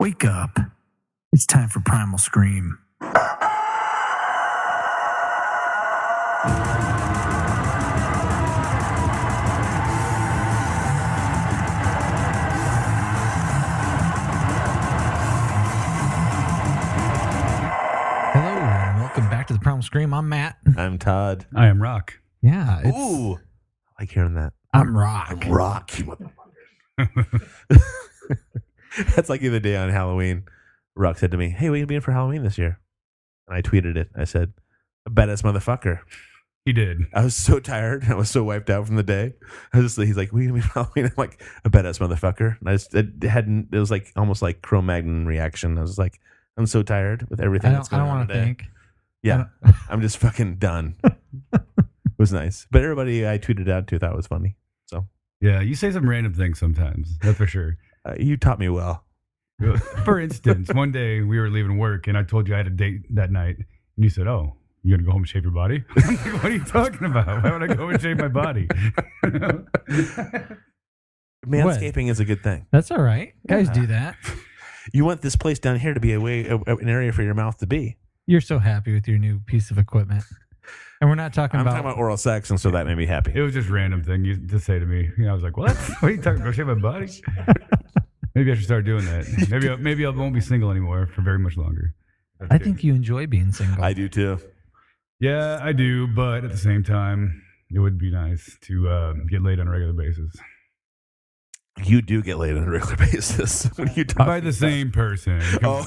Wake up. It's time for Primal Scream. Hello, and welcome back to the Primal Scream. I'm Matt. I'm Todd. I am Rock. Yeah. Ooh, I like hearing that. I'm Rock. I'm Rock, you motherfucker. That's like the other day on Halloween. Rock said to me, "Hey, what are you being for Halloween this year?" And I tweeted it. I said, "A badass motherfucker." He did. I was so tired. I was so wiped out from the day. He's like, "What are you gonna be for Halloween?" I'm like, "A badass motherfucker." And it was like almost like Cro-Magnon reaction. I was like, I'm so tired with everything that's going on today. Think. Yeah, I'm just fucking done. It was nice. But everybody I tweeted out to thought it was funny. So Yeah, you say some random things sometimes. That's for sure. You taught me well. For instance, one day we were leaving work and I told you I had a date that night. And you said, "Oh, you going to go home and shave your body?" I'm like, "What are you talking about? Why would I go home and shave my body?" Manscaping is a good thing. That's all right. Guys do that. You want this place down here to be an area for your mouth to be. You're so happy with your new piece of equipment. And we're not talking I'm about... talking about oral sex, and so that made me happy. It was just a random thing you to say to me. I was like, "What? What are you talking about? Go shave my body?" Maybe I should start doing that. Maybe I won't be single anymore for very much longer. I think you enjoy being single. I do too. Yeah, I do, but at the same time, it would be nice to get laid on a regular basis. You do get laid on a regular basis. When you talk By the same person. Oh.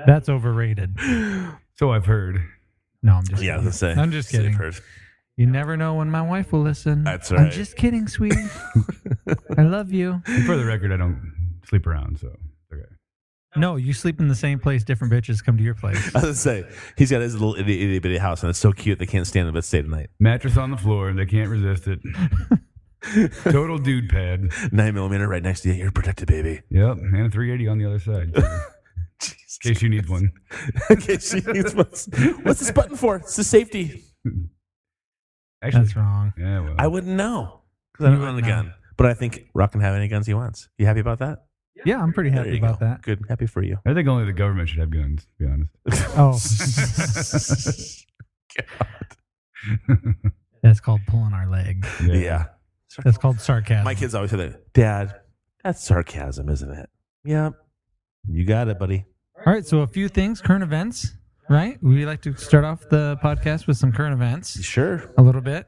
That's overrated. So I've heard. No, I'm just Yeah, I kidding. was gonna say. I'm just kidding. You never know when my wife will listen. That's I'm right. just kidding, sweetie. I love you. And for the record, I don't sleep around, so okay. No, you sleep in the same place. Different bitches come to your place. I was gonna say he's got his little itty bitty house, and it's so cute they can't stand it but stay tonight. Mattress on the floor, and they can't resist it. Total dude pad. 9mm right next to you. You're protected, baby. Yep, and a 380 on the other side. In case you need one. In case she needs one. What's this button for? It's the safety. Actually, That's wrong. yeah, well. I wouldn't know because I don't own a gun. But I think Rock can have any guns he wants. You happy about that? Yeah, I'm pretty There happy you about go. that. Good. Happy for you. I think only the government should have guns, to be honest. Oh, that's called pulling our leg. Yeah. That's called sarcasm. My kids always say that. Dad, that's sarcasm, isn't it? Yeah. You got it, buddy. All right, so a few things, current events, right? We like to start off the podcast with some current events Sure. a little bit.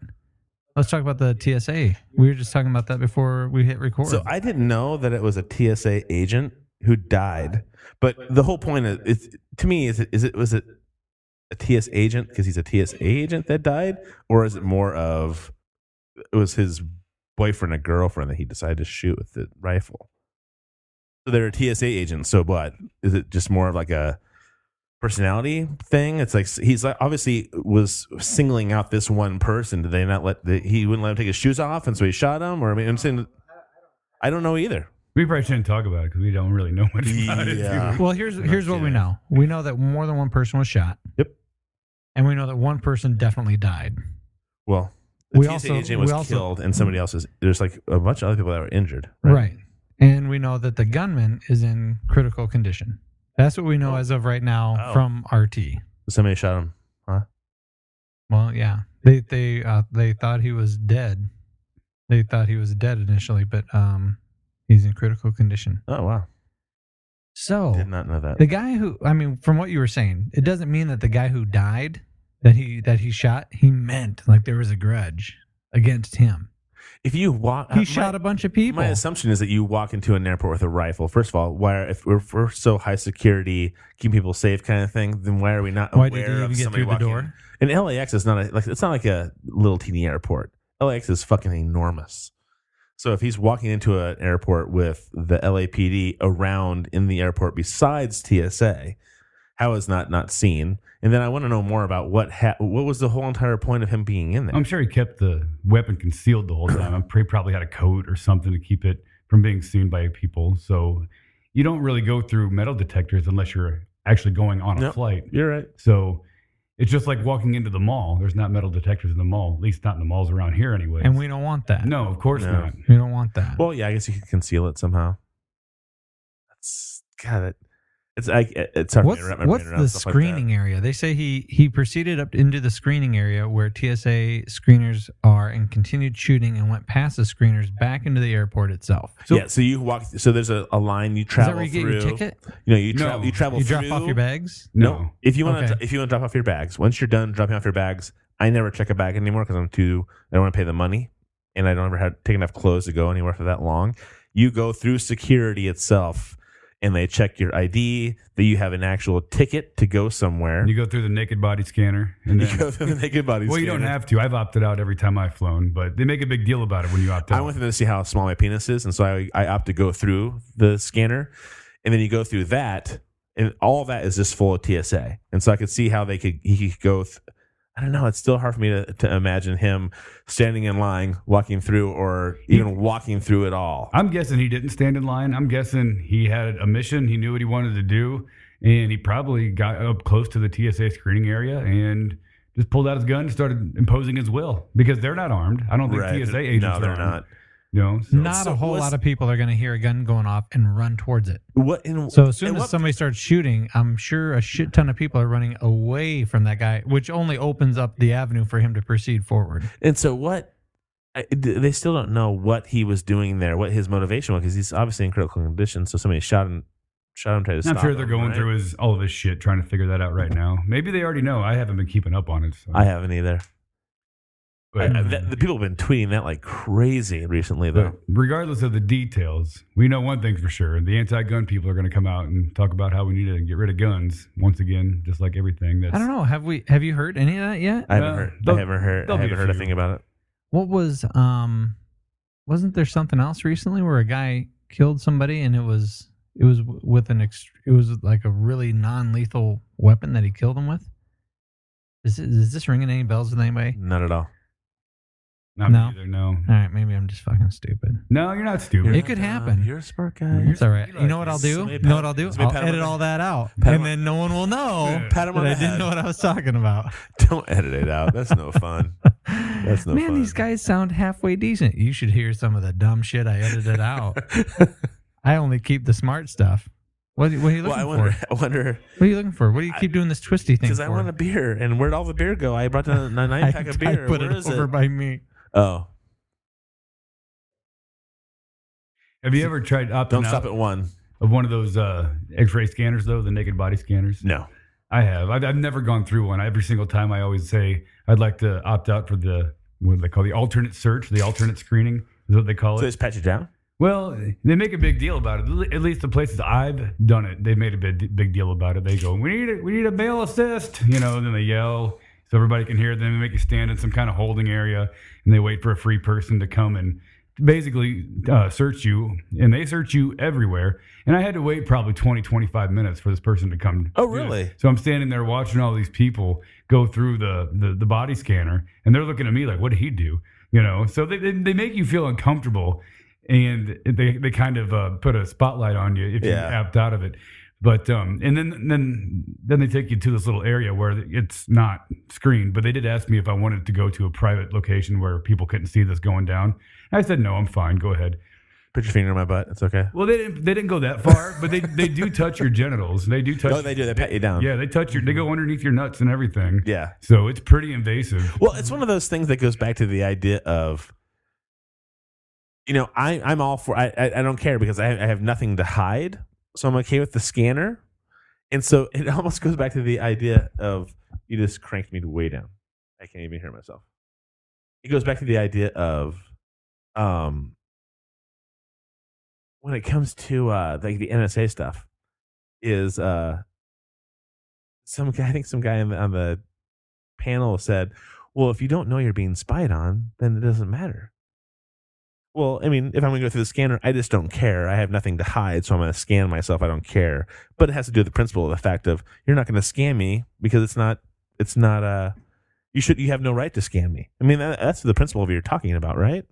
Let's talk about the TSA. We were just talking about that before we hit record. So I didn't know that it was a TSA agent who died. But the whole point is, to me, was it a TSA agent because he's a TSA agent that died? Or is it more of it was his boyfriend or girlfriend that he decided to shoot with the rifle? So they're a TSA agent. So what? Is it just more of like a personality thing? It's like he's like obviously was singling out this one person. Did they not he wouldn't let him take his shoes off, and so he shot him? Or I mean, I'm saying I don't know either. We probably shouldn't talk about it because we don't really know much about it. Yeah. well, here's what we know. We know that more than one person was shot. Yep. And we know that one person definitely died. Well, the We TSA also- agent we was also- killed, and somebody else is. There's like a bunch of other people that were injured. Right. And we know that the gunman is in critical condition. That's what we know as of right now from RT. Somebody shot him. Huh? Well, yeah. They thought he was dead. They thought he was dead initially, but he's in critical condition. Oh wow! So Did not know that. the guy who, I mean, from what you were saying, it doesn't mean that the guy who died that he shot, he meant like there was a grudge against him. If you walk, He shot a bunch of people. My assumption is that you walk into an airport with a rifle. First of all, if we're so high security, keep people safe, kind of thing, then why are we not Why aware did he of even get somebody through the walking door? in? And LAX is not it's not like a little teeny airport. LAX is fucking enormous. So if he's walking into an airport with the LAPD around in the airport besides TSA, how is not seen? And then I want to know more about what was the whole entire point of him being in there? I'm sure he kept the weapon concealed the whole time. He probably had a coat or something to keep it from being seen by people. So you don't really go through metal detectors unless you're actually going on a flight. You're right. So It's just like walking into the mall. There's not metal detectors in the mall, at least not in the malls around here anyway. And we don't want that. No, of course No. not. We don't want that. Well, yeah, I guess you could conceal it somehow. That's God. It's hard What's to wrap my brain what's around the stuff like screening area? They say he proceeded up into the screening area where TSA screeners are and continued shooting and went past the screeners back into the airport itself. that. So you walk. So there's a line you Is that travel where you get through. your ticket? You No. travel. You through. drop off your bags? No. If you want Okay. to drop off your bags, once you're done dropping off your bags, I never check a bag anymore because I don't want to pay the money, and I don't ever take enough clothes to go anywhere for that long. You go through security itself, and they check your ID, that you have an actual ticket to go somewhere. You go through the naked body scanner. And You then, go through the naked body well, you scanner. don't have to. I've opted out every time I've flown, but they make a big deal about it when you opt out. I went through to see how small my penis is, and so I opt to go through the scanner, and then you go through that, and all of that is just full of TSA. And so I could see how he could go. I don't know. It's still hard for me to imagine him standing in line, walking through, or even walking through it all. I'm guessing he didn't stand in line. I'm guessing he had a mission. He knew what he wanted to do, and he probably got up close to the TSA screening area and just pulled out his gun and started imposing his will because they're not armed. I don't think Right. TSA agents No, they're are not. armed. No, Not a whole lot of people are going to hear a gun going off and run towards it. So as soon as somebody starts shooting, I'm sure a shit ton of people are running away from that guy, which only opens up the avenue for him to proceed forward. And so they still don't know what he was doing there, what his motivation was, because he's obviously in critical condition. So somebody shot him, tried to stop I'm sure him, they're going right? through all of his shit, trying to figure that out right now. Maybe they already know. I haven't been keeping up on it. So. I haven't either. But, The people have been tweeting that like crazy recently, though. but regardless of the details, we know one thing for sure. The anti-gun people are going to come out and talk about how we need to get rid of guns once again, just like everything. That's, I don't know. Have you heard any of that yet? I haven't heard. I haven't heard there'll be a few. thing about it. What was wasn't there something else recently where a guy killed somebody and it was with it was like a really non-lethal weapon that he killed him with? Is this ringing any bells with anybody? Not at all. Not No. me either, no. All right, maybe I'm just fucking stupid. No, you're not stupid. It could happen. You're a smart guy. It's all right. You know what I'll do? Somebody You know what I'll do? somebody I'll pat him edit on all that out, pat him and then no one will know Pat him on that I the didn't head. know what I was talking about. Don't edit it out. That's no fun. That's no Man, fun. these guys sound halfway decent. You should hear some of the dumb shit I edited out. I only keep the smart stuff. What are you looking Well, I for? wonder What are you looking for? What do you keep doing this twisty thing because for? I want a beer, and where'd all the beer go? I brought down a 9-pack of beer. I put Where it is over it? by me. Oh, Have you ever tried opting don't out stop at one. of one of those X-ray scanners, though, the naked body scanners? No. I have. I've never gone through one. Every single time I always say I'd like to opt out for what do they call the alternate search, the alternate screening is what they call So they it. just pat you down? Well, they make a big deal about it. At least the places I've done it, they've made a big deal about it. They go, we need a bail assist, and then they yell so everybody can hear it. Then they make you stand in some kind of holding area, and they wait for a free person to come and basically search you, and they search you everywhere. And I had to wait probably 20, 25 minutes for this person to come. Oh, really? So I'm standing there watching all these people go through the body scanner, and they're looking at me like, what did he do? So they make you feel uncomfortable, and they kind of put a spotlight on you if you opt out of it. But and then they take you to this little area where it's not screened. But they did ask me if I wanted to go to a private location where people couldn't see this going down. I said no, I'm fine. Go ahead. Put your finger in my butt. It's okay. Well, they didn't go that far, but they do touch your genitals. They do touch. Oh, they do. They pat you down. Yeah, they go underneath your nuts and everything. Yeah. So it's pretty invasive. Well, it's one of those things that goes back to the idea of, I'm all for. I don't care because I have nothing to hide, so I'm okay with the scanner. And so it almost goes back to the idea of you just cranked me way down. I can't even hear myself. It goes back to the idea of, when it comes to like the NSA stuff, is some guy on the panel said, "Well, if you don't know you're being spied on, then it doesn't matter." Well, I mean, if I'm going to go through the scanner, I just don't care. I have nothing to hide, so I'm going to scan myself. I don't care. But it has to do with the principle of the fact of you're not going to scan me because it's not. You have no right to scan me. I mean, that's the principle of what you're talking about, right?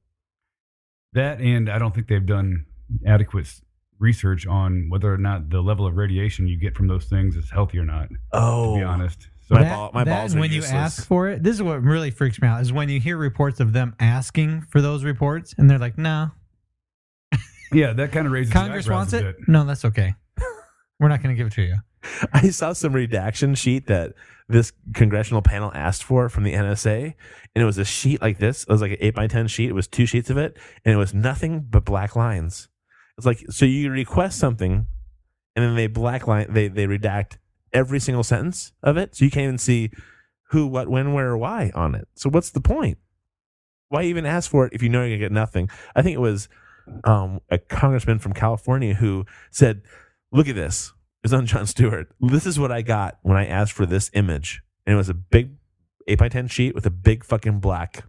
That, and I don't think they've done adequate research on whether or not the level of radiation you get from those things is healthy or not. Oh, to be honest. So My balls and are when useless. you ask for it, this is what really freaks me out, is when you hear reports of them asking for those reports, and they're like, no. yeah, that kind of raises Congress your wants eyebrows it? a bit. No, that's okay. We're not going to give it to you. I saw some redaction sheet that this congressional panel asked for from the NSA, and it was a sheet like this. It was like an 8x10 sheet. It was 2 sheets of it, and it was nothing but black lines. It's like, so you request something, and then they redact every single sentence of it, so you can't even see who, what, when, where, or why on it. So what's the point? Why even ask for it if you know you're going to get nothing? I think it was a congressman from California who said, look at this. It was on Jon Stewart. This is what I got when I asked for this image. And it was a big 8x10 sheet with a big fucking black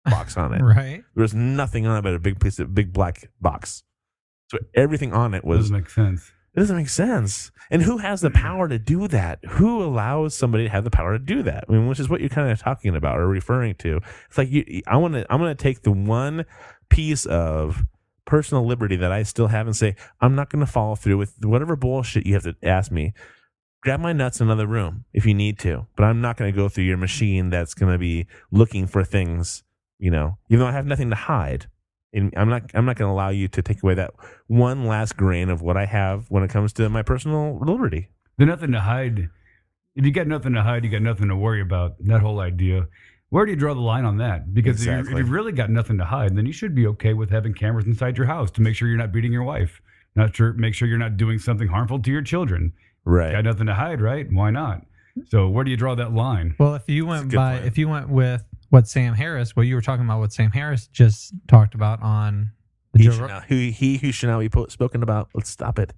box on it. Right. There was nothing on it but a big black box. So everything on it was... Doesn't make sense. It doesn't make sense. And who has the power to do that? Who allows somebody to have the power to do that? I mean, which is what you're kind of talking about or referring to. It's like I'm gonna take the one piece of personal liberty that I still have and say, I'm not going to follow through with whatever bullshit you have to ask me. Grab my nuts in another room if you need to, but I'm not going to go through your machine that's going to be looking for things, even though I have nothing to hide. And I'm not going to allow you to take away that one last grain of what I have when it comes to my personal liberty. There's nothing to hide. If you got nothing to hide, you got nothing to worry about. That whole idea. Where do you draw the line on that? Because if you've really got nothing to hide, then you should be okay with having cameras inside your house to make sure you're not beating your wife. Make sure you're not doing something harmful to your children. Right. Got nothing to hide, right? Why not? So where do you draw that line? Well, if you went with what Sam Harris just talked about on the who should not be spoken about. Let's stop it.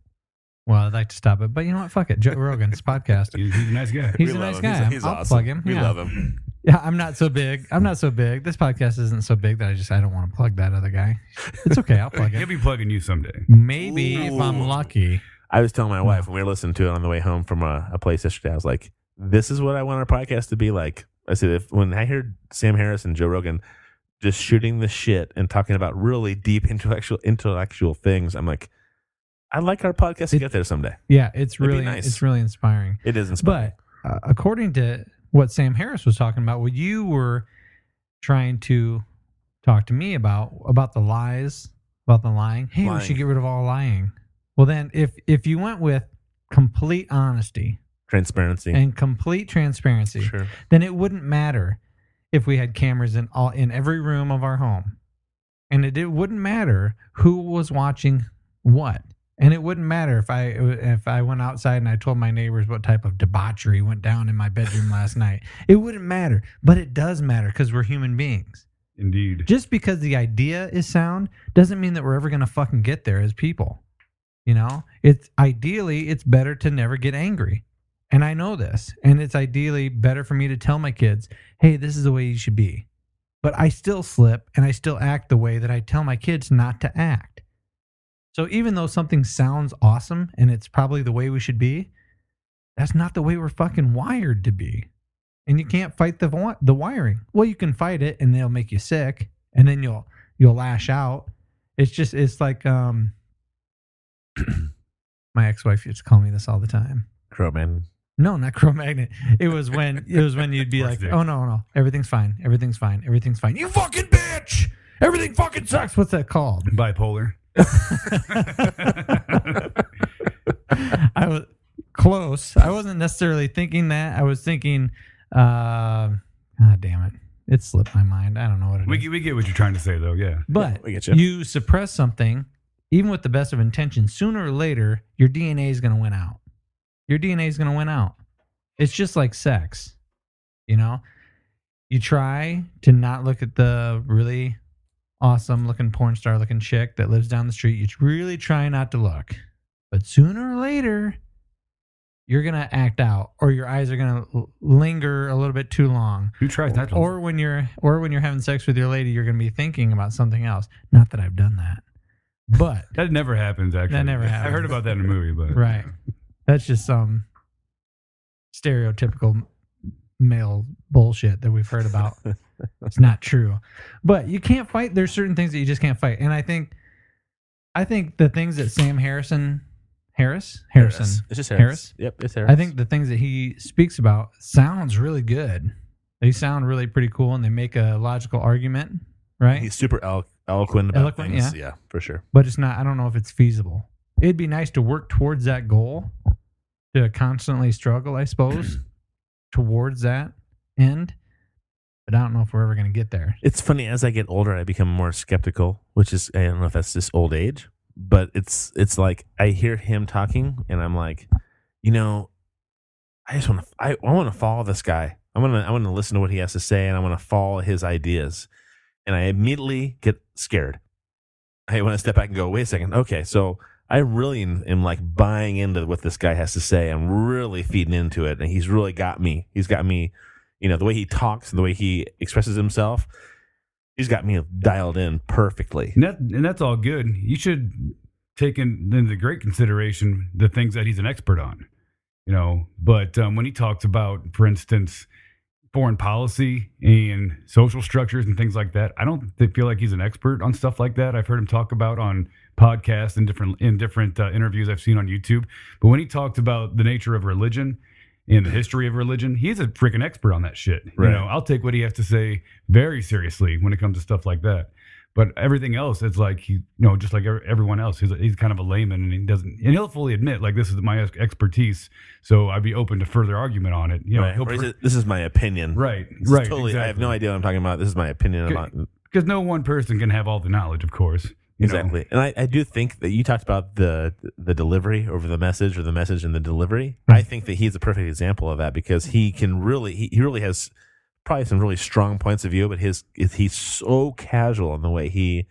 Well, I'd like to stop it, but you know what? Fuck it. Joe Rogan's podcast. He's a nice guy. He's a nice guy. He's I'll awesome. plug him. We love him. Yeah, I'm not so big. This podcast isn't so big that I don't want to plug that other guy. It's okay. I'll plug He'll it. be plugging you someday. Maybe if I'm lucky. I was telling my wife when we were listening to it on the way home from a place yesterday, I was like, this is what I want our podcast to be like. I said, when I heard Sam Harris and Joe Rogan just shooting the shit and talking about really deep intellectual things, I'm like, I'd like our podcast to get there someday. Yeah, it's really nice. It's really inspiring. It is inspiring. But according to what Sam Harris was talking about, what you were trying to talk to me about the lies, about the lying. Hey, we should get rid of all lying. Well, then if you went with complete honesty, transparency, sure, then it wouldn't matter if we had cameras in every room of our home, and it wouldn't matter who was watching what. And it wouldn't matter if I went outside and I told my neighbors what type of debauchery went down in my bedroom last night. It wouldn't matter. But it does matter because we're human beings. Indeed. Just because the idea is sound doesn't mean that we're ever going to fucking get there as people. It's better to never get angry. And I know this. And it's ideally better for me to tell my kids, hey, this is the way you should be. But I still slip and I still act the way that I tell my kids not to act. So even though something sounds awesome and it's probably the way we should be, that's not the way we're fucking wired to be. And you can't fight the wiring. Well, you can fight it and they'll make you sick and then you'll lash out. It's like my ex-wife used to call me this all the time. Cro-Magnon. No, not Cro-Magnon. It was when you'd be like, oh no, everything's fine. Everything's fine. Everything's fine. You fucking bitch! Everything fucking sucks. What's that called? Bipolar. I was close. I wasn't necessarily thinking that. I was thinking, damn it. It slipped my mind. I don't know what it is. We get what you're trying to say, though, yeah. But we get you. You suppress something, even with the best of intentions, sooner or later, your DNA is going to win out. Your DNA is going to win out. It's just like sex. You try to not look at the really awesome looking porn star looking chick that lives down the street. You really try not to look. But sooner or later, you're going to act out or your eyes are going to linger a little bit too long. Who tries not to? Or when you're having sex with your lady, you're going to be thinking about something else. Not that I've done that. But that never happens, actually. That never happens. I heard about that in a movie, but right. That's just some stereotypical male bullshit that we've heard about. It's not true. But you can't fight. There's certain things that you just can't fight. And I think the things that Sam Harris Harrison. It's just Harris. Yep, it's Harris. I think the things that he speaks about sounds really good. They sound really pretty cool, and they make a logical argument, right? He's super eloquent about things. Yeah, for sure. But it's not. I don't know if it's feasible. It'd be nice to work towards that goal, to constantly struggle, I suppose, towards that end. But I don't know if we're ever going to get there. It's funny, as I get older, I become more skeptical, which is, I don't know if that's just old age, but it's like I hear him talking, and I'm like, I just want to follow this guy. I want to listen to what he has to say, and I want to follow his ideas. And I immediately get scared. I want to step back and go, wait a second. Okay, so I really am like buying into what this guy has to say. I'm really feeding into it, and he's really got me. He's got me, the way he talks, the way he expresses himself. He's got me dialed in perfectly. And that's all good. You should take into great consideration the things that he's an expert on. But when he talks about, for instance, foreign policy and social structures and things like that, I don't feel like he's an expert on stuff like that. I've heard him talk about on podcasts and different interviews I've seen on YouTube. But when he talked about the nature of religion and the history of religion, he's a freaking expert on that shit. Right. I'll take what he has to say very seriously when it comes to stuff like that. But everything else, it's like just like everyone else, he's kind of a layman, and he'll fully admit, like, this is my expertise, so I'd be open to further argument on it. Right. This is my opinion. Right. Totally. Exactly. I have no idea what I'm talking about. This is my opinion about. Because no one person can have all the knowledge, of course. Exactly. And I do think that you talked about the delivery over the message, or the message and the delivery. I think that he's a perfect example of that, because he can really, he really has probably some really strong points of view, but he's so casual in the way he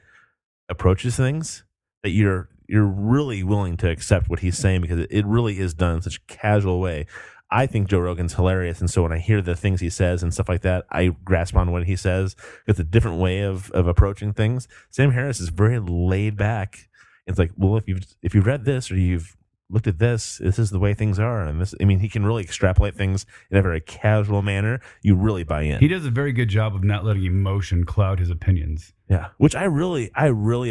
approaches things that you're really willing to accept what he's saying, because it really is done in such a casual way. I think Joe Rogan's hilarious, and so when I hear the things he says and stuff like that, I grasp on what he says. It's a different way of approaching things. Sam Harris is very laid back. It's like, well, if you've read this, or you've looked at this is the way things are. And this, he can really extrapolate things in a very casual manner. You really buy in. He does a very good job of not letting emotion cloud his opinions. Yeah. Which I really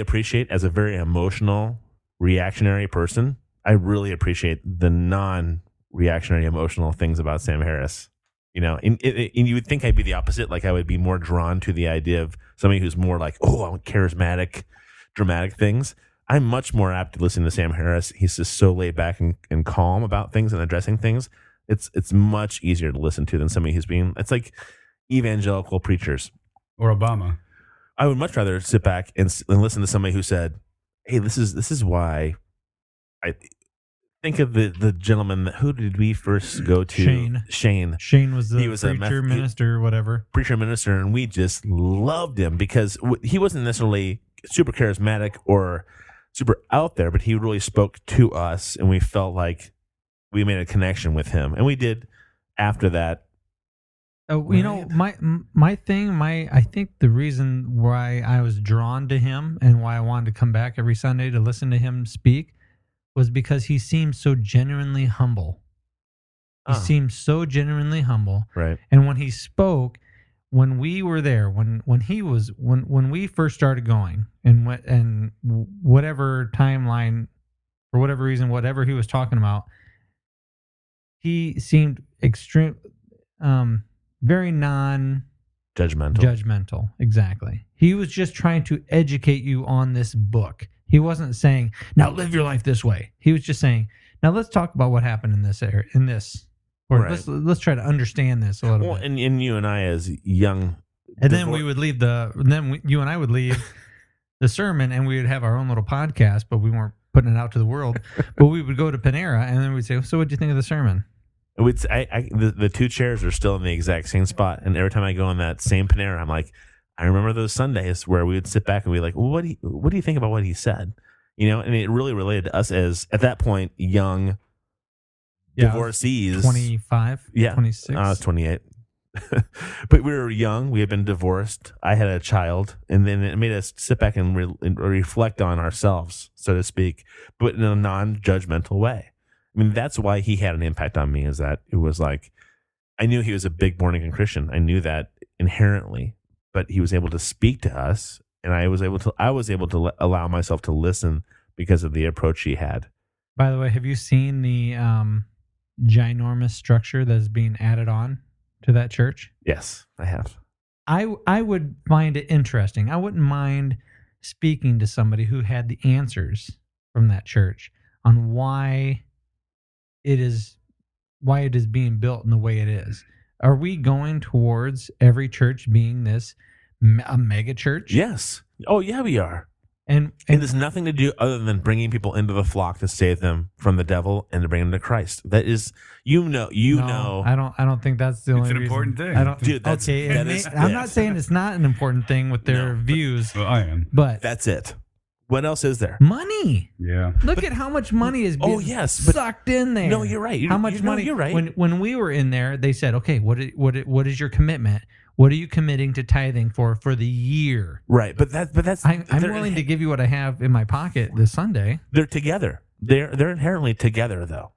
appreciate as a very emotional, reactionary person. I really appreciate the non-reactionary emotional things about Sam Harris. And you would think I'd be the opposite. Like, I would be more drawn to the idea of somebody who's more like, I'm charismatic, dramatic things. I'm much more apt to listen to Sam Harris. He's just so laid back and calm about things and addressing things. It's much easier to listen to than somebody who's it's like evangelical preachers. Or Obama. I would much rather sit back and listen to somebody who said, hey, this is why I think of the gentleman who did we first go to? Shane. Shane was the preacher, minister, whatever. Preacher, minister, and we just loved him because he wasn't necessarily super charismatic or super out there, but he really spoke to us, and we felt like we made a connection with him, and we did after that. My thing, I think the reason why I was drawn to him and why I wanted to come back every Sunday to listen to him speak was because he seemed so genuinely humble. He seemed so genuinely humble, right? And when he spoke, when we were there, when we first started going, and whatever timeline, for whatever reason, whatever he was talking about, he seemed very non-judgmental. Exactly. He was just trying to educate you on this book. He wasn't saying, now live your life this way. He was just saying, now let's talk about what happened in this area, or right. let's try to understand this a little bit. And you and I as young, and then we would leave you and I would leave the sermon, and we would have our own little podcast, but we weren't putting it out to the world. But we would go to Panera, and then we'd say, so what'd you think of the sermon? The two chairs are still in the exact same spot, and every time I go in that same Panera, I'm like, I remember those Sundays where we would sit back and be like, well, what do you think about what he said? And it really related to us as, at that point, young divorcees. 25, 26. I was 28. But we were young. We had been divorced. I had a child. And then it made us sit back and reflect on ourselves, so to speak, but in a non-judgmental way. That's why he had an impact on me, is that it was like, I knew he was a big born-again Christian. I knew that inherently, but he was able to speak to us, and I was able to allow myself to listen because of the approach he had. By the way, have you seen the ginormous structure that's being added on to that church? Yes, I have. I would find it interesting. I wouldn't mind speaking to somebody who had the answers from that church on why it is being built in the way it is. Are we going towards every church being a mega church? Yes. Oh, yeah, we are. And there's nothing to do other than bringing people into the flock to save them from the devil and to bring them to Christ. That is, you know. I don't think that's the only It's an reason. important thing. I don't. Dude, that's, okay, I'm not saying it's not an important thing with their views. Well, I am. But that's it. What else is there? Money. Yeah. Look at how much money is being sucked in there. No, you're right. How much money? You're right. When we were in there, they said, "Okay, what is your commitment? What are you committing to tithing for the year?" Right, but that's. I'm willing to give you what I have in my pocket this Sunday. They're together. They're inherently together, though.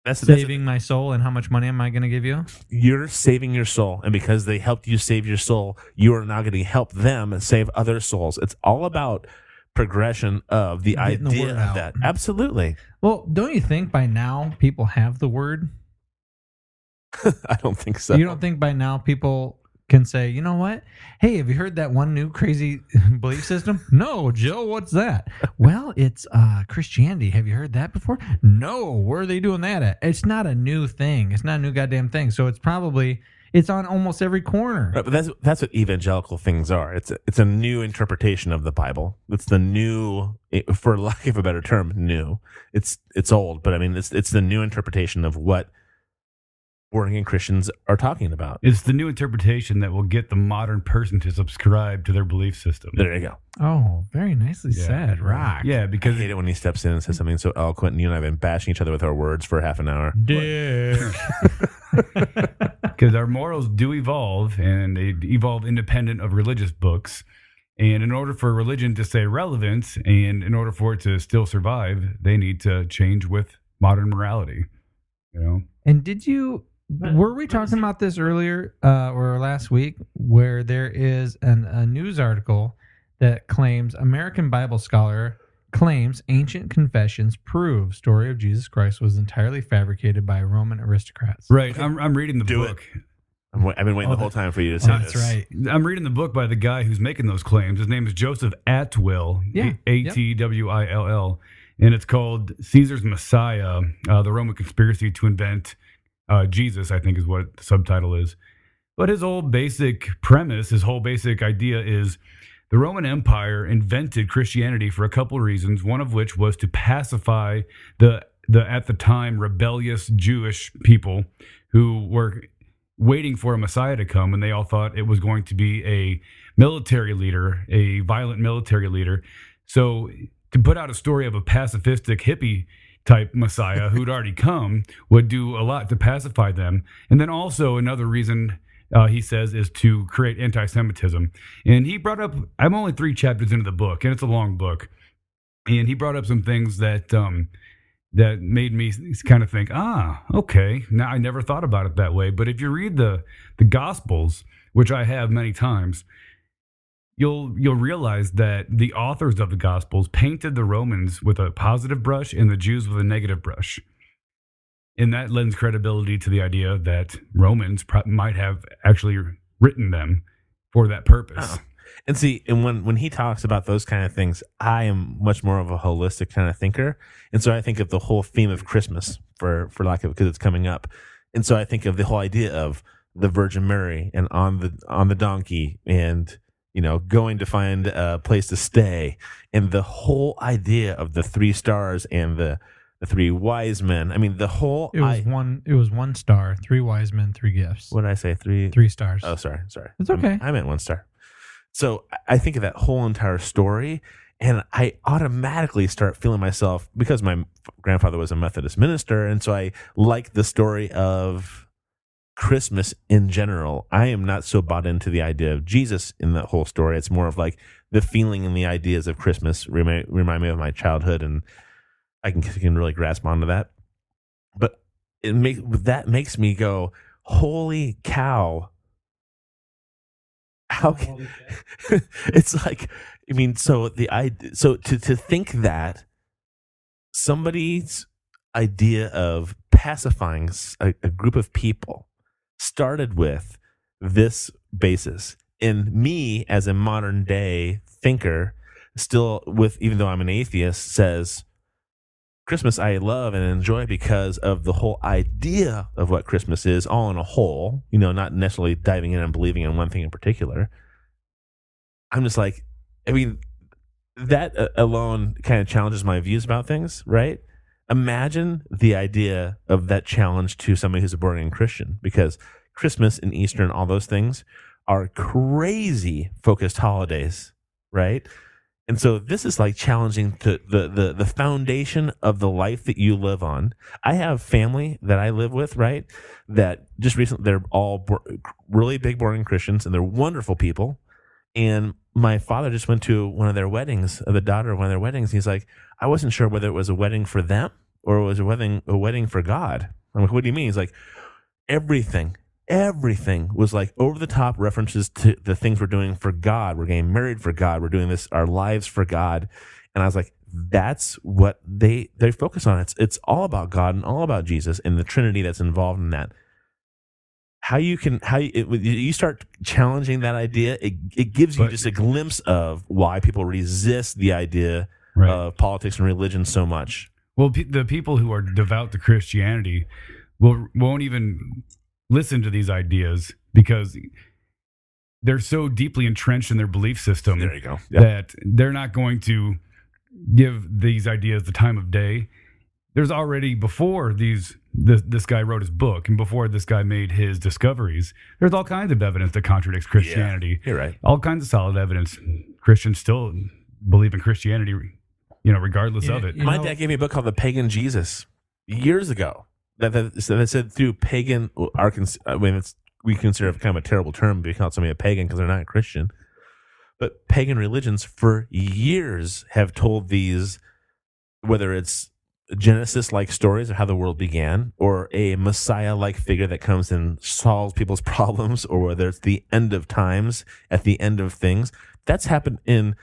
That's saving my soul, and how much money am I going to give you? You're saving your soul, and because they helped you save your soul, you are now going to help them save other souls. It's all about progression of the Getting idea the word of out. that. Absolutely. Well, don't you think by now people have the word? I don't think so. You don't think by now people can say, you know what? Hey, have you heard that one new crazy belief system? No, Jill, what's that? Well, it's Christianity. Have you heard that before? No, where are they doing that at? It's not a new thing. It's not a new goddamn thing. So it's on almost every corner. Right, but that's what evangelical things are. It's a new interpretation of the Bible. It's the new, for lack of a better term, new. It's old, but I mean it's the new interpretation of what born-again Christians are talking about. It's the new interpretation that will get the modern person to subscribe to their belief system. There you go. Oh, very nicely said, Rock. Yeah, I because hate it when he steps in and says something so eloquent, and you and I have been bashing each other with our words for half an hour. Dick. because our morals do evolve, and they evolve independent of religious books. And in order for religion to stay relevant, and in order for it to still survive, they need to change with modern morality. You know. And were we talking about this earlier or last week, where there is a news article that claims American Bible scholar claims ancient confessions prove story of Jesus Christ was entirely fabricated by Roman aristocrats. Right. I'm reading the book. I've been waiting the whole time for you to say this. That's right. I'm reading the book by the guy who's making those claims. His name is Joseph Atwill, Atwill, and it's called Caesar's Messiah, the Roman Conspiracy to Invent Jesus, I think is what the subtitle is. But his whole basic premise, his whole basic idea is the Roman Empire invented Christianity for a couple of reasons, one of which was to pacify the at the time rebellious Jewish people who were waiting for a Messiah to come, and they all thought it was going to be a military leader, a violent military leader. So to put out a story of a pacifistic hippie type Messiah who'd already come would do a lot to pacify them. And then also another reason he says is to create anti-Semitism. And he brought up, I'm only 3 chapters into the book, and it's a long book. And he brought up some things that that made me kind of think, okay, now I never thought about it that way. But if you read the Gospels, which I have many times, you'll realize that the authors of the Gospels painted the Romans with a positive brush and the Jews with a negative brush. And that lends credibility to the idea that Romans might have actually written them for that purpose. And see, and when he talks about those kind of things, I am much more of a holistic kind of thinker. And so I think of the whole theme of Christmas, for lack of, because it's coming up. And so I think of the whole idea of the Virgin Mary and on the donkey, and going to find a place to stay, and the whole idea of the 3 stars and the 3 wise men. I mean, the whole It was 1 star, 3 wise men, 3 gifts. What did I say? 3 stars. Oh, sorry. It's okay. I meant 1 star. So I think of that whole entire story, and I automatically start feeling myself, because my grandfather was a Methodist minister, and so I like the story of Christmas in general. I am not so bought into the idea of Jesus in that whole story. It's more of like the feeling and the ideas of Christmas remind me of my childhood, and I can really grasp onto that. But that makes me go, holy cow. How can, it's like, I mean, so to think that somebody's idea of pacifying a group of people started with this basis. And me, as a modern day thinker, still even though I'm an atheist, says Christmas I love and enjoy because of the whole idea of what Christmas is, all in a whole, not necessarily diving in and believing in one thing in particular. I'm just like, I mean, that alone kind of challenges my views about things, right? Imagine the idea of that challenge to somebody who's a born-again Christian, because Christmas and Easter and all those things are crazy focused holidays, right? And so this is like challenging to the foundation of the life that you live on. I have family that I live with, right? That just recently, they're all really big born-again Christians, and they're wonderful people. And my father just went to one of their weddings, the daughter of one of their weddings. He's like, I wasn't sure whether it was a wedding for them or it was a wedding for God. I'm like, what do you mean? He's like, everything was like over the top references to the things we're doing for God. We're getting married for God. We're doing this, our lives for God. And I was like, that's what they focus on. It's all about God and all about Jesus and the Trinity that's involved in that. You start challenging that idea, it gives you just a glimpse of why people resist the idea of politics and religion so much. Well, the people who are devout to Christianity won't even listen to these ideas because they're so deeply entrenched in their belief system. There you go. Yep. That they're not going to give these ideas the time of day. There's already, before this guy wrote his book and before this guy made his discoveries, there's all kinds of evidence that contradicts Christianity. Yeah, you're right. All kinds of solid evidence. Christians still believe in Christianity, regardless of it. My dad gave me a book called The Pagan Jesus years ago that said through pagan, we consider it kind of a terrible term to call somebody a pagan because they're not a Christian. But pagan religions for years have told these, whether it's Genesis-like stories of how the world began, or a Messiah-like figure that comes and solves people's problems, or whether it's the end of times at the end of things. That's happened in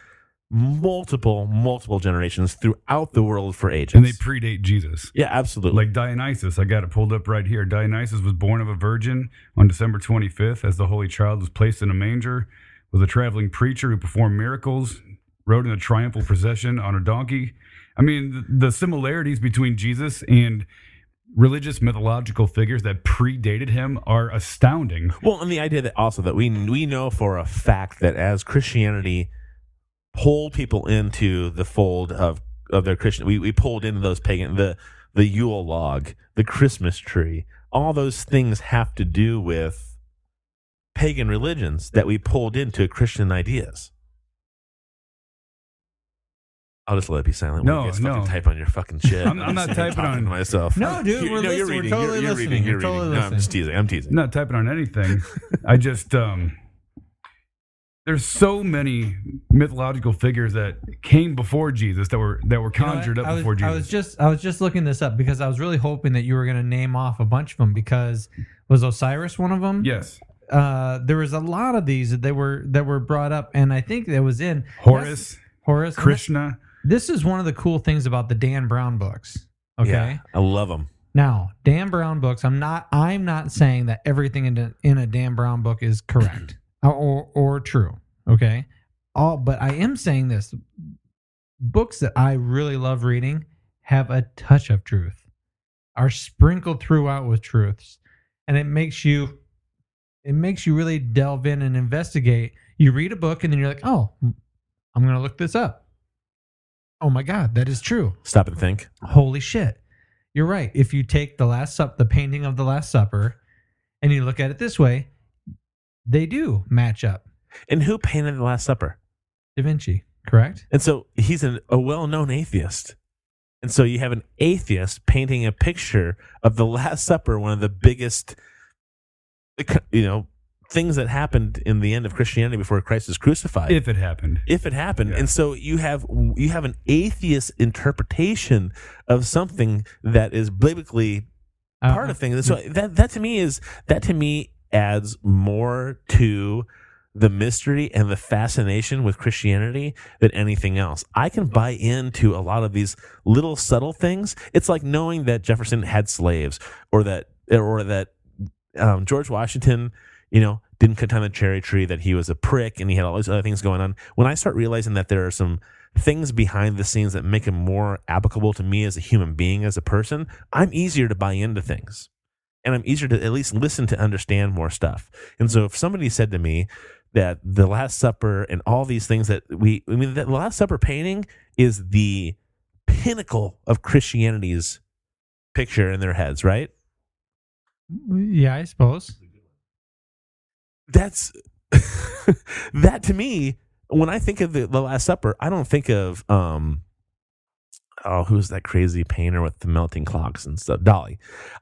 multiple generations throughout the world for ages. And they predate Jesus. Yeah, absolutely. Like Dionysus, I got it pulled up right here. Dionysus was born of a virgin on December 25th as the Holy Child was placed in a manger, was a traveling preacher who performed miracles, rode in a triumphal procession on a donkey. I mean, the similarities between Jesus and religious mythological figures that predated him are astounding. Well, and the idea that also that we know for a fact that as Christianity pulled people into the fold of their Christian, we pulled into those pagan, the Yule log, the Christmas tree, all those things have to do with pagan religions that we pulled into Christian ideas. I'll just let it be silent. No. Type on your fucking shit. I'm not typing on myself. No, dude, we're listening. We're totally listening. You're reading. No, I'm just teasing. I'm not typing on anything. I just there's so many mythological figures that came before Jesus that were conjured up before Jesus. I was just looking this up because I was really hoping that you were going to name off a bunch of them, because was Osiris one of them? Yes. There was a lot of these that were brought up, and I think that was in Horus, Krishna. This is one of the cool things about the Dan Brown books. Okay, yeah, I love them. Now, Dan Brown books. I'm not saying that everything in a Dan Brown book is correct or true. Okay, but I am saying this: books that I really love reading have a touch of truth, are sprinkled throughout with truths, and it makes you really delve in and investigate. You read a book and then you're like, oh, I'm going to look this up. Oh my God, that is true. Stop and think. Holy shit. You're right. If you take the painting of the Last Supper, and you look at it this way, they do match up. And who painted the Last Supper? Da Vinci, correct? And so he's a well-known atheist. And so you have an atheist painting a picture of the Last Supper, one of the biggest, things that happened in the end of Christianity before Christ is crucified. If it happened. Yeah. And so you have an atheist interpretation of something that is biblically part of things. And so that to me adds more to the mystery and the fascination with Christianity than anything else. I can buy into a lot of these little subtle things. It's like knowing that Jefferson had slaves, or that George Washington, didn't cut down the cherry tree, that he was a prick, and he had all these other things going on. When I start realizing that there are some things behind the scenes that make him more applicable to me as a human being, as a person, I'm easier to buy into things. And I'm easier to at least listen to understand more stuff. And so if somebody said to me that the Last Supper and all these things that the Last Supper painting is the pinnacle of Christianity's picture in their heads, right? Yeah, I suppose. That's that to me, when I think of the Last Supper, I don't think of who's that crazy painter with the melting clocks and stuff? Dali.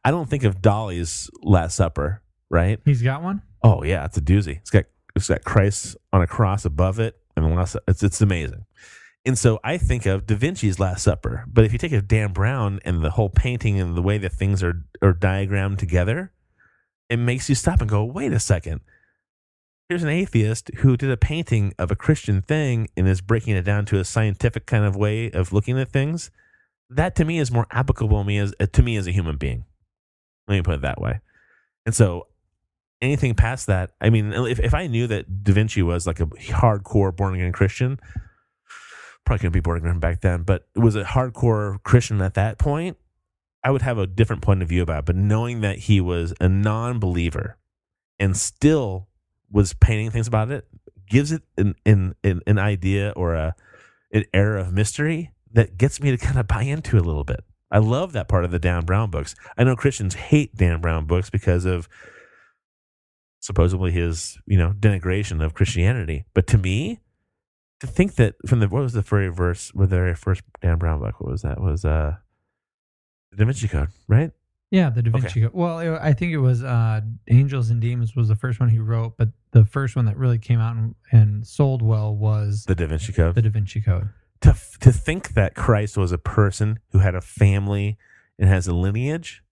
I don't think of Dali's Last Supper, right? He's got one? Oh yeah, it's a doozy. It's got Christ on a cross above it, and it's amazing. And so I think of Da Vinci's Last Supper. But if you take a Dan Brown and the whole painting and the way that things are diagrammed together, it makes you stop and go, wait a second. Here's an atheist who did a painting of a Christian thing and is breaking it down to a scientific kind of way of looking at things. That to me is more applicable to me as a human being. Let me put it that way. And so anything past that, I mean, if I knew that Da Vinci was like a hardcore born again Christian, probably couldn't be born again back then, but it was a hardcore Christian at that point, I would have a different point of view about it. But knowing that he was a non-believer and still was painting things about it gives it an idea or an air of mystery that gets me to kind of buy into a little bit. I love that part of the Dan Brown books. I know Christians hate Dan Brown books because of supposedly his, denigration of Christianity. But to me, to think that what was the very first Dan Brown book? What was that? It was the Da Vinci Code, right? Yeah, the Da Vinci Code. Well, I think it was Angels and Demons was the first one he wrote, but the first one that really came out and sold well was the Da Vinci Code. The Da Vinci Code. To think that Christ was a person who had a family and has a lineage,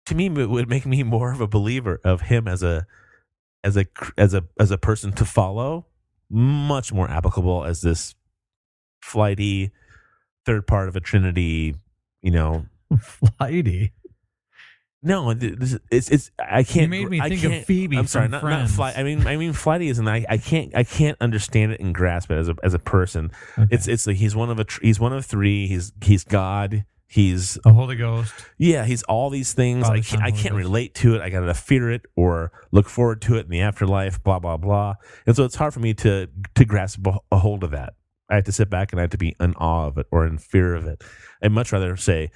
to me, it would make me more of a believer of him as a person to follow, much more applicable as this flighty third part of a Trinity, Flighty. No, it's I can't. You made me think of Phoebe. I'm sorry, from not flight. I mean, flighty is, and I can't understand it and grasp it as a person. Okay. It's like he's one of three. He's God. He's a Holy Ghost. Yeah, he's all these things. I can't relate to it. I gotta fear it or look forward to it in the afterlife. Blah blah blah. And so it's hard for me to grasp a hold of that. I have to sit back and I have to be in awe of it or in fear of it. I'd much rather say,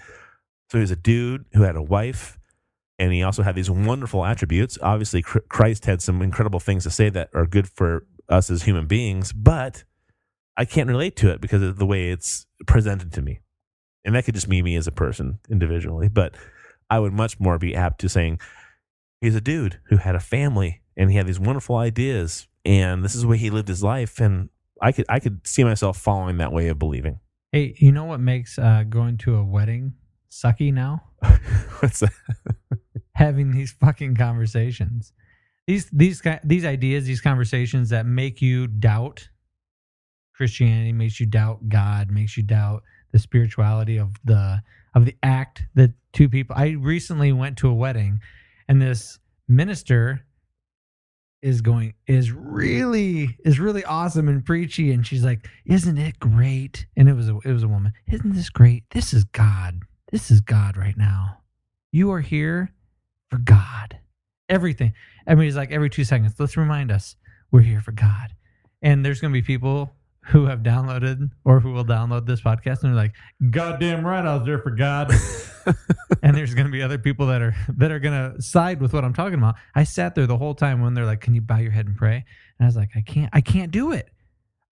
so he's a dude who had a wife, and he also had these wonderful attributes. Obviously, Christ had some incredible things to say that are good for us as human beings, but I can't relate to it because of the way it's presented to me. And that could just be me as a person individually, but I would much more be apt to saying he's a dude who had a family and he had these wonderful ideas, and this is the way he lived his life, and I could see myself following that way of believing. Hey, you know what makes going to a wedding sucky now? What's that? Having these fucking conversations, these ideas, these conversations that make you doubt Christianity, makes you doubt God, makes you doubt the spirituality of the act that two people. I recently went to a wedding, and this minister is really awesome and preachy, and she's like, "Isn't it great?" And it was a woman. "Isn't this great? This is God. This is God right now. You are here for God. Everything." I mean, it's like every 2 seconds, let's remind us we're here for God. And there's going to be people who have downloaded or who will download this podcast and they're like, "Goddamn right, I was there for God." And there's going to be other people that are going to side with what I'm talking about. I sat there the whole time when they're like, "Can you bow your head and pray?" And I was like, I can't do it.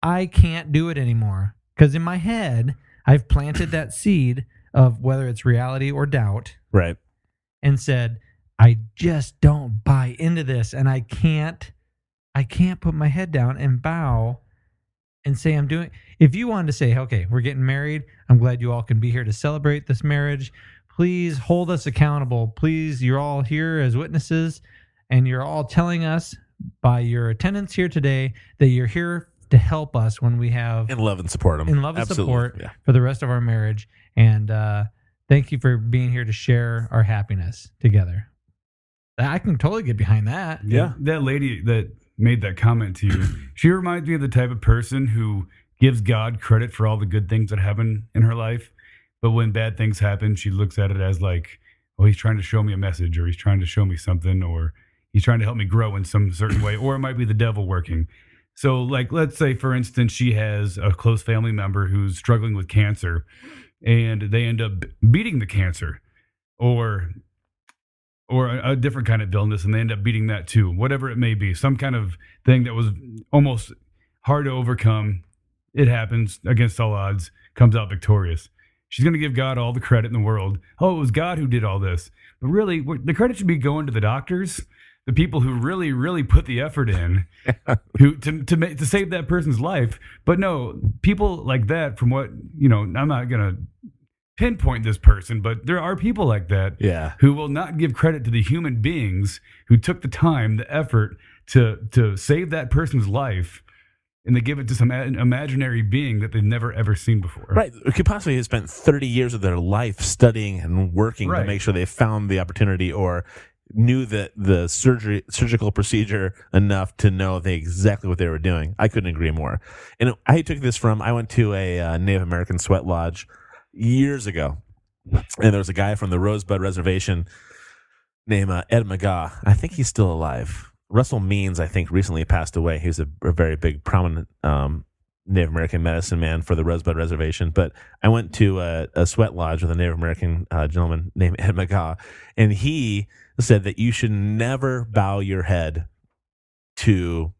I can't do it anymore. Because in my head, I've planted that seed of whether it's reality or doubt. Right. And said, I just don't buy into this. And I can't put my head down and bow and say I'm doing. If you wanted to say, "Okay, we're getting married. I'm glad you all can be here to celebrate this marriage. Please hold us accountable. Please, you're all here as witnesses and you're all telling us by your attendance here today that you're here to help us when we have In love and support them. in love and Absolutely. support Yeah. for the rest of our marriage. And thank you for being here to share our happiness together. I can totally get behind that. Yeah. That lady that made that comment to you, she reminds me of the type of person who gives God credit for all the good things that happen in her life. But when bad things happen, she looks at it as like, oh, he's trying to show me a message, or he's trying to show me something, or he's trying to help me grow in some certain way, or it might be the devil working. So, like, let's say, for instance, she has a close family member who's struggling with cancer, and they end up beating the cancer, or a different kind of illness, and they end up beating that too, whatever it may be, some kind of thing that was almost hard to overcome. It happens against all odds, comes out victorious. She's going to give God all the credit in the world. Oh, it was God who did all this. But really, the credit should be going to the doctors, the people who really, really put the effort in who to save that person's life. But no, people like that, from what, I'm not going to pinpoint this person, but there are people like that who will not give credit to the human beings who took the time, the effort to save that person's life, and they give it to some imaginary being that they've never ever seen before. Right. It could possibly have spent 30 years of their life studying and working to make sure they found the opportunity or knew that the surgical procedure enough to know exactly what they were doing. I couldn't agree more. And I took this I went to a Native American sweat lodge years ago, and there was a guy from the Rosebud Reservation named Ed McGaw. I think he's still alive. Russell Means, I think, recently passed away. He was a very big, prominent Native American medicine man for the Rosebud Reservation. But I went to a sweat lodge with a Native American gentleman named Ed McGaw, and he said that you should never bow your head to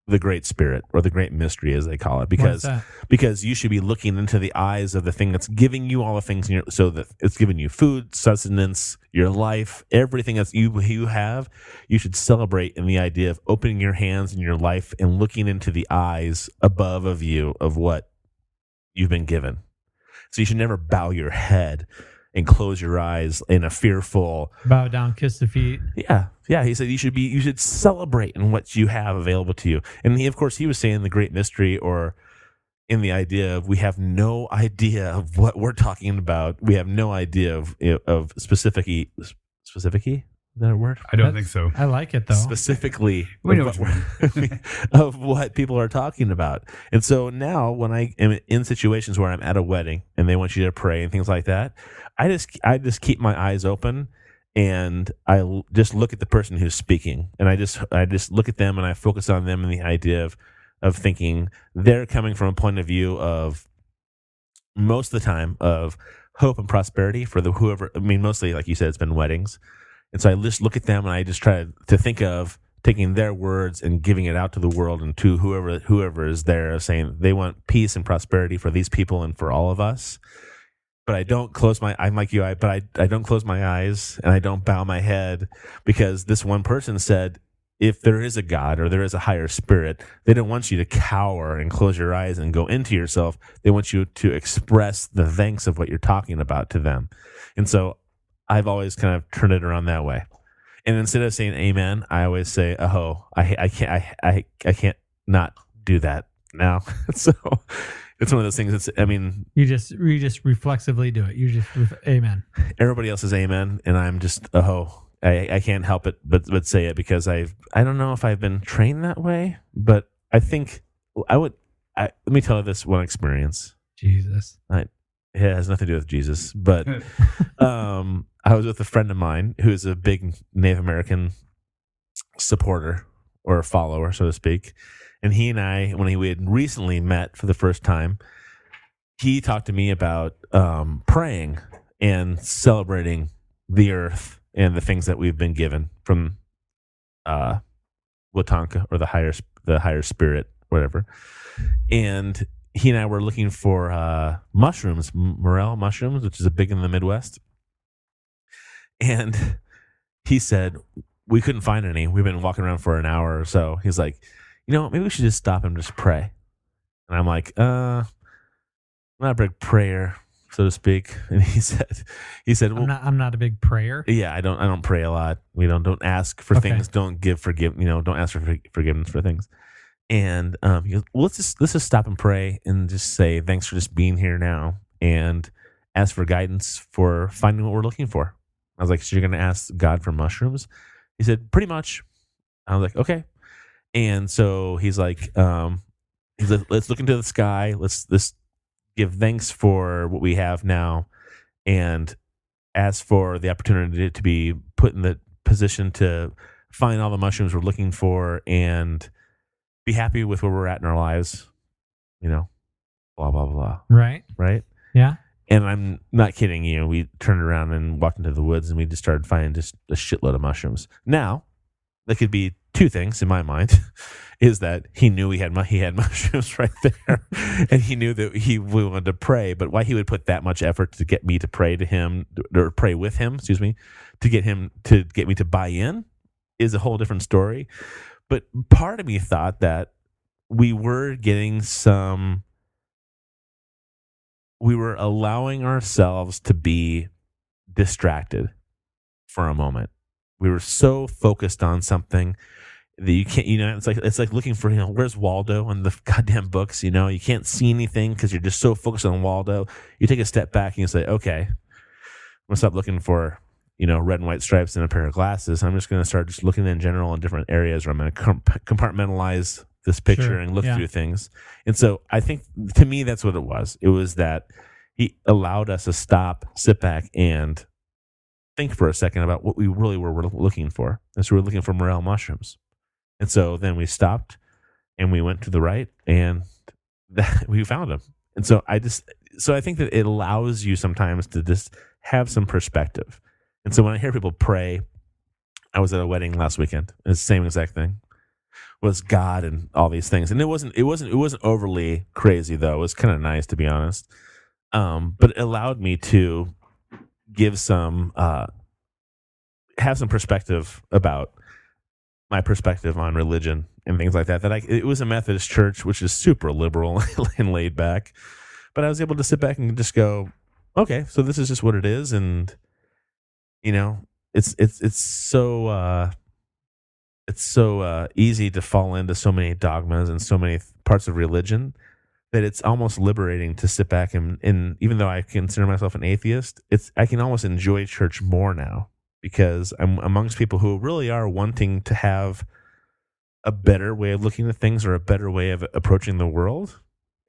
the Great Spirit, or the Great Mystery, as they call it, because you should be looking into the eyes of the thing that's giving you all the things so that it's giving you food, sustenance, your life, everything that you have. You should celebrate in the idea of opening your hands and your life and looking into the eyes above of you of what you've been given. So you should never bow your head and close your eyes in a fearful bow down, kiss the feet. Yeah. He said you should celebrate in what you have available to you. And he was saying the Great Mystery, or in the idea of we have no idea of what we're talking about. We have no idea of specificity. Is that a word? I don't think so. I like it though. Specifically, we know what you mean. of what people are talking about. And so now, when I am in situations where I'm at a wedding and they want you to pray and things like that, I just keep my eyes open, and I just look at the person who's speaking, and I just look at them, and I focus on them and the idea of thinking they're coming from a point of view of, most of the time, of hope and prosperity for mostly, like you said, it's been weddings. And so I just look at them, and I just try to think of taking their words and giving it out to the world and to whoever is there, saying they want peace and prosperity for these people and for all of us. But I don't close I'm like you, but I don't close my eyes, and I don't bow my head, because this one person said, if there is a God or there is a higher spirit, they don't want you to cower and close your eyes and go into yourself. They want you to express the thanks of what you're talking about to them. And so I've always kind of turned it around that way. And instead of saying amen, I always say, aho. I can't not do that now. So it's one of those things. You just reflexively do it. You just amen. Everybody else is amen, and I'm just aho. I can't help it but say it, because I don't know if I've been trained that way, but I think let me tell you this one experience. Jesus. It has nothing to do with Jesus, but I was with a friend of mine who's a big Native American supporter or follower, so to speak. And he and I, when we had recently met for the first time, he talked to me about praying and celebrating the earth and the things that we've been given from Watanka, or the higher spirit, whatever. And he and I were looking for mushrooms, morel mushrooms, which is big in the Midwest. And he said, we couldn't find any. We've been walking around for an hour or so. He's like, maybe we should just stop and just pray. And I'm like, I'm not a big prayer so to speak. And he said, well, I'm not a big prayer. yeah, I don't pray a lot. We don't ask for things. Don't don't ask for forgiveness for things. And he goes, well, let's just stop and pray and just say thanks for just being here now and ask for guidance for finding what we're looking for. I was like, so you're going to ask God for mushrooms? He said, pretty much. I was like, okay. And so he's like, let's look into the sky. Let's give thanks for what we have now and ask for the opportunity to be put in the position to find all the mushrooms we're looking for and be happy with where we're at in our lives, blah, blah, blah. Right. Right? Yeah. And I'm not kidding you. We turned around and walked into the woods and we just started finding just a shitload of mushrooms. Now, there could be two things in my mind is that he knew he had mushrooms right there and he knew that we wanted to pray, but why he would put that much effort to get me to pray to him or pray with him, to get me to buy in is a whole different story. But part of me thought that we were allowing ourselves to be distracted for a moment. We were so focused on something that you can't, it's like looking for, where's Waldo in the goddamn books, you can't see anything because you're just so focused on Waldo. You take a step back and you say, okay, I'm going to stop looking for, red and white stripes and a pair of glasses. I'm just going to start just looking in general in different areas where I'm going to compartmentalize this picture and look through things. And so I think to me, that's what it was. It was that he allowed us to stop, sit back and think for a second about what we really were looking for. And so we were looking for morel mushrooms. And so then we stopped and we went to the right and we found them. And so I think that it allows you sometimes to just have some perspective. And so when I hear people pray, I was at a wedding last weekend. It's the same exact thing. Was God and all these things. And it wasn't overly crazy though. It was kind of nice to be honest. But it allowed me to give some have some perspective about my perspective on religion and things like that. It was a Methodist church, which is super liberal and laid back. But I was able to sit back and just go, okay, so this is just what it is, and it's so easy to fall into so many dogmas and so many parts of religion that it's almost liberating to sit back and even though I consider myself an atheist, I can almost enjoy church more now because I'm amongst people who really are wanting to have a better way of looking at things or a better way of approaching the world.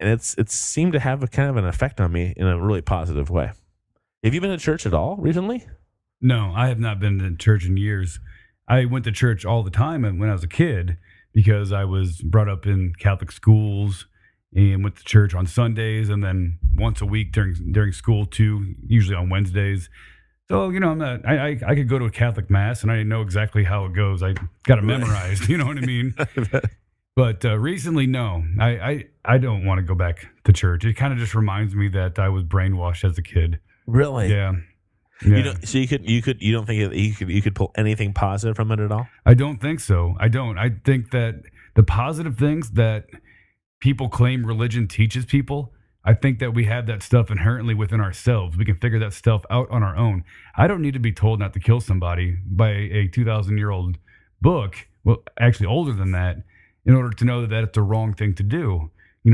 And it's seemed to have a kind of an effect on me in a really positive way. Have you been to church at all recently? No, I have not been to church in years. I went to church all the time when I was a kid because I was brought up in Catholic schools and went to church on Sundays and then once a week during school too, usually on Wednesdays. So, I could go to a Catholic mass and I know exactly how it goes. I got it memorized, you know what I mean? But recently, no, I don't want to go back to church. It kind of just reminds me that I was brainwashed as a kid. Really? Yeah. So you don't think you could pull anything positive from it at all? I don't think so. I don't. I think that the positive things that people claim religion teaches people, I think that we have that stuff inherently within ourselves. We can figure that stuff out on our own. I don't need to be told not to kill somebody by a 2,000-year-old book. Well, actually older than that, in order to know that it's the wrong thing to do.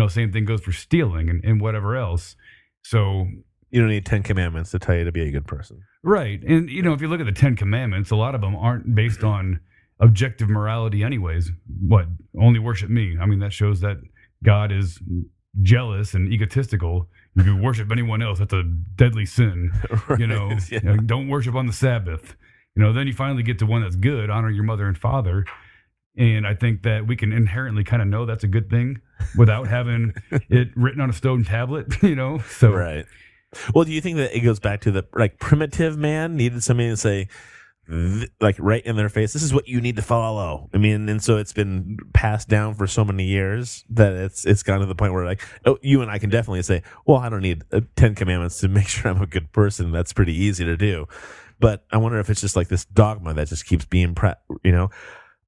Same thing goes for stealing and whatever else. So you don't need 10 commandments to tell you to be a good person. Right. And, if you look at the 10 commandments, a lot of them aren't based on objective morality anyways. What? Only worship me. I mean, that shows that God is jealous and egotistical. If you worship anyone else, that's a deadly sin. Right, yeah. Don't worship on the Sabbath. Then you finally get to one that's good. Honor your mother and father. And I think that we can inherently kind of know that's a good thing without having it written on a stone tablet, So right. Well, do you think that it goes back to the primitive man needed somebody to say, right in their face, this is what you need to follow? I mean, and so it's been passed down for so many years that it's gone to the point where you and I can definitely say, well, I don't need 10 commandments to make sure I'm a good person. That's pretty easy to do. But I wonder if it's just like this dogma that just keeps being,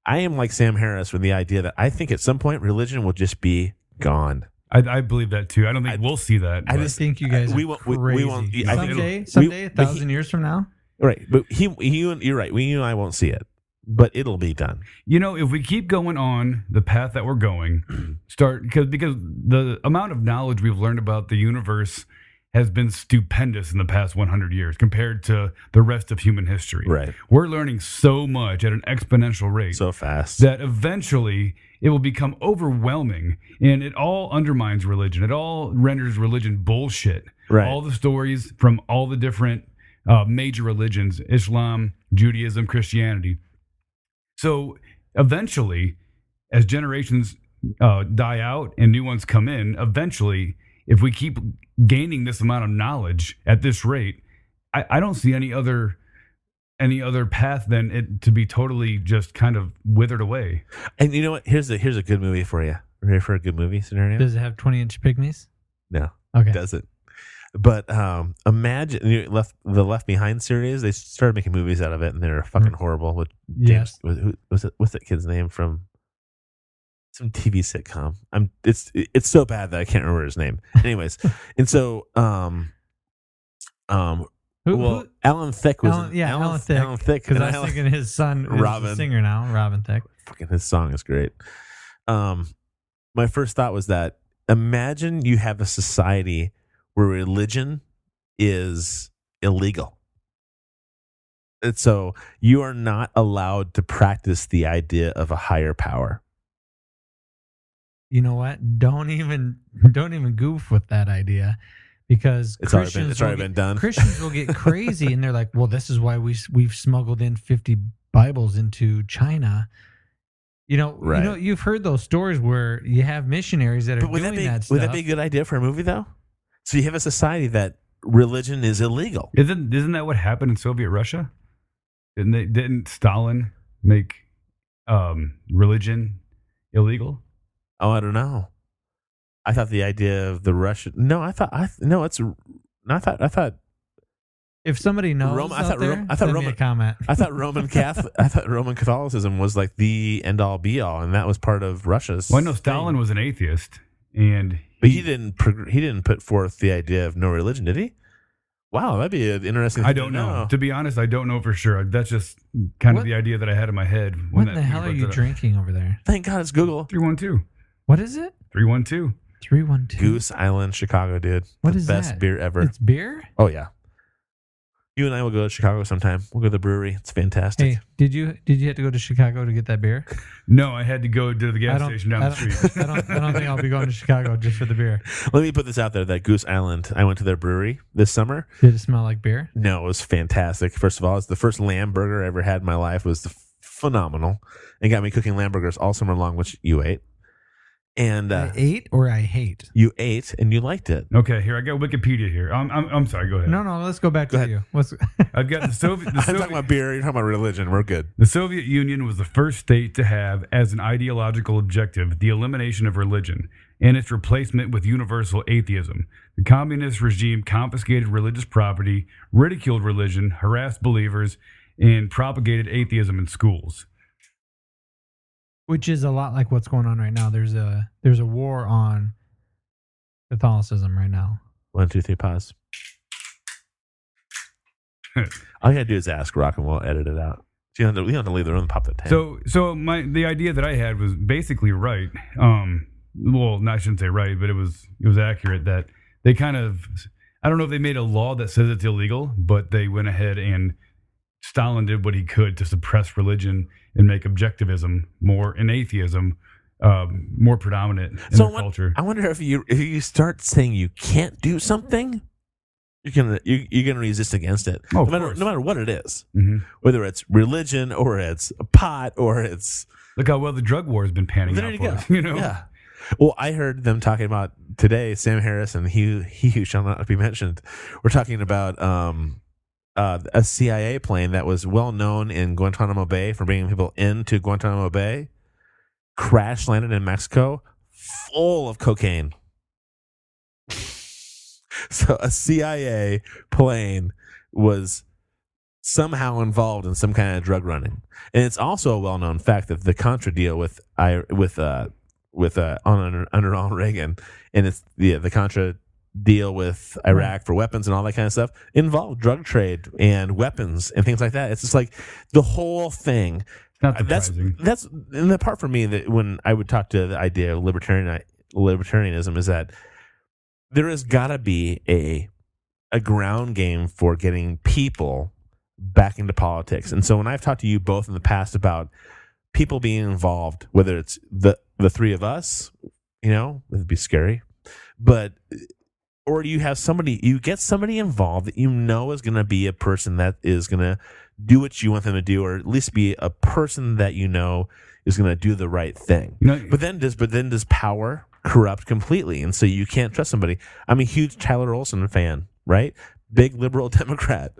I am like Sam Harris with the idea that I think at some point religion will just be gone. I believe that too. I don't think we'll see that. I just think you guys we are won't. crazy. We won't. I think Someday, 1,000 years from now. Right, but you're right. You and I won't see it, but it'll be done. If we keep going on the path that we're going, because the amount of knowledge we've learned about the universe has been stupendous in the past 100 years compared to the rest of human history. Right. We're learning so much at an exponential rate. So fast. That eventually it will become overwhelming, and it all undermines religion. It all renders religion bullshit. Right. All the stories from all the different major religions, Islam, Judaism, Christianity. So eventually, as generations die out and new ones come in, eventually, if we keep gaining this amount of knowledge at this rate, I don't see any other path than it to be totally just kind of withered away. And you know what? Here's a good movie for you. Ready for a good movie scenario? Does it have 20-inch pygmies? No. Okay. It doesn't. But imagine the Left Behind series. They started making movies out of it, and they're fucking horrible. With James, who was it? What's that kid's name from some TV sitcom? It's so bad that I can't remember his name. Anyways, and so Alan Thicke was Alan Thicke. Because I was thinking his son is a singer now, Robin Thicke. Fucking his song is great. My first thought was that imagine you have a society where religion is illegal. And so you are not allowed to practice the idea of a higher power. You know what? Don't even goof with that idea, because it's already been done. Christians will get crazy, and they're like, "Well, this is why we've smuggled in 50 Bibles into China." Right. You've heard those stories where you have missionaries that are doing that stuff. Would that be a good idea for a movie, though? So you have a society that religion is illegal. Isn't that what happened in Soviet Russia? Didn't Stalin make religion illegal? Oh, I don't know. I thought the idea of the Russian. No, I thought. If somebody knows, send me a comment. I thought Roman Catholicism was like the end all be all, and that was part of Russia's. Well, I know Stalin was an atheist, but he didn't put forth the idea of no religion, did he? Wow, that'd be an interesting thing. I don't know. To be honest, I don't know for sure. That's just kind of the idea that I had in my head. What the hell are you drinking over there? Thank God it's Google. 312. What is it? 312. 312. Goose Island, Chicago, dude. What is best that? beer ever. It's beer? Oh yeah. You and I will go to Chicago sometime. We'll go to the brewery. It's fantastic. Hey, did you have to go to Chicago to get that beer? No, I had to go to the gas station down the street. I don't think I'll be going to Chicago just for the beer. Let me put this out there: that Goose Island, I went to their brewery this summer. Did it smell like beer? No, it was fantastic. First of all, it's the first lamb burger I ever had in my life. It was phenomenal, and got me cooking lamb burgers all summer long, which you ate. And I ate or I hate? You ate and you liked it. Okay, here I got Wikipedia here. I'm sorry. Go ahead. No, let's go back to you. I've got the Soviet. I'm talking about beer. You're talking about religion. We're good. The Soviet Union was the first state to have as an ideological objective the elimination of religion and its replacement with universal atheism. The communist regime confiscated religious property, ridiculed religion, harassed believers, and propagated atheism in schools. Which is a lot like what's going on right now. There's a war on Catholicism right now. 1, 2, 3, pause. All you gotta do is ask Rock, and we'll edit it out. So you don't have to leave the room and pop the tank. So the idea that I had was basically right. Well, I shouldn't say right, but it was accurate that they kind of, I don't know if they made a law that says it's illegal, but they went ahead and Stalin did what he could to suppress religion and make objectivism and atheism more predominant in their culture. I wonder if you start saying you can't do something, you're gonna resist against it. Oh, no matter what it is, mm-hmm. Whether it's religion or it's pot or it's look how well the drug war has been panning out for us. Yeah. Well, I heard them talking about today. Sam Harris and he who shall not be mentioned. We're talking about a CIA plane that was well known in Guantanamo Bay for bringing people into Guantanamo Bay crash landed in Mexico full of cocaine. So a CIA plane was somehow involved in some kind of drug running. And it's also a well-known fact that the Contra deal with with under Ronald Reagan, and it's the Contra deal with Iraq for weapons and all that kind of stuff involved drug trade and weapons and things like that. It's just like the whole thing. Not surprising. That's and the part for me that when I would talk to the idea of libertarianism is that there has got to be a ground game for getting people back into politics. And so when I've talked to you both in the past about people being involved, whether it's the three of us, it'd be scary, but or you get somebody involved that is going to be a person that is going to do what you want them to do, or at least be a person that is going to do the right thing. But then does power corrupt completely? And so you can't trust somebody. I'm a huge Tyler Olson fan, right? Big liberal Democrat,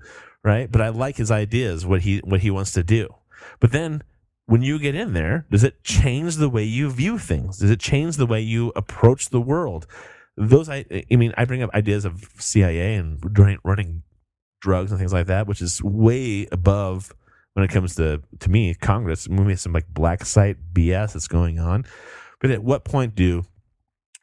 right? But I like his ideas, what he wants to do. But then when you get in there, does it change the way you view things? Does it change the way you approach the world? I bring up ideas of CIA and running drugs and things like that, which is way above when it comes to me, Congress. Maybe some like black site BS that's going on. But at what point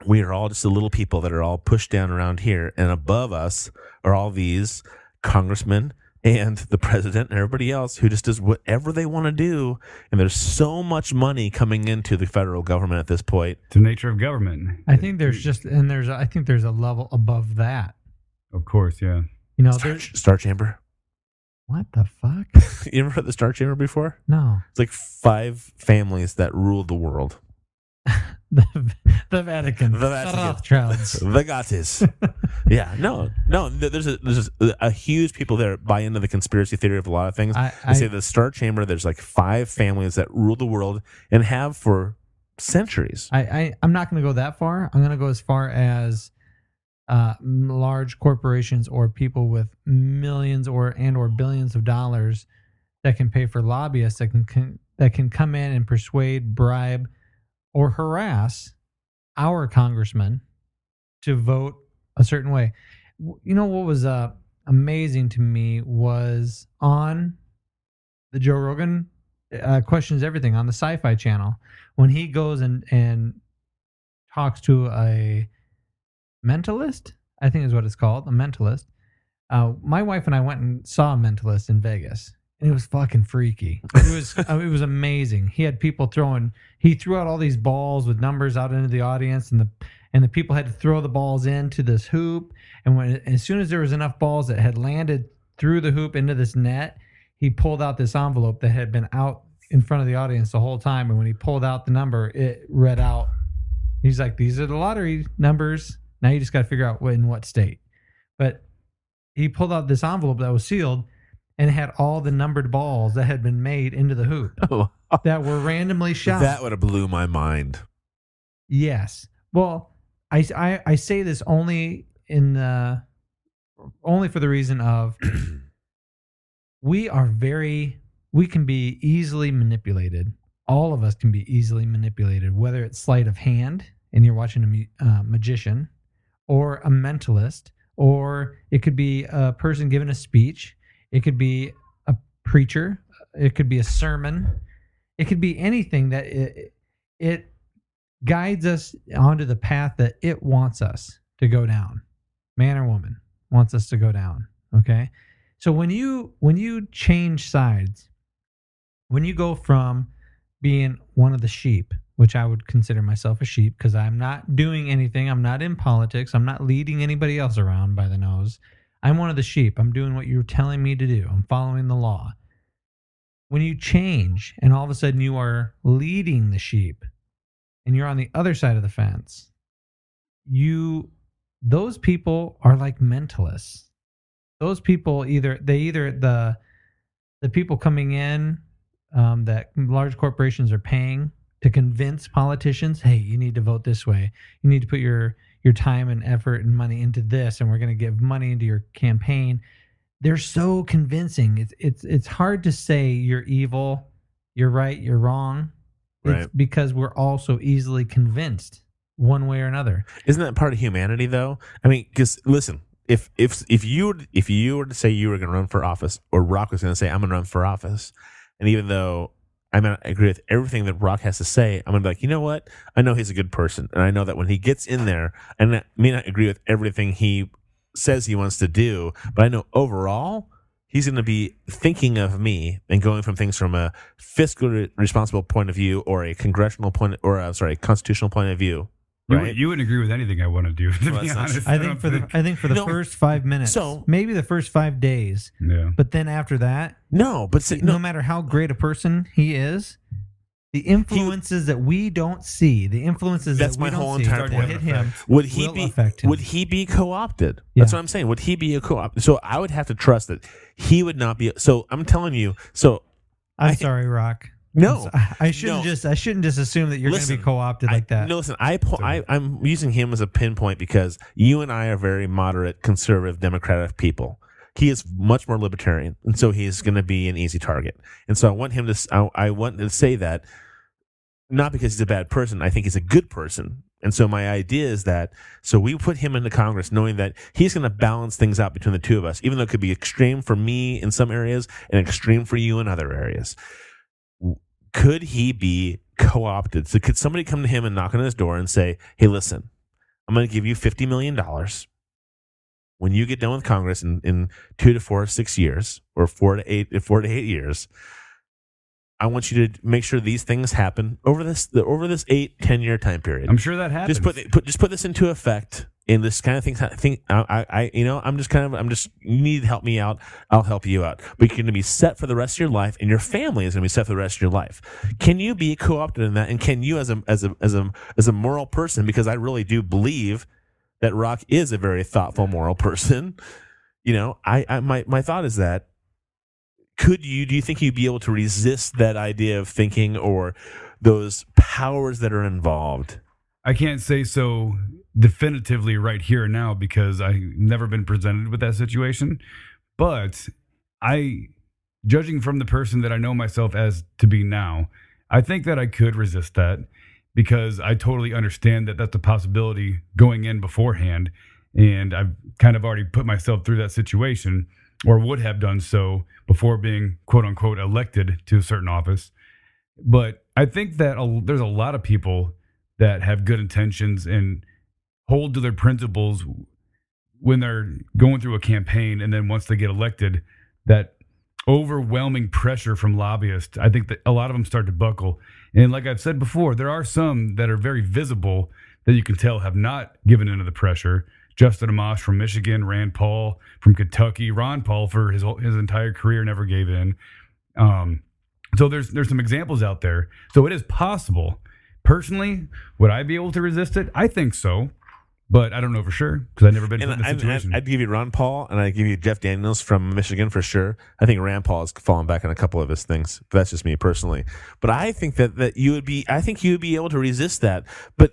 we are all just the little people that are all pushed down around here, and above us are all these congressmen and the president and everybody else who just does whatever they want to do, and there's so much money coming into the federal government at this point. It's the nature of government. I think there's a level above that. Of course, yeah. Star Chamber. What the fuck? You ever heard the Star Chamber before? No. It's like 5 families that rule the world. the Vatican. The Rothschilds. The Gottis. Yeah, no. There's a huge people there buy into the conspiracy theory of a lot of things. They say the Star Chamber. There's like 5 families that rule the world and have for centuries. I'm not going to go that far. I'm going to go as far as large corporations or people with millions or billions of dollars that can pay for lobbyists that can come in and persuade, bribe, or harass our congressmen to vote a certain way. What was amazing to me was on the Joe Rogan Questions Everything on the Sci-Fi Channel, when he goes and talks to a mentalist, I think is what it's called, a mentalist. My wife and I went and saw a mentalist in Vegas, and it was fucking freaky. It was amazing. He had people he threw out all these balls with numbers out into the audience, and the people had to throw the balls into this hoop. And as soon as there was enough balls that had landed through the hoop into this net, he pulled out this envelope that had been out in front of the audience the whole time. And when he pulled out the number, it read out. He's like, "These are the lottery numbers. Now you just got to figure out in what state." But he pulled out this envelope that was sealed, and it had all the numbered balls that had been made into the hoop that were randomly shot. That would have blew my mind. Yes. Well, I say this only for the reason of we can be easily manipulated. All of us can be easily manipulated, whether it's sleight of hand and you're watching a magician, or a mentalist, or it could be a person giving a speech. It could be a preacher. It could be a sermon. It could be anything that it guides us onto the path that it wants us to go down. Man or woman wants us to go down. Okay. So when you change sides, when you go from being one of the sheep, which I would consider myself a sheep because I'm not doing anything. I'm not in politics. I'm not leading anybody else around by the nose. I'm one of the sheep. I'm doing what you're telling me to do. I'm following the law. When you change and all of a sudden you are leading the sheep and you're on the other side of the fence, those people are like mentalists. Those people the people coming in that large corporations are paying to convince politicians, hey, you need to vote this way. You need to put your time and effort and money into this, and we're going to give money into your campaign. They're so convincing. It's hard to say you're evil, you're right, you're wrong. It's right. Because we're all so easily convinced one way or another. Isn't that part of humanity, though? I mean, because listen, if you were to say you were going to run for office, or Rock was going to say I'm going to run for office, and even though I may not agree with everything that Rock has to say. I'm going to be like, you know what? I know he's a good person. And I know that when he gets in there, and I may not agree with everything he says he wants to do, but I know overall, he's going to be thinking of me and going from things from a fiscally responsible point of view or a congressional point, or a constitutional point of view. Right? You wouldn't agree with anything I want to do, to be honest. I think for the first 5 minutes, maybe the first 5 days. Yeah. But then after that, no matter how great a person he is, the influences that we don't see, the influences that we don't see, start to hit him. Would he be co-opted? Yeah. That's what I'm saying. Would he be a co-opted? So I would have to trust that he would not be. So I'm telling you. So I'm sorry, Rock. No, I shouldn't just assume that you're going to be co-opted like that. No, listen. I'm using him as a pinpoint because you and I are very moderate, conservative, democratic people. He is much more libertarian, and so he's going to be an easy target. And so I want him to. I want to say that not because he's a bad person. I think he's a good person. And so my idea is that we put him into Congress knowing that he's going to balance things out between the two of us, even though it could be extreme for me in some areas and extreme for you in other areas. Could he be co-opted? So could somebody come to him and knock on his door and say, hey, listen, I'm going to give you $50 million when you get done with Congress in 2 to 4 or 6 years, or 4 to 8 years. I want you to make sure these things happen over this 8-10 year time period. I'm sure that happens. Just put this into effect. In this kind of thing, you need to help me out. I'll help you out. But you're going to be set for the rest of your life, and your family is going to be set for the rest of your life. Can you be co-opted in that? And can you, as a moral person, because I really do believe that Rock is a very thoughtful, moral person. My thought is that do you think you'd be able to resist that idea of thinking or those powers that are involved? I can't say so definitively right here and now because I've never been presented with that situation. But judging from the person that I know myself as to be now, I think that I could resist that because I totally understand that that's a possibility going in beforehand. And I've kind of already put myself through that situation, or would have done so before being quote unquote elected to a certain office. But I think that there's a lot of people that have good intentions and hold to their principles when they're going through a campaign, and then once they get elected, that overwhelming pressure from lobbyists, I think that a lot of them start to buckle. And like I've said before, there are some that are very visible that you can tell have not given into the pressure. Justin Amash from Michigan, Rand Paul from Kentucky, Ron Paul for his entire career never gave in. So there's some examples out there. So it is possible. Personally, would I be able to resist it? I think so, but I don't know for sure because I've never been put in this situation. I'd give you Ron Paul, and I'd give you Jeff Daniels from Michigan for sure. I think Rand Paul has fallen back on a couple of his things. But that's just me personally. But I think that you would be. I think you would be able to resist that. But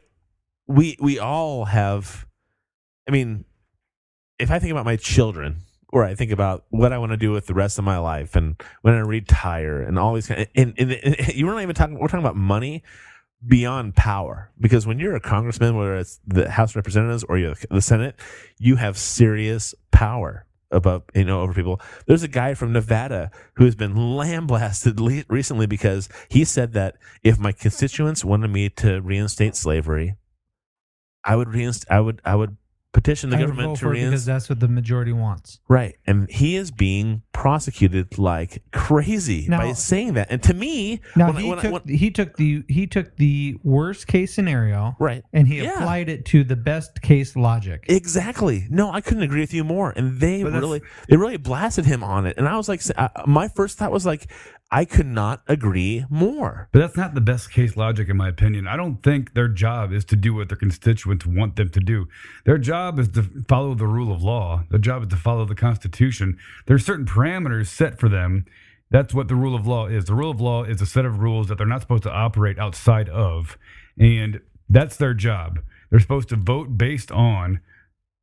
we all have. I mean, if I think about my children, or I think about what I want to do with the rest of my life, and when I retire, and all these kind, and you weren't even talking. We're talking about money. Beyond power, because when you're a congressman, whether it's the House of Representatives or you're the Senate, you have serious power over people. There's a guy from Nevada who has been lambasted recently because he said that if my constituents wanted me to reinstate slavery, I would petition the government to reinstate, because that's what the majority wants. Right, and he is being prosecuted like crazy by saying that. And to me, he took the worst case scenario, right, and he applied it to the best case logic. Exactly. No, I couldn't agree with you more. And they really blasted him on it. And I was like, my first thought was like, I could not agree more. But that's not the best case logic, in my opinion. I don't think their job is to do what their constituents want them to do. Their job is to follow the rule of law. Their job is to follow the Constitution. There's certain parameters set for them. That's what the rule of law is. The rule of law is a set of rules that they're not supposed to operate outside of. And that's their job. They're supposed to vote based on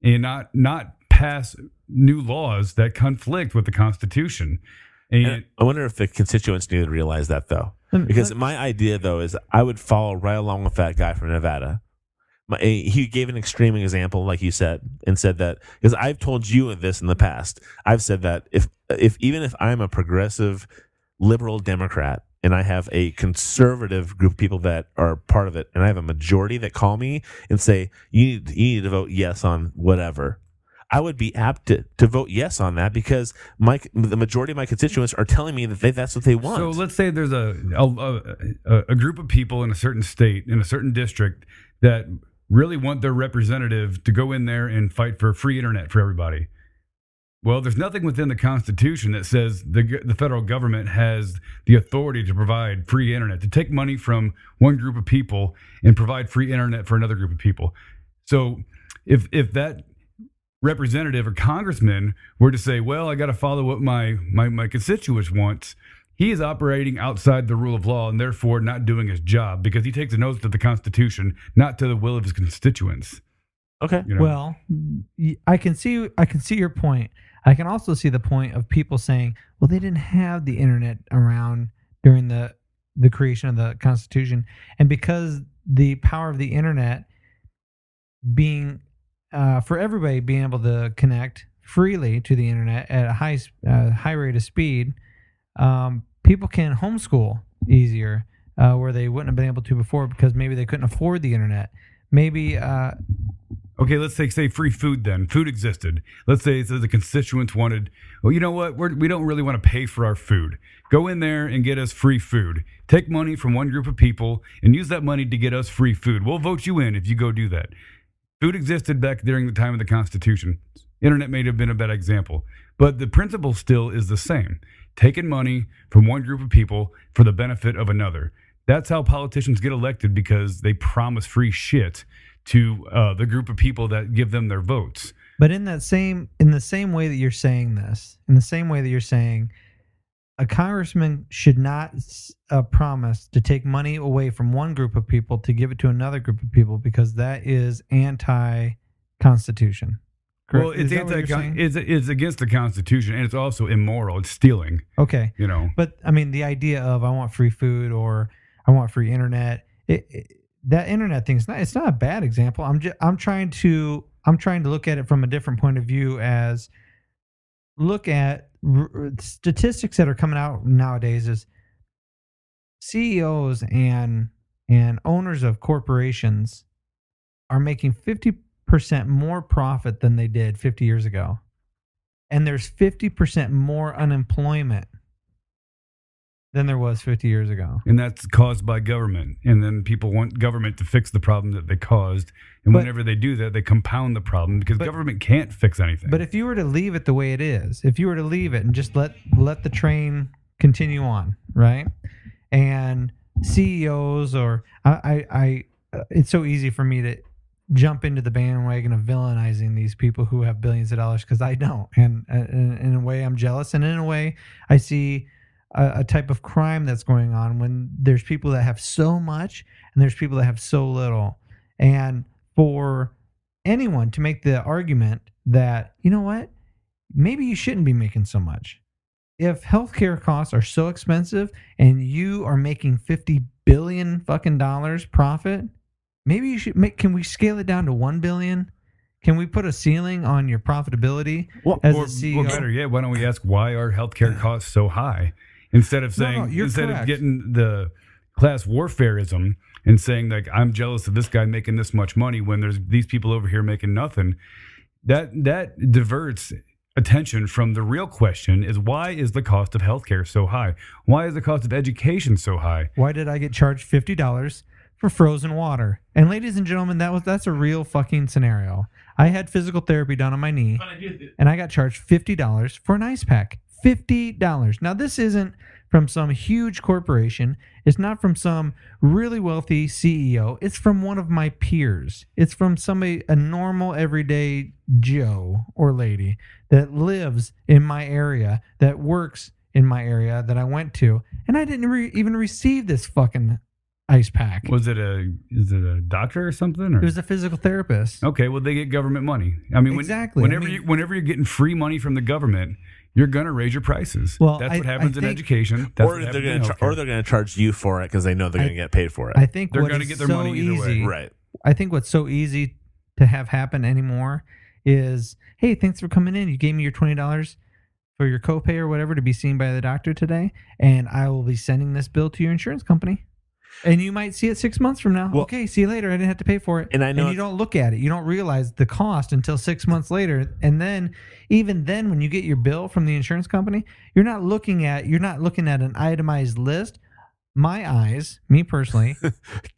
and not pass new laws that conflict with the Constitution. And I wonder if the constituents need to realize that, though. Because my idea, though, is I would follow right along with that guy from Nevada. He gave an extreme example, like you said, and said that, because I've told you this in the past. I've said that if even if I'm a progressive liberal Democrat and I have a conservative group of people that are part of it, and I have a majority that call me and say, you need to vote yes on whatever, I would be apt to vote yes on that because the majority of my constituents are telling me that that's what they want. So let's say there's a group of people in a certain state, in a certain district, that really want their representative to go in there and fight for free internet for everybody. Well, there's nothing within the Constitution that says the federal government has the authority to provide free internet, to take money from one group of people and provide free internet for another group of people. So if that representative or congressman were to say, well, I got to follow what my constituents want, he is operating outside the rule of law and therefore not doing his job because he takes an oath to the Constitution, not to the will of his constituents. Okay. You know? Well, I can see your point. I can also see the point of people saying, well, they didn't have the internet around during the creation of the Constitution, and because the power of the internet being for everybody being able to connect freely to the internet at a high rate of speed, people can homeschool easier, where they wouldn't have been able to before because maybe they couldn't afford the internet. Maybe. Okay, let's say free food then. Food existed. Let's say the constituents wanted, well, you know what? We don't really want to pay for our food. Go in there and get us free food. Take money from one group of people and use that money to get us free food. We'll vote you in if you go do that. Food existed back during the time of the Constitution. Internet may have been a bad example, but the principle still is the same. Taking money from one group of people for the benefit of another. That's how politicians get elected, because they promise free shit to the group of people that give them their votes. But in the same way that you're saying this, in the same way that you're saying a congressman should not promise to take money away from one group of people to give it to another group of people, because that is anti-Constitution. Correct? Well, it's against the Constitution, and it's also immoral. It's stealing. Okay. You know. But I mean, the idea of I want free food or I want free internet, that internet thing, it's not a bad example. I'm trying to look at it from a different point of view, as look at statistics that are coming out nowadays is CEOs and owners of corporations are making 50% more profit than they did 50 years ago. And there's 50% more unemployment than there was 50 years ago. And that's caused by government. And then people want government to fix the problem that they caused. And whenever they do that, they compound the problem, because government can't fix anything. But if you were to leave it the way it is, if you were to leave it and just let the train continue on, right? And CEOs or it's so easy for me to jump into the bandwagon of villainizing these people who have billions of dollars, because I don't. And in a way, I'm jealous. And in a way, I see a type of crime that's going on when there's people that have so much and there's people that have so little. And for anyone to make the argument that, you know what, maybe you shouldn't be making so much. If healthcare costs are so expensive and you are making $50 billion fucking dollars profit, maybe you should can we scale it down to $1 billion? Can we put a ceiling on your profitability as a CEO? Or better yet, why don't we ask, why are healthcare costs so high? Instead of saying, instead of getting the class warfareism and saying, like, I'm jealous of this guy making this much money when there's these people over here making nothing, that diverts attention from the real question: is why is the cost of healthcare so high? Why is the cost of education so high? Why did I get charged $50 for frozen water? And ladies and gentlemen, that's a real fucking scenario. I had physical therapy done on my knee, and I got charged $50 for an ice pack. $50. Now, this isn't from some huge corporation. It's not from some really wealthy CEO. It's from one of my peers. It's from somebody, a normal everyday Joe or lady that lives in my area, that works in my area that I went to, and I didn't even receive this fucking ice pack. Is it a doctor or something? Or? It was a physical therapist. Okay, well, they get government money. I mean, exactly. Whenever you're getting free money from the government, you're going to raise your prices. Well, that's what happens in education. That's or they're going to charge you for it because they know they're going to get paid for it. I think they're going to get their money either way. Right. I think what's so easy to have happen anymore is, hey, thanks for coming in. You gave me your $20 for your copay or whatever to be seen by the doctor today, and I will be sending this bill to your insurance company. And you might see it 6 months from now. Well, okay, see you later. I didn't have to pay for it. And I know you don't look at it. You don't realize the cost until 6 months later. And then, even then, when you get your bill from the insurance company, you're not looking at an itemized list. My eyes, me personally,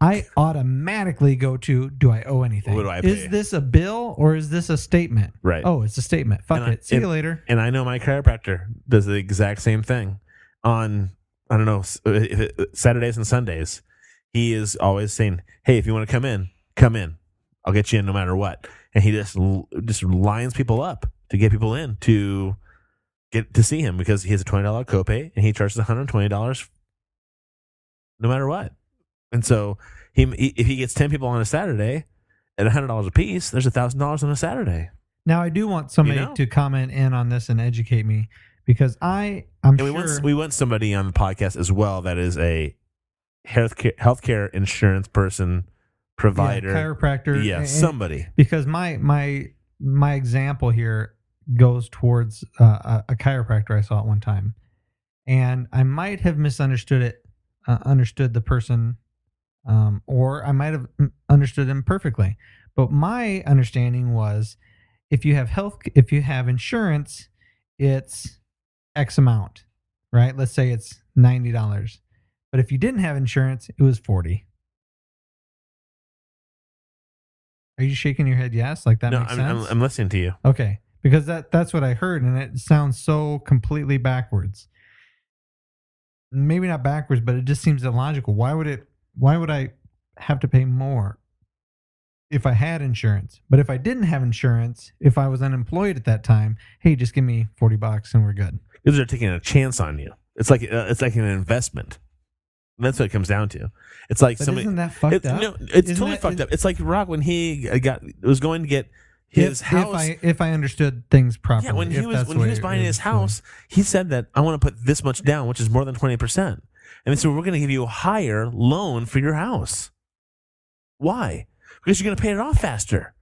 I automatically go to, do I owe anything? What do I pay? Is this a bill or is this a statement? Right. Oh, it's a statement. Fuck it. See you later. And I know my chiropractor does the exact same thing on, I don't know, Saturdays and Sundays. He is always saying, hey, if you want to come in. I'll get you in no matter what. And he just lines people up to get people in to get to see him because he has a $20 copay and he charges $120 no matter what. And so if he gets 10 people on a Saturday at $100 a piece, there's $1,000 on a Saturday. Now, I do want somebody to comment in on this and educate me because I'm sure we want somebody on the podcast as well that is a healthcare insurance person, provider, chiropractor. Yeah, somebody. Because my example here goes towards a chiropractor I saw at one time, and I might have misunderstood understood the person, or I might have understood him perfectly. But my understanding was, if you have insurance, it's X amount, right? Let's say it's $90. But if you didn't have insurance, it was $40. Are you shaking your head yes? Like that makes sense? I'm listening to you. Okay. Because that's what I heard, and it sounds so completely backwards. Maybe not backwards, but it just seems illogical. Why would I have to pay more if I had insurance? But if I didn't have insurance, if I was unemployed at that time, hey, just give me $40 and we're good. Because they're taking a chance on you. It's like an investment. That's what it comes down to. It's like but somebody. Isn't that fucked up? No, it's totally fucked up. It's like Rock when he was going to get his house. If I understood things properly. Yeah, when he was buying his house, he said that I want to put this much down, which is more than 20%. And so we're going to give you a higher loan for your house. Why? Because you're going to pay it off faster.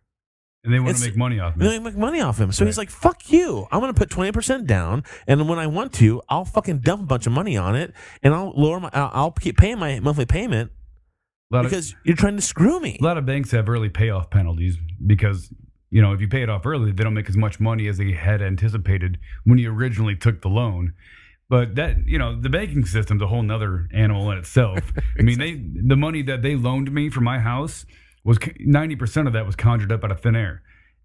And they want to make money off him. They make money off him. So he's like, fuck you. I'm going to put 20% down. And when I want to, I'll fucking dump a bunch of money on it. And I'll keep paying my monthly payment because you're trying to screw me. A lot of banks have early payoff penalties because, if you pay it off early, they don't make as much money as they had anticipated when you originally took the loan. But that, the banking system's a whole nother animal in itself. I mean, the money that they loaned me for my house was 90% of that was conjured up out of thin air.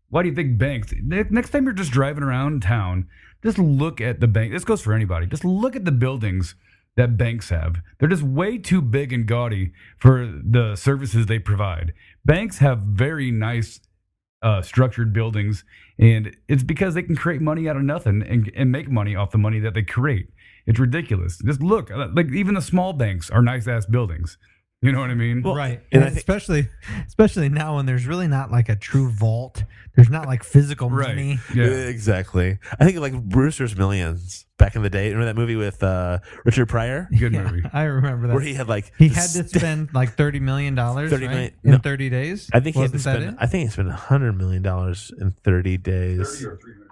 Why do you think banks? Next time you're just driving around town, just look at the bank. This goes for anybody. Just look at the buildings that banks have. They're just way too big and gaudy for the services they provide. Banks have very nice structured buildings, and it's because they can create money out of nothing and make money off the money that they create. It's ridiculous. Just look, like even the small banks are nice ass buildings. You know what I mean? Well, right. And especially now when there's really not like a true vault. There's not like physical money. Yeah. Exactly. I think like Brewster's Millions back in the day. Remember that movie with Richard Pryor? Good movie. I remember that. Where he had to spend like $30 million in 30 days. I think he spent $100 million in 30 days. 30 or 300.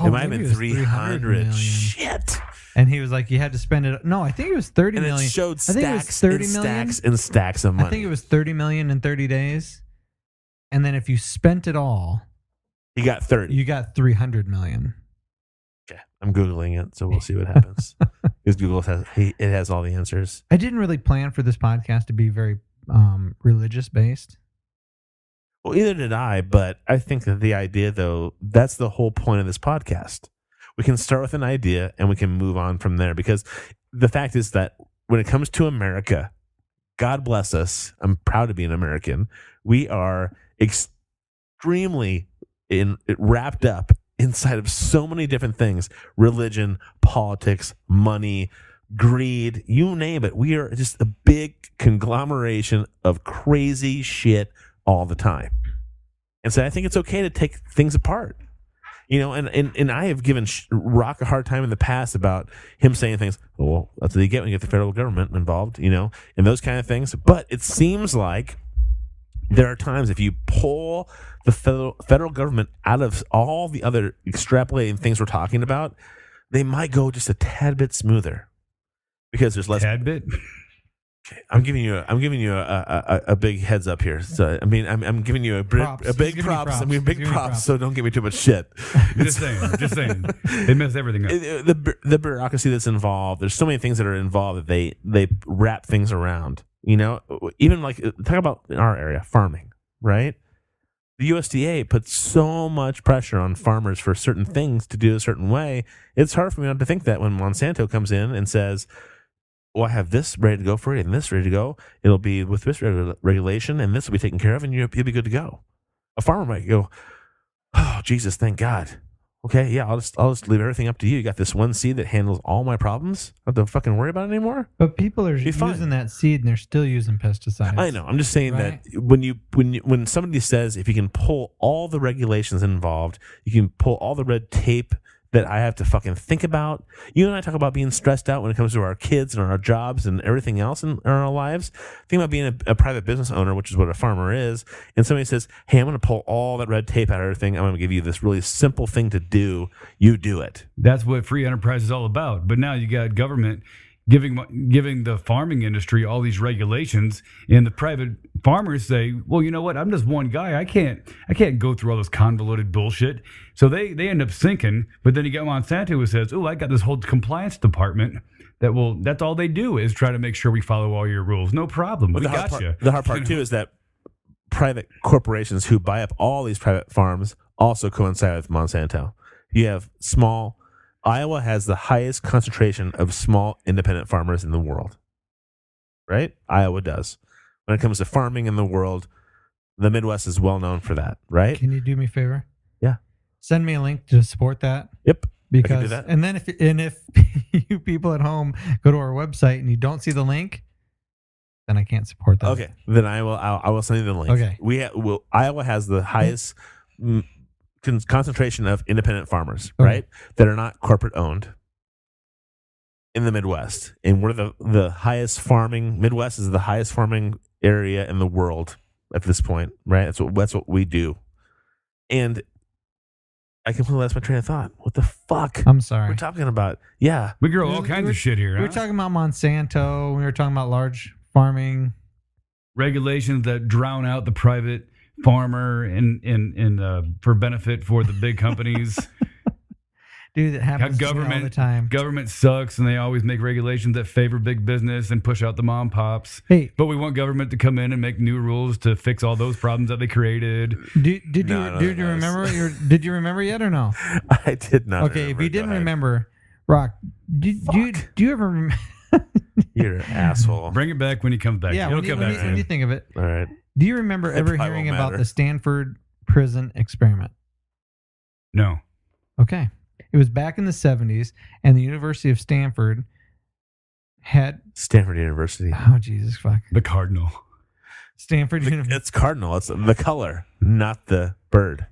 It might have been 300. Shit. And he was like, you had to spend it. No, I think it was 30 million. And it showed stacks and stacks and stacks of money. I think it was 30 million in 30 days. And then if you spent it all, you got 30. You got 300 million. Okay. I'm Googling it, so we'll see what happens. Because Google has all the answers. I didn't really plan for this podcast to be very religious based. Well, either did I, but I think that the idea, though, that's the whole point of this podcast. We can start with an idea and we can move on from there, because the fact is that when it comes to America, God bless us, I'm proud to be an American, we are extremely wrapped up inside of so many different things: religion, politics, money, greed, you name it. We are just a big conglomeration of crazy shit all the time. And so I think it's okay to take things apart. And I have given Rock a hard time in the past about him saying things, well, that's what you get when you get the federal government involved, and those kind of things. But it seems like there are times if you pull the federal government out of all the other extrapolating things we're talking about, they might go just a tad bit smoother because there's less. Tad bit. I'm giving you a big heads up here. So I mean, I'm giving you a big props. I'm giving big props. So don't give me too much shit. Just saying. They mess everything up. The bureaucracy that's involved. There's so many things that are involved that they wrap things around. You know, even like talk about in our area farming, right? The USDA puts so much pressure on farmers for certain things to do a certain way. It's hard for me not to think that when Monsanto comes in and says, well, I have this ready to go for you and this ready to go. It'll be with this regulation and this will be taken care of and you'll be good to go. A farmer might go, oh, Jesus, thank God. Okay, yeah, I'll just leave everything up to you. You got this one seed that handles all my problems. I don't have to fucking worry about it anymore. But people are using that seed and they're still using pesticides. I know. I'm just saying that when somebody says if you can pull all the regulations involved, you can pull all the red tape that I have to fucking think about. You and I talk about being stressed out when it comes to our kids and our jobs and everything else in our lives. Think about being a private business owner, which is what a farmer is, and somebody says, hey, I'm going to pull all that red tape out of everything. I'm going to give you this really simple thing to do. You do it. That's what free enterprise is all about. But now you got government giving the farming industry all these regulations, and the private farmers say, well, you know what, I'm just one guy, I can't go through all this convoluted bullshit. So they end up sinking. But then you get Monsanto who says, oh, I got this whole compliance department that's all they do is try to make sure we follow all your rules. No problem. We got you. The hard part too is that private corporations who buy up all these private farms also coincide with Monsanto. You have Iowa has the highest concentration of small independent farmers in the world, right? Iowa does. When it comes to farming in the world, the Midwest is well known for that, right? Can you do me a favor? Yeah. Send me a link to support that. Yep. Because I can do that. And then if you people at home go to our website and you don't see the link, then I can't support that. Okay. Then I will send you the link. Okay. Iowa has the highest concentration of independent farmers, right? That are not corporate owned in the Midwest. And we're the highest farming, Midwest is the highest farming area in the world at this point, right? That's what we do. And I completely lost my train of thought. What the fuck? I'm sorry. We're talking about, yeah. We grow all kinds of shit here. We were talking about Monsanto. We were talking about large farming. Regulations that drown out the private farmer and for benefit for the big companies. Dude, that happens to me all the time. Government sucks, and they always make regulations that favor big business and push out the mom pops. Hey, but we want government to come in and make new rules to fix all those problems that they created. Did you remember yet or no? I did not. Okay, if you didn't remember, Rock, do you ever remember? You're an asshole. Bring it back when he comes back. Yeah, when you think of it. All right. Do you remember ever hearing about the Stanford prison experiment? No. Okay. It was back in the 70s, and the University of Stanford had... Stanford University. Oh, Jesus, fuck. The cardinal. Stanford University. It's cardinal. It's the color, not the bird.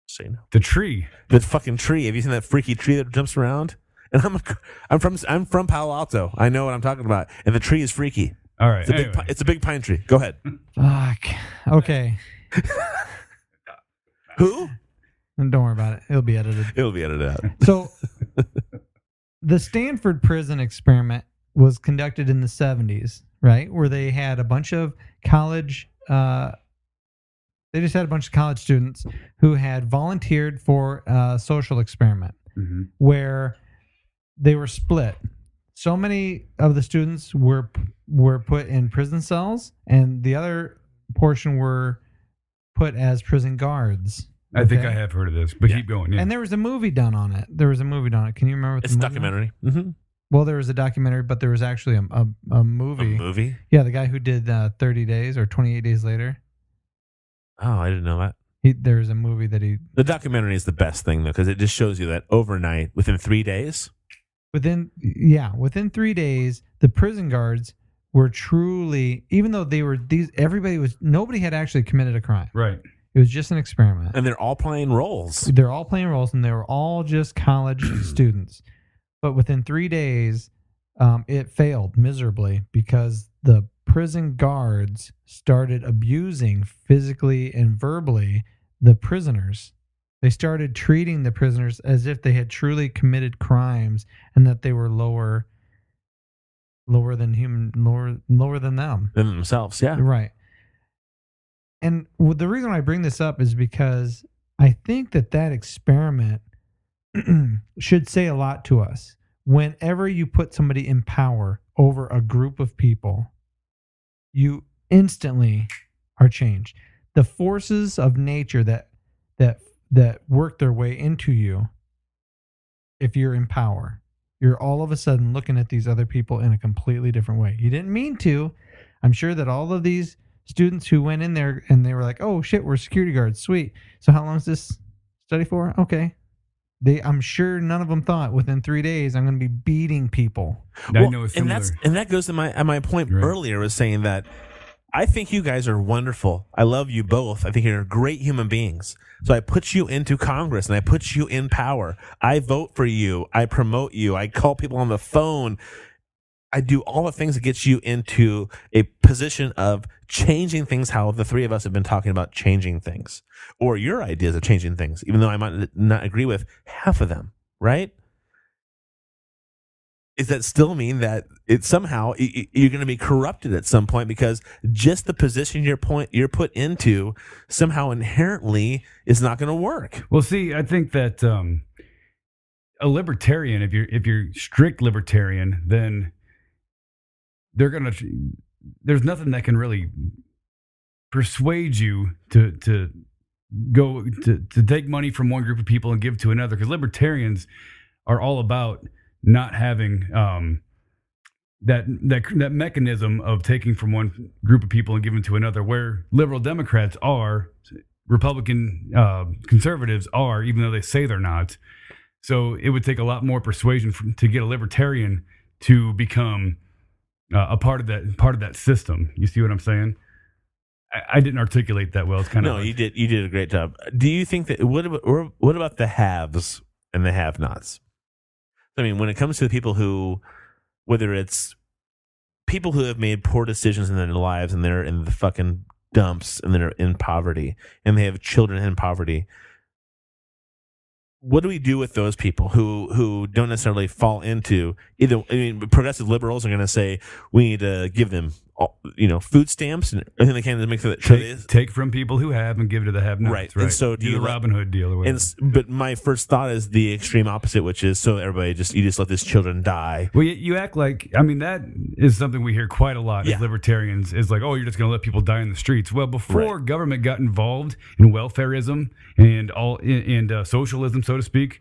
So you know. The tree. The fucking tree. Have you seen that freaky tree that jumps around? And I'm from Palo Alto. I know what I'm talking about. And the tree is freaky. All right. It's a big pine tree. Go ahead. Fuck. Okay. Who? Don't worry about it. It'll be edited. It'll be edited out. So, the Stanford prison experiment was conducted in the 70s, right? Where they had a bunch of college... they just had a bunch of college students who had volunteered for a social experiment where they were split. So many of the students were put in prison cells, and the other portion were put as prison guards. I think I have heard of this, but keep going. Yeah. And there was a movie done on it. Can you remember what it's a documentary. Mm-hmm. Well, there was a documentary, but there was actually a movie. A movie? Yeah, the guy who did 30 Days or 28 Days Later. Oh, I didn't know that. There's a movie that he... The documentary is the best thing, though, because it just shows you that overnight, within 3 days... Within 3 days, the prison guards were truly... Even though they were... Nobody had actually committed a crime. Right. It was just an experiment. And they're all playing roles. And they were all just college students. But within 3 days, it failed miserably because the prison guards started abusing physically and verbally the prisoners. They started treating the prisoners as if they had truly committed crimes and that they were lower than them. Than themselves, yeah. Right. And the reason I bring this up is because I think that experiment should say a lot to us. Whenever you put somebody in power over a group of people, you instantly are changed. The forces of nature that work their way into you, if you're in power, you're all of a sudden looking at these other people in a completely different way. You didn't mean to. I'm sure that all of these students who went in there and they were like, oh shit, we're security guards. Sweet. So how long is this study for? Okay. I'm sure none of them thought within 3 days I'm going to be beating people. I know it's similar. And that goes to my point earlier, was saying that I think you guys are wonderful. I love you both. I think you're great human beings. So I put you into Congress and I put you in power. I vote for you. I promote you. I call people on the phone. I do all the things that get you into a position of changing things, how the three of us have been talking about changing things, or your ideas of changing things, even though I might not agree with half of them, right? Does that still mean that it somehow you're going to be corrupted at some point because just the position you're put into somehow inherently is not going to work? Well, see, I think that a libertarian, if you're strict libertarian, then there's nothing that can really persuade you to go to take money from one group of people and give to another, because libertarians are all about not having that mechanism of taking from one group of people and giving to another, where liberal Democrats are, Republican conservatives are, even though they say they're not. So it would take a lot more persuasion to get a libertarian to become a part of that system. You see what I'm saying? I didn't articulate that well. It's kind of you did a great job. Do you think that what about the haves and the have-nots? I mean, when it comes to the people who, whether it's people who have made poor decisions in their lives and they're in the fucking dumps and they're in poverty and they have children in poverty, what do we do with those people who don't necessarily fall into either? I mean, progressive liberals are going to say we need to give them, food stamps and everything they can to make sure that take from people who have and give to the have-nots. Right. And so do the Robin Hood deal or whatever. But my first thought is the extreme opposite, which is so everybody you just let these children die. Well, you act like, I mean, that is something we hear quite a lot as libertarians, is like, oh, you're just going to let people die in the streets. Well, before government got involved in welfarism and socialism, so to speak,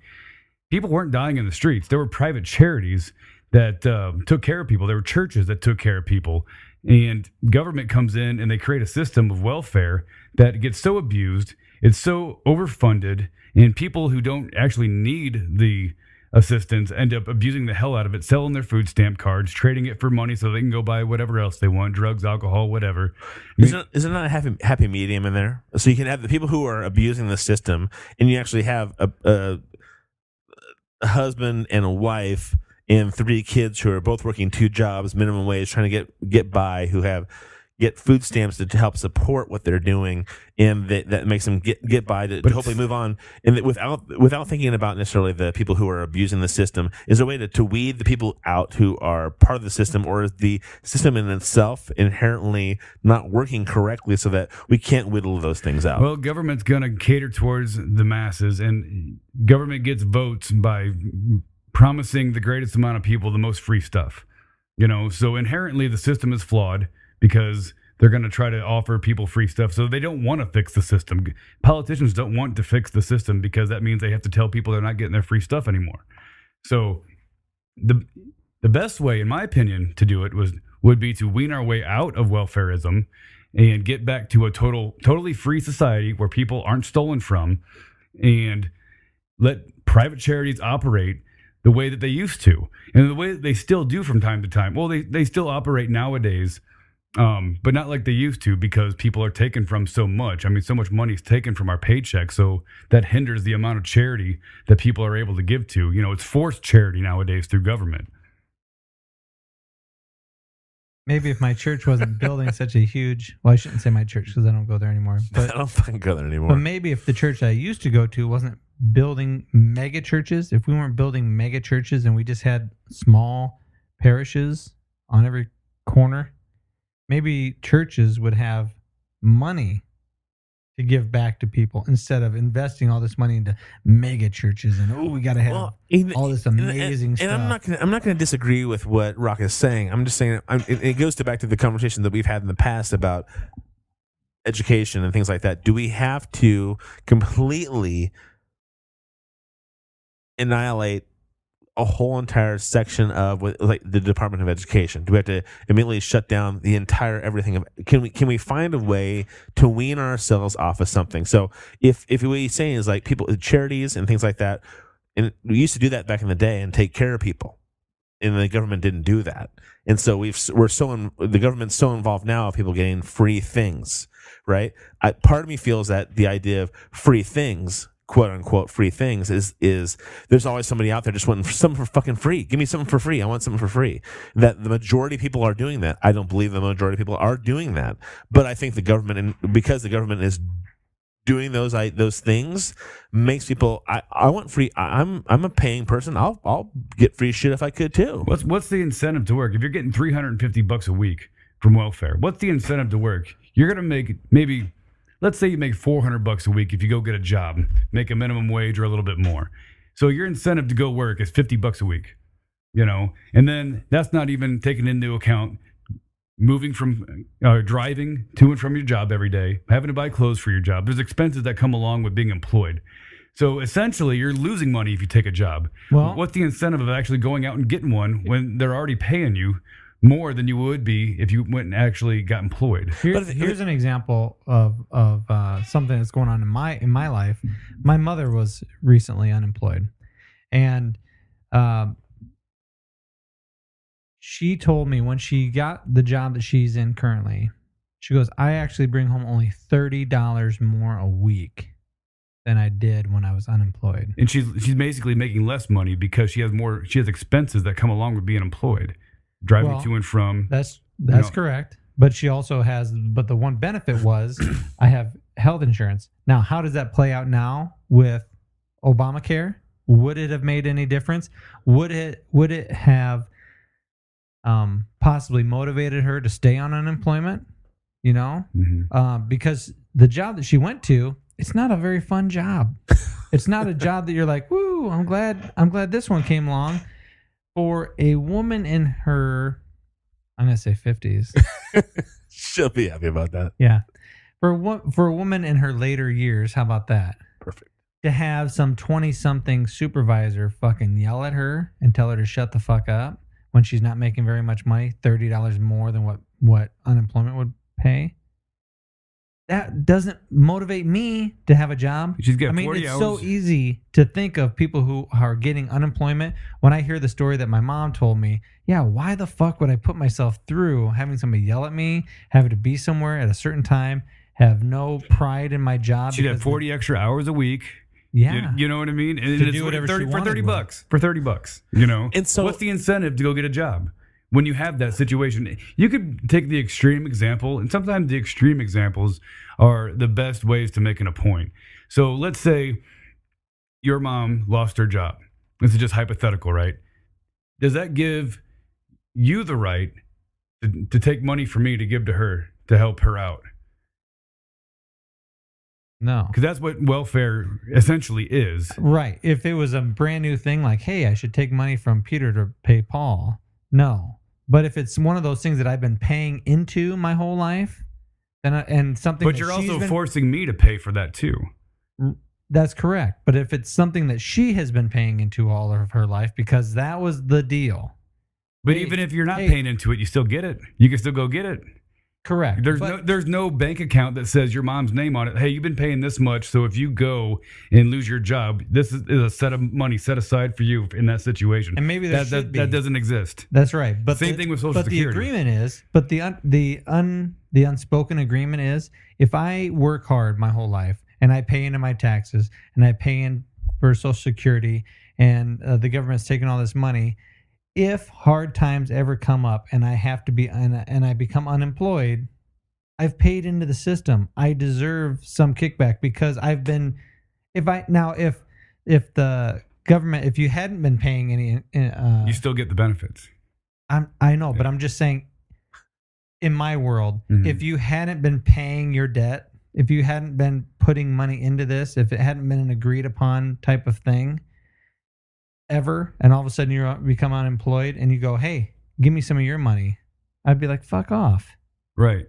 people weren't dying in the streets. There were private charities that took care of people. There were churches that took care of people. And government comes in and they create a system of welfare that gets so abused, it's so overfunded, and people who don't actually need the assistance end up abusing the hell out of it, selling their food stamp cards, trading it for money so they can go buy whatever else they want, drugs, alcohol, whatever. Is there not a happy medium in there? So you can have the people who are abusing the system, and you actually have a husband and a wife and 3 kids who are both working 2 jobs, minimum wage, trying to get by, who get food stamps to help support what they're doing, and that makes them get by to hopefully move on. And that without thinking about necessarily the people who are abusing the system, is there a way to weed the people out who are part of the system, or is the system in itself inherently not working correctly so that we can't whittle those things out? Well, government's going to cater towards the masses, and government gets votes by promising the greatest amount of people the most free stuff. So inherently the system is flawed because they're going to try to offer people free stuff. So they don't want to fix the system. Politicians don't want to fix the system because that means they have to tell people they're not getting their free stuff anymore. So the best way, in my opinion, to do it would be to wean our way out of welfarism and get back to a totally free society where people aren't stolen from, and let private charities operate the way that they used to, and the way that they still do from time to time. Well, they still operate nowadays, but not like they used to, because people are taken from so much. I mean, so much money is taken from our paycheck, so that hinders the amount of charity that people are able to give to. It's forced charity nowadays through government. Maybe if my church wasn't building such a huge, well, I shouldn't say my church because I don't go there anymore. I But don't fucking go there anymore. but maybe if the church I used to go to wasn't building mega churches, if we weren't building mega churches and we just had small parishes on every corner, maybe churches would have money to give back to people instead of investing all this money into mega churches and we got to have all this amazing stuff. And I'm not gonna disagree with what Rock is saying. I'm just saying it goes back to the conversation that we've had in the past about education and things like that. Do we have to completely annihilate a whole entire section of like the Department of Education? Do we have to immediately shut down the entire everything? Can we find a way to wean ourselves off of something? So if what he's saying is like people, charities and things like that, and we used to do that back in the day and take care of people, and the government didn't do that, and so the government's so involved now of people getting free things, right? Part of me feels that the idea of free things, quote unquote free things, is there's always somebody out there just wanting something for fucking free. Give me something for free. I want something for free. That the majority of people are doing that. I don't believe the majority of people are doing that, but I think the government, and because the government is doing those things, makes people. I want free. I'm a paying person. I'll get free shit if I could too. What's the incentive to work? If you're getting $350 a week from welfare, what's the incentive to work? You're gonna make maybe. Let's say you make $400 a week if you go get a job, make a minimum wage or a little bit more. So your incentive to go work is $50 a week, and then that's not even taking into account moving from driving to and from your job every day, having to buy clothes for your job. There's expenses that come along with being employed. So essentially, you're losing money if you take a job. Well, what's the incentive of actually going out and getting one when they're already paying you more than you would be if you went and actually got employed? Here's an example of something that's going on in my life. My mother was recently unemployed, and she told me when she got the job that she's in currently, she goes, "I actually bring home only $30 more a week than I did when I was unemployed." And she's basically making less money because she has expenses that come along with being employed. Driving to and from. That's correct. But she also has, but the one benefit was I have health insurance. Now, how does that play out now with Obamacare? Would it have made any difference? Would it have possibly motivated her to stay on unemployment? Because the job that she went to, it's not a very fun job. It's not a job that you're like, woo, I'm glad this one came along. For a woman in her, I'm going to say 50s. She'll be happy about that. Yeah. For a woman in her later years, how about that? Perfect. To have some 20-something supervisor fucking yell at her and tell her to shut the fuck up when she's not making very much money, $30 more than what unemployment would pay. That doesn't motivate me to have a job. She's getting 40 it's hours. so easy to think of people who are getting unemployment. When I hear the story that my mom told me, yeah, why the fuck would I put myself through having somebody yell at me, having to be somewhere at a certain time, have no pride in my job? She'd have 40 extra hours a week. Yeah. You know what I mean? And To it's do whatever for she wanted $30. with. For $30, And so, what's the incentive to go get a job? When you have that situation, you could take the extreme example, and sometimes the extreme examples are the best ways to making a point. So let's say your mom lost her job. This is just hypothetical, right? Does that give you the right to take money from me to give to her to help her out? No. Because that's what welfare essentially is. Right. If it was a brand new thing like, hey, I should take money from Peter to pay Paul. No. But if it's one of those things that I've been paying into my whole life, and something, but you're also forcing me to pay for that too. That's correct. But if it's something that she has been paying into all of her life, because that was the deal. But even if you're not paying into it, you still get it. You can still go get it. Correct. There's no bank account that says your mom's name on it. Hey, you've been paying this much, so if you go and lose your job, this is a set of money set aside for you in that situation. And maybe that doesn't exist. That's right. But same thing with Social Security. But the agreement is, the unspoken agreement is, if I work hard my whole life and I pay into my taxes and I pay in for Social Security and the government's taking all this money, if hard times ever come up and I have to be and I become unemployed, I've paid into the system. I deserve some kickback because I've been. If the government, if you hadn't been paying any, you still get the benefits. I know, but I'm just saying. In my world, if you hadn't been paying your debt, if you hadn't been putting money into this, if it hadn't been an agreed upon type of thing ever, and all of a sudden you become unemployed and you go, hey, give me some of your money, I'd be like, fuck off. Right.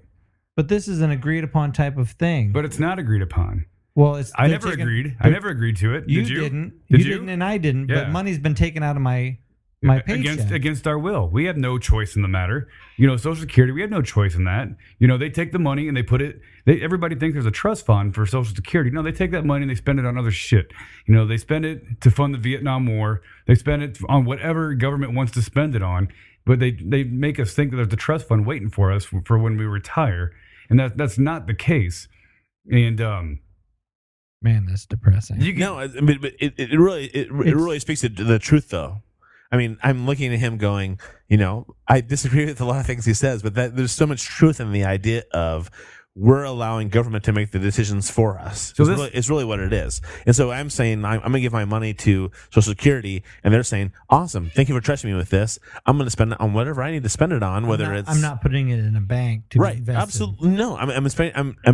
But this is an agreed upon type of thing. But it's not agreed upon. Well, I never agreed. I never agreed to it. Did you? Didn't. Did you didn't, and I didn't. Yeah. But money's been taken out of my paycheck. Against our will. We have no choice in the matter. Social Security, we have no choice in that. They take the money and they put it, everybody thinks there's a trust fund for Social Security. No, they take that money and they spend it on other shit. They spend it to fund the Vietnam War. They spend it on whatever government wants to spend it on. But they make us think that there's a trust fund waiting for us for when we retire. And that's not the case. And, man, that's depressing. But it really speaks to the truth, though. I mean, I'm looking at him going, I disagree with a lot of things he says, but there's so much truth in the idea of we're allowing government to make the decisions for us. So it's really what it is. And so I'm saying I'm going to give my money to Social Security, and they're saying, awesome, thank you for trusting me with this. I'm going to spend it on whatever I need to spend it on, I'm not putting it in a bank to be invested. Absolutely no. I'm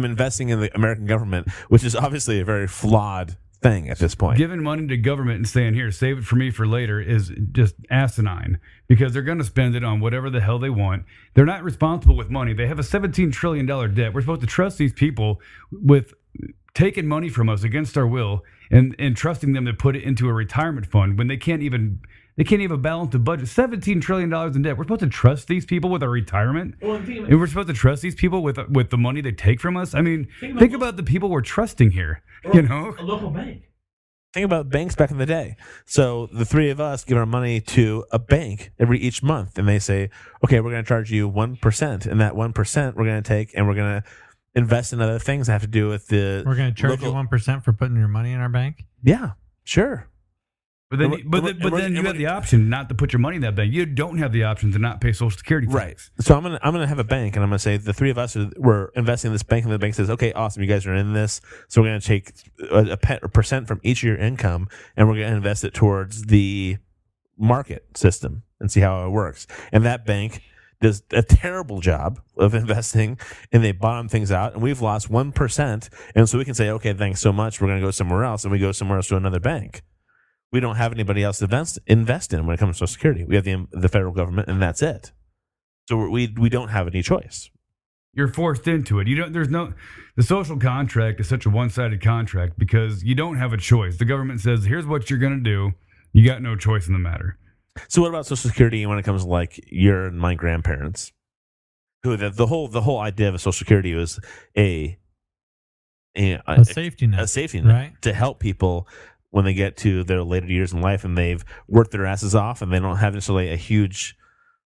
investing in the American government, which is obviously a very flawed thing at this point. Giving money to government and saying, here, save it for me for later is just asinine because they're going to spend it on whatever the hell they want. They're not responsible with money. They have a $17 trillion debt. We're supposed to trust these people with taking money from us against our will and trusting them to put it into a retirement fund when they can't even balance the budget. $17 trillion in debt. We're supposed to trust these people with our retirement? And we're supposed to trust these people with the money they take from us? I mean, think about the people we're trusting here. A local bank. Think about banks back in the day. So the three of us give our money to a bank each month, and they say, okay, we're going to charge you 1%, and that 1% we're going to take and we're going to invest in other things that have to do with the We're going to charge you 1% for putting your money in our bank? Yeah, sure. But then you have the option not to put your money in that bank. You don't have the option to not pay Social Security tax. Right. So I'm gonna have a bank, and I'm gonna say the three of us we're investing in this bank, and the bank says, okay, awesome, you guys are in this, so we're gonna take a percent from each of your income, and we're gonna invest it towards the market system and see how it works. And that bank does a terrible job of investing, and they bottom things out, and we've lost 1%, and so we can say, okay, thanks so much, we're gonna go somewhere else, and we go somewhere else to another bank. We don't have anybody else to invest in when it comes to Social Security. We have the federal government, and that's it. So we don't have any choice. You're forced into it. The social contract is such a one-sided contract because you don't have a choice. The government says, here's what you're going to do. You got no choice in the matter. So what about Social Security when it comes to like your and my grandparents? Who the whole idea of a Social Security was a safety net. A safety net, right? To help people when they get to their later years in life and they've worked their asses off and they don't have necessarily a huge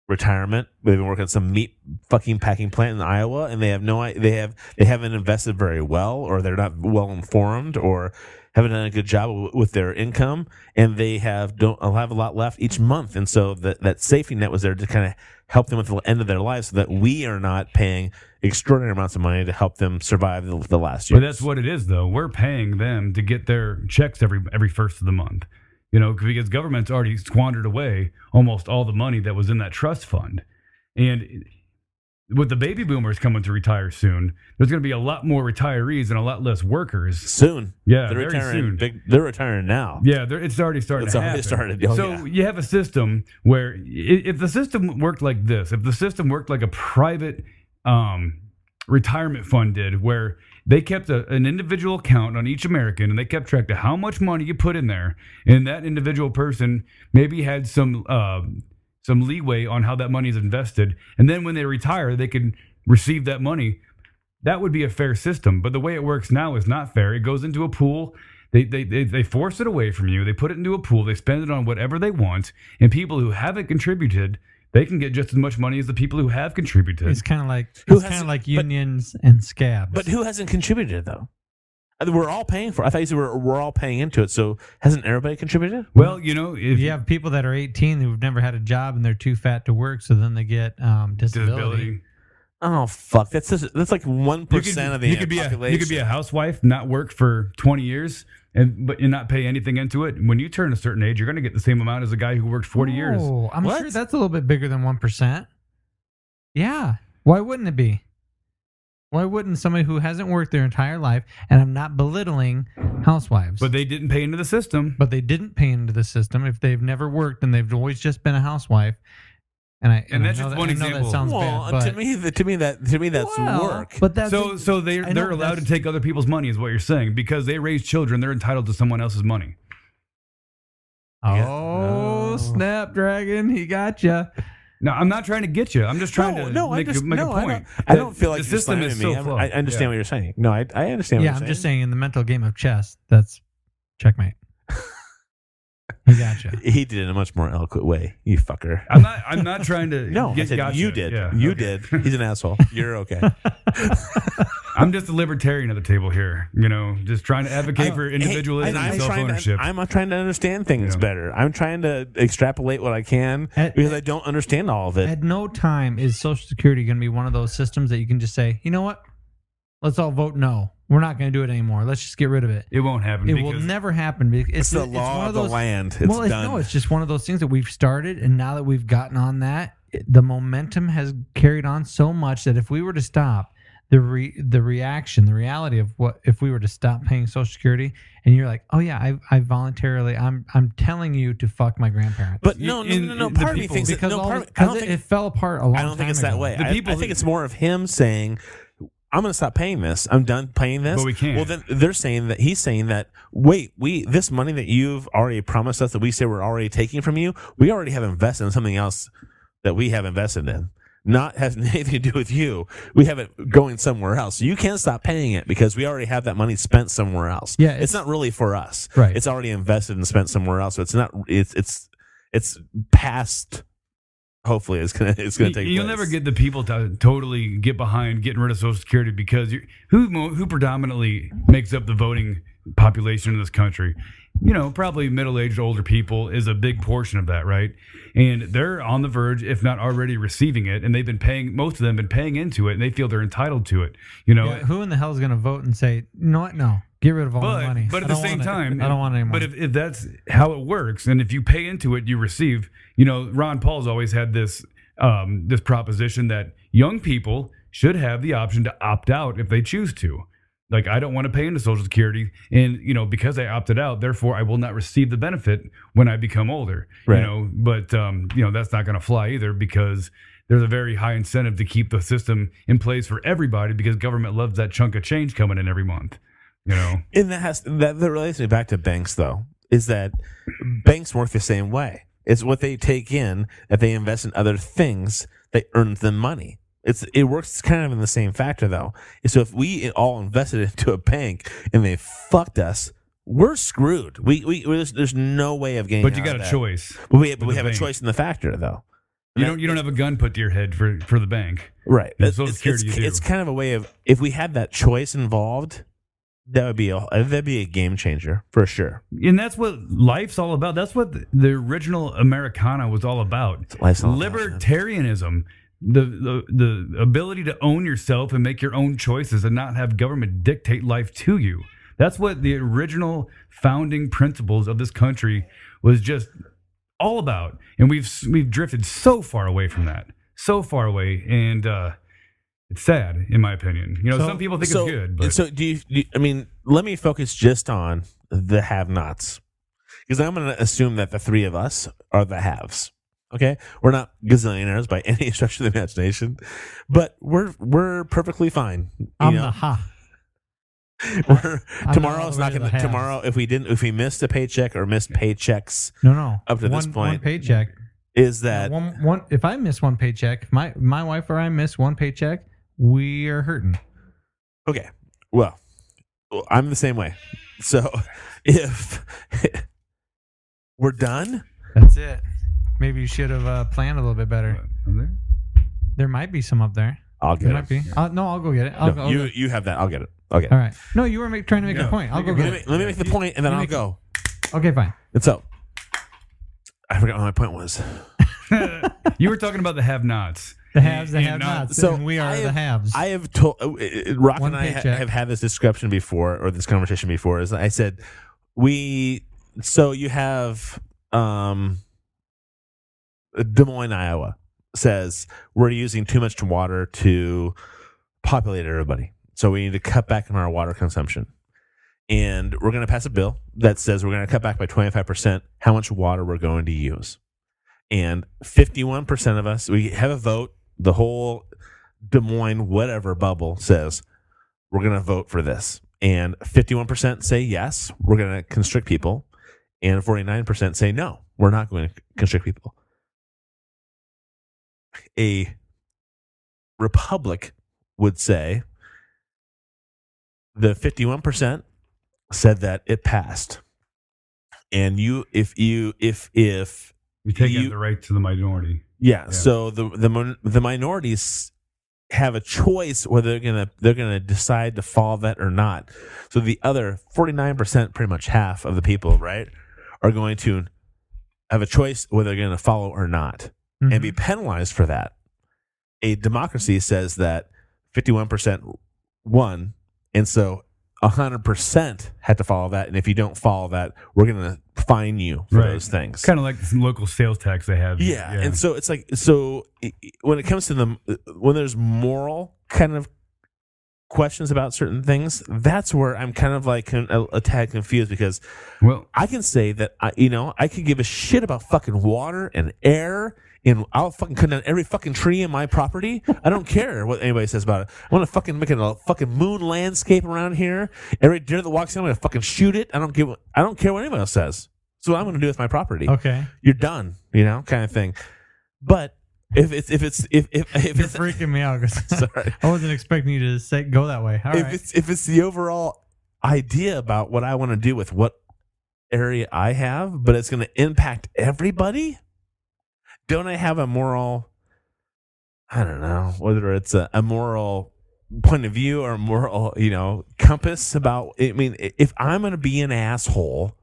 retirement. They've been working at some meat fucking packing plant in Iowa, and they haven't invested very well, or they're not well informed, or haven't done a good job with their income, and they don't have a lot left each month. And so that safety net was there to kind of help them at the end of their lives, so that we are not paying extraordinary amounts of money to help them survive the last year. But that's what it is, though. We're paying them to get their checks every first of the month. Because government's already squandered away almost all the money that was in that trust fund. And with the baby boomers coming to retire soon, there's going to be a lot more retirees and a lot less workers. Soon. Yeah, they're very retiring. soon. They're ritaring now. Yeah, it's already starting to happen. It's already started. Oh, so yeah. You have a system where if the system worked like this, if the system worked like a private retirement fund did, where they kept an individual account on each American, and they kept track of how much money you put in there, and that individual person maybe had some leeway on how that money is invested, and then when they retire, they could receive that money. That would be a fair system. But the way it works now is not fair. It goes into a pool. They force it away from you. They put it into a pool. They spend it on whatever they want, and people who haven't contributed, they can get just as much money as the people who have contributed. It's kind of like unions and scabs. But who hasn't contributed, though? We're all paying for it. I thought you said we're all paying into it. So hasn't everybody contributed? Well, you know, if You have people that are 18 who've never had a job and they're too fat to work, so then they get disability. Oh fuck! That's like 1% of the population. You could be a housewife, not work for 20 years, but you not pay anything into it. When you turn a certain age, you're going to get the same amount as a guy who worked 40 years. Oh, I'm What? sure that's a little bit bigger than 1%. Yeah. Why wouldn't it be? Why wouldn't somebody who hasn't worked their entire life, and I'm not belittling housewives, But they didn't pay into the system. but they didn't pay into the system if they've never worked and they've always just been a housewife. And that's I know just one I know example. that sounds Well, bad, but, to me that's work. But that's So they're I know, allowed to that's- take other people's money, is what you're saying, because they raise children. They're entitled to someone else's money. Oh, Snapdragon, he got you. No, I'm not trying to get you. I'm just trying to make a point. I don't feel like the you're system is slamming so me. flawed. I understand Yeah. what you're saying. No, I understand. Yeah, what I'm you're just saying. saying in the mental game of chess, that's checkmate. He got you. He did it in a much more eloquent way. You fucker. I'm not trying to. No, I said gotcha. you did. Yeah, You okay. did. He's an asshole. You're okay. I'm just a libertarian at the table here. You know, just trying to advocate for individualism and self-ownership. I'm trying to understand things Yeah. better. I'm trying to extrapolate what I can because I don't understand all of it. At no time is Social Security going to be one of those systems that you can just say, you know what? Let's all vote no. We're not going to do it anymore. Let's just get rid of it. It won't happen. It will never happen. It's the law one of the land. It's well, done. No, it's just one of those things that we've started, and now that we've gotten on that, the momentum has carried on so much that if we were to stop, the reaction, the reality of what if we were to stop paying Social Security, and you're like, oh yeah, I voluntarily, I'm telling you to fuck my grandparents. But no. Part of me thinks because it fell apart a long time I don't think it's that ago. way. The I people think it's more of him saying, I'm going to stop paying this. I'm done paying this. But we can't. Well, then he's saying that, wait, this money that you've already promised us that we say we're already taking from you, we already have invested in something else that we have invested in. Not has anything to do with you. We have it going somewhere else. So you can't stop paying it because we already have that money spent somewhere else. Yeah, it's not really for us. Right. It's already invested and spent somewhere else. So it's not. It's past. Hopefully, it's gonna take. You'll place. never get the people to totally get behind getting rid of Social Security because who predominantly makes up the voting population in this country? You know, probably middle-aged, older people is a big portion of that, right? And they're on the verge, if not already receiving it, and they've been paying. Most of them have been paying into it, and they feel they're entitled to it. You know, Yeah, who in the hell is going to vote and say, you know what? No, get rid of all my money. But at I the don't same want it. time, I don't want it anymore. But if that's how it works, and if you pay into it, you receive. You know, Ron Paul's always had this this proposition that young people should have the option to opt out if they choose to. Like, I don't want to pay into Social Security, and you know, because I opted out, therefore I will not receive the benefit when I become older. Right. You know, but you know, that's not going to fly either because there's a very high incentive to keep the system in place for everybody because government loves that chunk of change coming in every month. You know, And that relates me back to banks, though, is that banks work the same way. It's what they take in that they invest in other things that earns them money. It works kind of in the same factor, though. So if we all invested into a bank and they fucked us, we're screwed. There's no way of getting. but you out got of a that. choice. But we have the a bank. choice in the factor, though. You don't have a gun put to your head for the bank. Right. And Social Security you do. It's kind of a way of, if we had that choice involved, that'd be a game changer for sure. And that's what life's all about. That's what the original Americana was all about. Life's all about, Libertarianism, the ability to own yourself and make your own choices and not have government dictate life to you. That's what the original founding principles of this country was just all about. And we've drifted so far away from that. So far away. And it's sad, in my opinion. You know, some people think it's good. But So do you, I mean, let me focus just on the have-nots. Because I'm going to assume that the three of us are the haves. Okay? We're not gazillionaires by any stretch of the imagination. But we're perfectly fine. I'm the ha. Tomorrow's all not the way to going the to. haves. Tomorrow, if we missed a paycheck or missed paychecks No. up to this point, one paycheck. is that One. If I miss one paycheck, if my wife or I miss one paycheck, we are hurting. okay? Well, I'm the same way. So if we're done, That's it. Maybe you should have planned a little bit better. There might be some up there. I'll There get might it. be. No, I'll go get it. I'll go. You have that. I'll get it. Okay. All right. No, you were trying to make a point. I'll go. Let me make the point, and then I'll go. Okay, fine. And so, I forgot what my point was. You were talking about the have-nots. The haves, the have-nots. So and we are the haves. I have told Rock One and I paycheck. have had this discussion before, or this conversation before. Is I said so you have Des Moines, Iowa says we're using too much water to populate everybody, so we need to cut back on our water consumption, and we're going to pass a bill that says we're going to cut back by 25% how much water we're going to use, and 51% of us, we have a vote. The whole Des Moines whatever bubble says we're going to vote for this. And 51% say yes, we're going to constrict people. And 49% say no, we're not going to constrict people. A republic would say the 51% said that it passed. And you're taking the right to the minority. Yeah. So the minorities have a choice whether they're gonna decide to follow that or not. So the other 49%, pretty much half of the people, right, are going to have a choice whether they're going to follow or not, and be penalized for that. A democracy says that 51% won, and so 100% had to follow that, and if you don't follow that, we're going to fine you for those things. Kind of like some local sales tax they have. Yeah, and so it's like, when it comes to when there's moral kind of questions about certain things, that's where I'm kind of like a tad confused, because I can say that I can give a shit about fucking water and air, and I'll fucking cut down every fucking tree in my property. I don't care what anybody says about it. I want to fucking make a fucking moon landscape around here. Every deer that walks in, I'm gonna fucking shoot it. I don't care what anyone else says. So what I'm gonna do with my property. Okay, you're done. Kind of thing. But if it's you're freaking me out. Sorry, I wasn't expecting you to go that way. All right. If it's the overall idea about what I want to do with what area I have, but it's going to impact everybody, don't I have a moral? I don't know whether it's a moral point of view or a moral, compass about. I mean, if I'm going to be an asshole,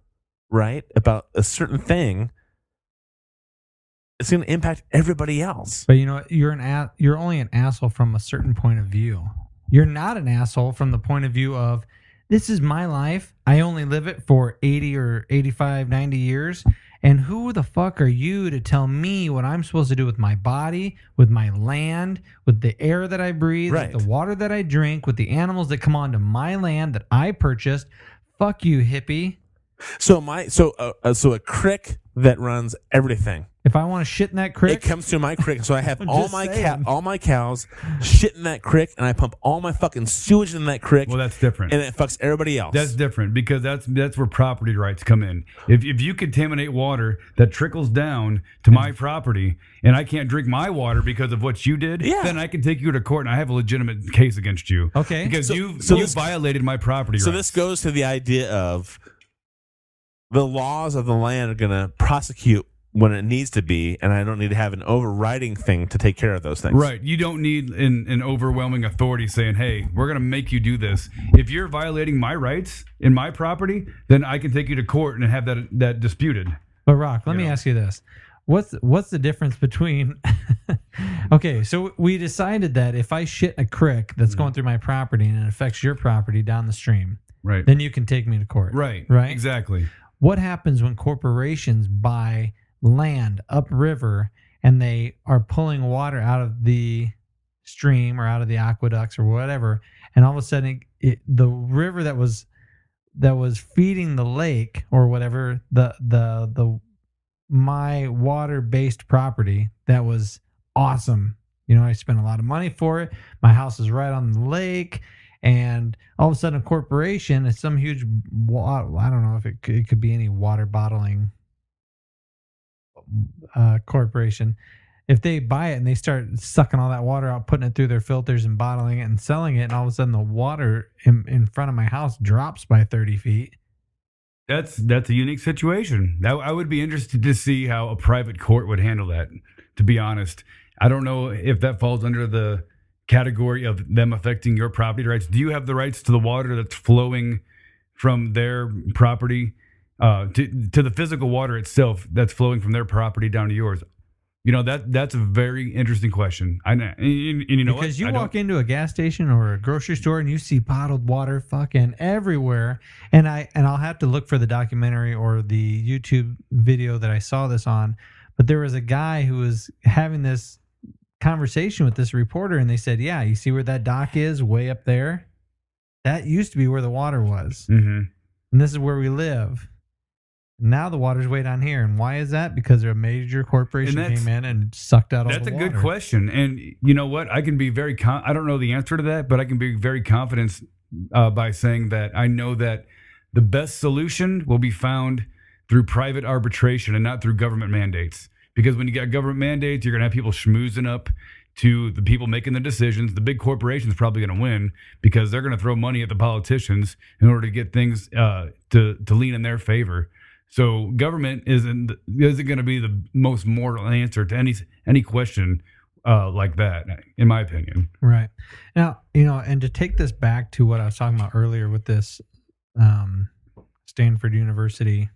right, about a certain thing, it's going to impact everybody else. But you're only an asshole from a certain point of view. You're not an asshole from the point of view of, this is my life. I only live it for 80 or 85, 90 years. And who the fuck are you to tell me what I'm supposed to do with my body, with my land, with the air that I breathe, with the water that I drink, with the animals that come onto my land that I purchased? Fuck you, hippie. So a creek that runs everything. If I want to shit in that creek, it comes through my creek. So I have all my cows shit in that creek, and I pump all my fucking sewage in that creek. Well, that's different, and it fucks everybody else. That's different, because that's where property rights come in. If you contaminate water that trickles down to my property, and I can't drink my water because of what you did, then I can take you to court, and I have a legitimate case against you. Okay, because you violated my property rights. So this goes to the idea of the laws of the land are going to prosecute when it needs to be, and I don't need to have an overriding thing to take care of those things. Right. You don't need an overwhelming authority saying, hey, we're going to make you do this. If you're violating my rights in my property, then I can take you to court and have that disputed. But Rock, let me ask you this. What's the difference between... Okay, so we decided that if I shit a creek that's going through my property and it affects your property down the stream, right, then you can take me to court. Right. Exactly. What happens when corporations buy land upriver and they are pulling water out of the stream or out of the aqueducts or whatever, and all of a sudden the river that was feeding the lake or whatever, the my water-based property that was awesome. I spent a lot of money for it. My house is right on the lake. And all of a sudden, a corporation is some huge, I don't know if it could be any water bottling corporation. If they buy it and they start sucking all that water out, putting it through their filters and bottling it and selling it, and all of a sudden the water in front of my house drops by 30 feet. That's a unique situation. I would be interested to see how a private court would handle that, to be honest. I don't know if that falls under the category of them affecting your property rights? Do you have the rights to the water that's flowing from their property to the physical water itself that's flowing from their property down to yours? You know, that's a very interesting question. I know, and you know, because you walk into a gas station or a grocery store and you see bottled water fucking everywhere, and I'll have to look for the documentary or the YouTube video that I saw this on, but there was a guy who was having this conversation with this reporter, and they said, "Yeah, you see where that dock is, way up there? That used to be where the water was, and this is where we live." Now the water's way down here. And why is that? Because a major corporation came in and sucked out all the water. That's a good question. And you know what? I can be very I don't know the answer to that, but I can be very confident by saying that I know that the best solution will be found through private arbitration and not through government mandates. Because when you got government mandates, you're going to have people schmoozing up to the people making the decisions. The big corporation's probably going to win because they're going to throw money at the politicians in order to get things to lean in their favor. So government isn't going to be the most moral answer to any question like that, in my opinion. Right. Now, you know, and to take this back to what I was talking about earlier with this Stanford University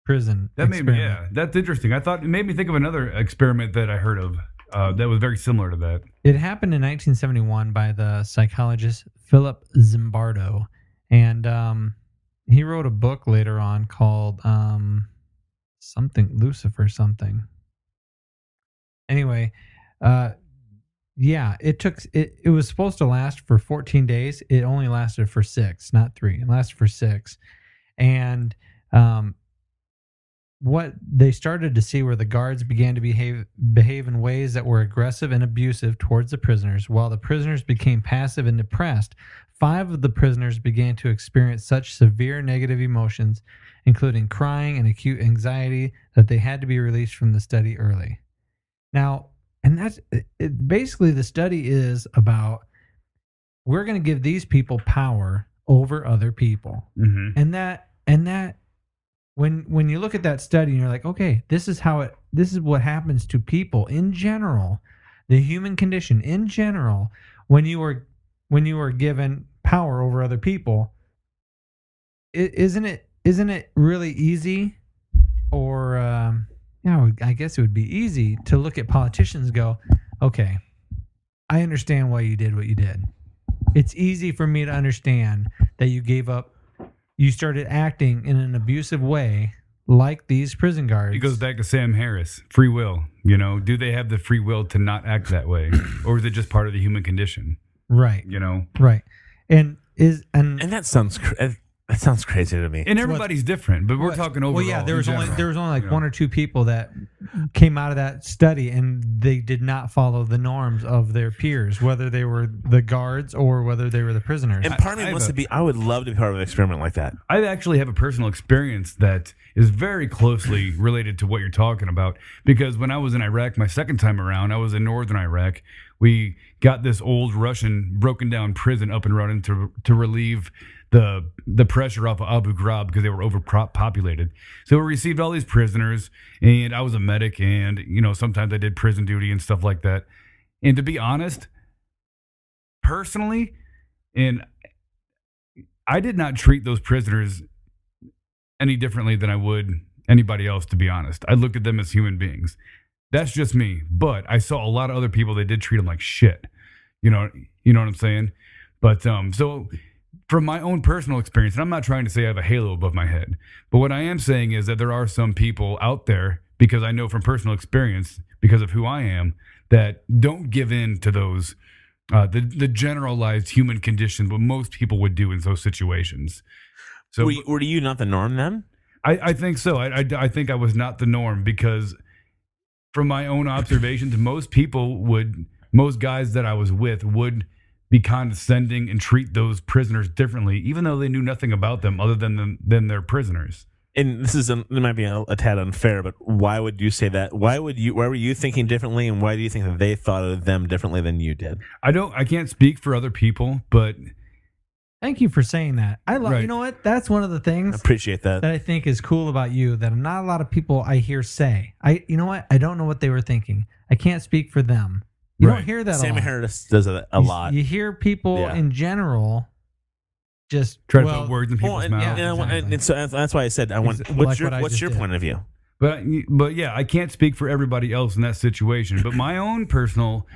prison experiment. That's interesting. I thought it made me think of another experiment that I heard of that was very similar to that. It happened in 1971 by the psychologist Philip Zimbardo, and he wrote a book later on called something Lucifer something. Anyway, it was supposed to last for 14 days. It only lasted for 6, not 3. It lasted for 6. And what they started to see were the guards began to behave in ways that were aggressive and abusive towards the prisoners, while the prisoners became passive and depressed. 5 of the prisoners began to experience such severe negative emotions, including crying and acute anxiety, that they had to be released from the study early. Now, and that's basically the study is about, we're going to give these people power over other people. Mm-hmm. And that when you look at that study and you're like, okay, this is what happens to people in general, the human condition in general, when you are given power over other people, isn't it really easy, or I guess it would be easy to look at politicians and go, okay, I understand why you did what you did. It's easy for me to understand that you started acting in an abusive way like these prison guards. It goes back to Sam Harris, free will. You know, do they have the free will to not act that way, or is it just part of the human condition? Right. You know. Right. And that sounds crazy to me. And everybody's different, but we're talking overall. Well, yeah, there was only like 1 or 2 people that came out of that study, and they did not follow the norms of their peers, whether they were the guards or whether they were the prisoners. And part of me wants to be. I would love to be part of an experiment like that. I actually have a personal experience that is very closely related to what you're talking about, because when I was in Iraq my second time around, I was in northern Iraq. We got this old Russian broken down prison up and running to relieve the pressure off of Abu Ghraib because they were overpopulated. So we received all these prisoners, and I was a medic, and you know, sometimes I did prison duty and stuff like that. And to be honest, personally, and I did not treat those prisoners any differently than I would anybody else, to be honest. I looked at them as human beings. That's just me. But I saw a lot of other people that did treat them like shit. You know what I'm saying? But so from my own personal experience, and I'm not trying to say I have a halo above my head, but what I am saying is that there are some people out there, because I know from personal experience, because of who I am, that don't give in to those the generalized human conditions, what most people would do in those situations. So were you not the norm then? I think so. I think I was not the norm, because from my own observations, most guys that I was with would be condescending and treat those prisoners differently, even though they knew nothing about them other than their prisoners. And it might be a tad unfair, but why would you say that? Why were you thinking differently, and why do you think that they thought of them differently than you did? I can't speak for other people, but thank you for saying that. You know what? That's one of the things I appreciate that I think is cool about you, that not a lot of people I hear say. You know what? I don't know what they were thinking. I can't speak for them. You Right. don't hear that Sammy a lot. Harris does it a lot. You hear people Yeah. in general just Try to put words in Well, people's and, mouths. and so that's why I said I want. Like What's what I your just did. point of view? But yeah, I can't speak for everybody else in that situation. But my own personal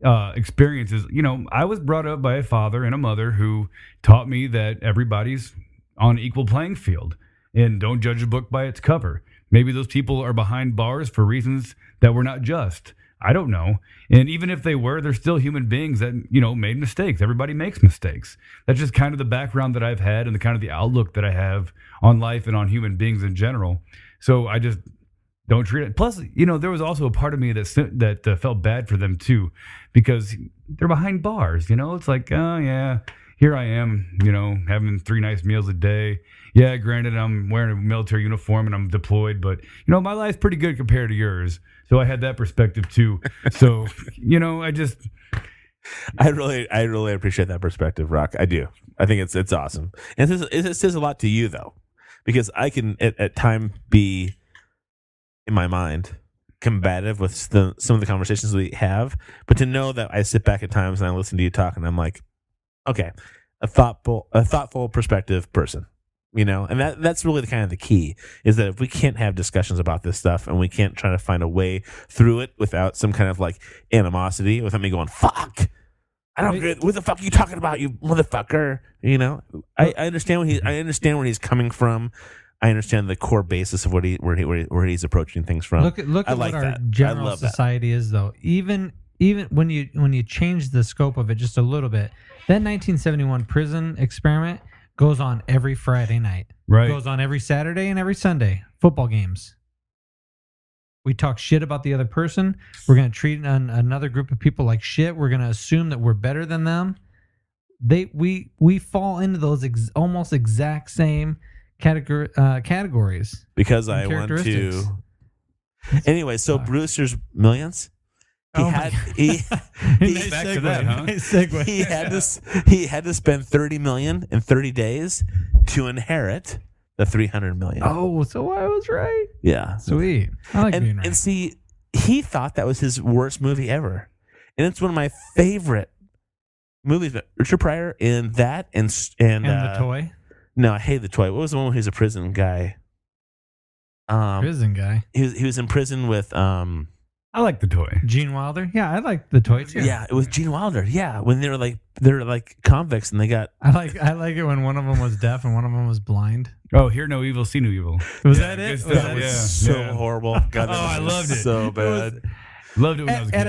experiences, I was brought up by a father and a mother who taught me that everybody's on an equal playing field and don't judge a book by its cover. Maybe those people are behind bars for reasons that were not just. I don't know. And even if they were, they're still human beings that, made mistakes. Everybody makes mistakes. That's just kind of the background that I've had and the kind of the outlook that I have on life and on human beings in general. So I just don't treat it. Plus, there was also a part of me that felt bad for them too, because they're behind bars. It's like, oh yeah, here I am, having 3 nice meals a day. Yeah, granted, I'm wearing a military uniform and I'm deployed, but my life's pretty good compared to yours. So I had that perspective too. So I really appreciate that perspective, Rock. I do. I think it's awesome, and it says a lot to you though, because I can at time be in my mind combative with some of the conversations we have, but to know that I sit back at times and I listen to you talk and I'm like, okay, a thoughtful perspective person. And that's really the key, is that if we can't have discussions about this stuff and we can't try to find a way through it without some kind of like animosity, without me going, fuck, I don't get what the fuck are you talking about, you motherfucker. I understand where he's coming from. I understand the core basis of where he's approaching things from. Look at what our general society is, though. Even when you change the scope of it just a little bit, that 1971 prison experiment goes on every Friday night. Right. Goes on every Saturday and every Sunday. Football games. We talk shit about the other person. We're going to treat another group of people like shit. We're going to assume that we're better than them. We fall into those almost exact same categories. Because I want to. Anyway, so Brewster's Millions. He had to spend $30 million in 30 days to inherit the $300 million. Oh, so I was right. Yeah, sweet. I like being right. And see, he thought that was his worst movie ever, and it's one of my favorite movies. Richard Pryor in that and The Toy. No, I hate The Toy. What was the one where he was a prison guy? Prison guy. He was in prison with I like The Toy. Gene Wilder. Yeah, I like The Toy too. Yeah, it was Gene Wilder. Yeah, when they were like convicts and they got. I like it when one of them was deaf and one of them was blind. Oh, hear no evil, see no evil. Was that it? That was so horrible. God, I loved it. So bad. Loved it when I was a kid. At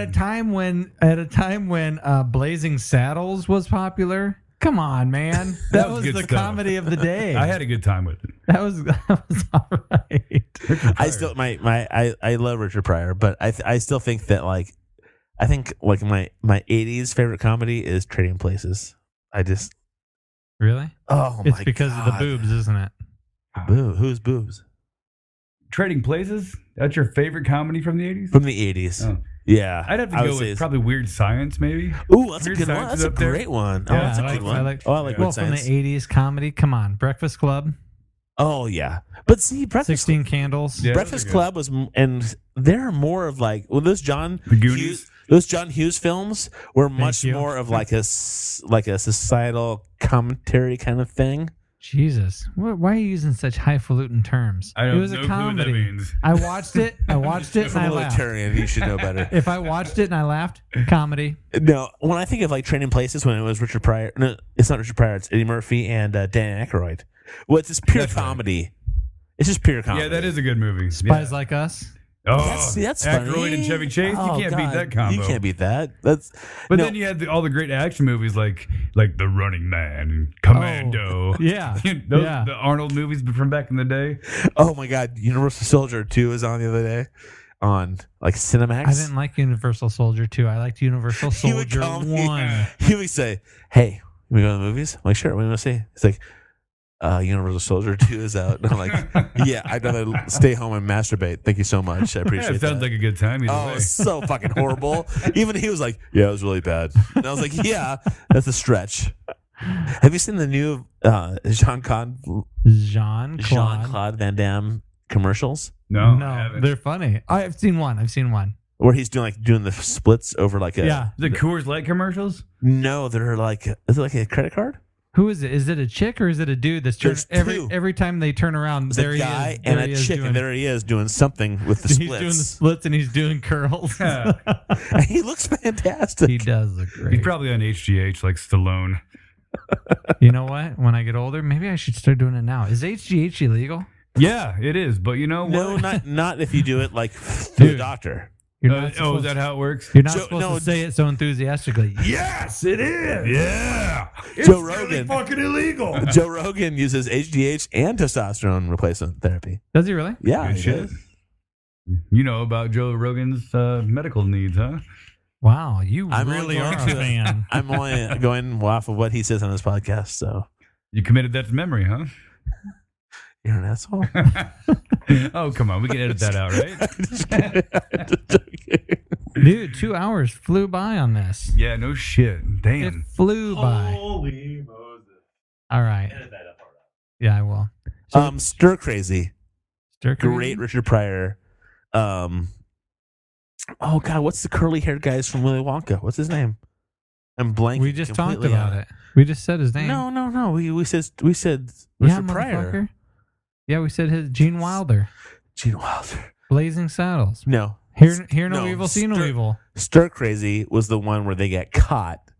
a time when Blazing Saddles was popular. Come on, man. That was the comedy of the day. I had a good time with it. That was all right. I love Richard Pryor, but I still think that my 80s favorite comedy is Trading Places. Really? Oh my god. It's because of the boobs, isn't it? Who's boobs? Trading Places? That's your favorite comedy from the 80s? From the 80s. Oh. Yeah. I'd have to go with probably Weird Science, maybe. Ooh, that's Weird a good one. Science That's is a up there. great one. Yeah, That's a good one. I like Weird Well, Science. from the 80s comedy, come on. Breakfast Club. Oh, yeah. But see, 16 Candles. Yeah, Breakfast Club was, and they're more of those John Hughes films were much more of like a societal commentary kind of thing. Jesus, why are you using such highfalutin terms? I don't it was know a comedy. who that means. I watched it and I laughed. You should know better. If I watched it and I laughed, comedy. No, when I think of Trading Places, when it was Richard Pryor, no, it's not Richard Pryor, it's Eddie Murphy and Dan Aykroyd. Well, it's just pure comedy. Right. It's just pure comedy. Yeah, that is a good movie. Spies Like Us. Oh, that's Aykroyd funny. and Chevy Chase. You can't beat that combo. You can't beat that. Then you had all the great action movies like The Running Man and Commando. Oh, yeah. The Arnold movies from back in the day. Oh my God, Universal Soldier 2 was on the other day on Cinemax. I didn't like Universal Soldier 2. I liked Universal Soldier 1. He would say, "Hey, we go to the movies?" I'm like, "Sure, what do you want to see?" It's like, Universal Soldier 2 is out. And I'm like, yeah, I'd rather stay home and masturbate. Thank you so much. I appreciate it. Sounds like a good time. Oh, it's so fucking horrible. Even he was like, yeah, it was really bad. And I was like, yeah, that's a stretch. Have you seen the new Jean-Claude Van Damme commercials? No, they're funny. I've seen one. Where he's doing the splits over like a The Coors Light commercials? No, they're like, is it like a credit card? Who is it? Is it a chick or is it a dude that's turning every time they turn around? There's a guy and a chick, and there he is doing something with the splits. He's doing the splits and he's doing curls. And he looks fantastic. He does look great. He's probably on HGH like Stallone. You know what? When I get older, maybe I should start doing it now. Is HGH illegal? Yeah, it is. But you know what? No, not if you do it like through the doctor. Is that how it works? You're not supposed to say it so enthusiastically. Yes, it is. Yeah. Joe Rogan. Really fucking illegal. Joe Rogan uses HGH and testosterone replacement therapy. Does he really? Yeah, Good he shit. does. You know about Joe Rogan's medical needs, huh? Wow, you I'm really only are going a fan. I'm only going off of what he says on his podcast, so You committed that to memory, huh? you're an asshole. Oh, come on. We can edit that out, right? Dude, 2 hours flew by on this. Yeah, no shit. It Damn. flew by. Holy Moses. All right. Edit that up. Yeah, I will. So, Stir Crazy. Stir Crazy? Great Richard Pryor. Oh God, what's the curly haired guys from Willy Wonka? What's his name? I'm blanking. We just talked completely about on it. We just said his name. No. We said Richard Yeah, Pryor. motherfucker. Yeah, we said his Gene Wilder. Gene Wilder. Blazing Saddles. No. Hear no No, evil, see no evil. Stir Crazy was the one where they get caught,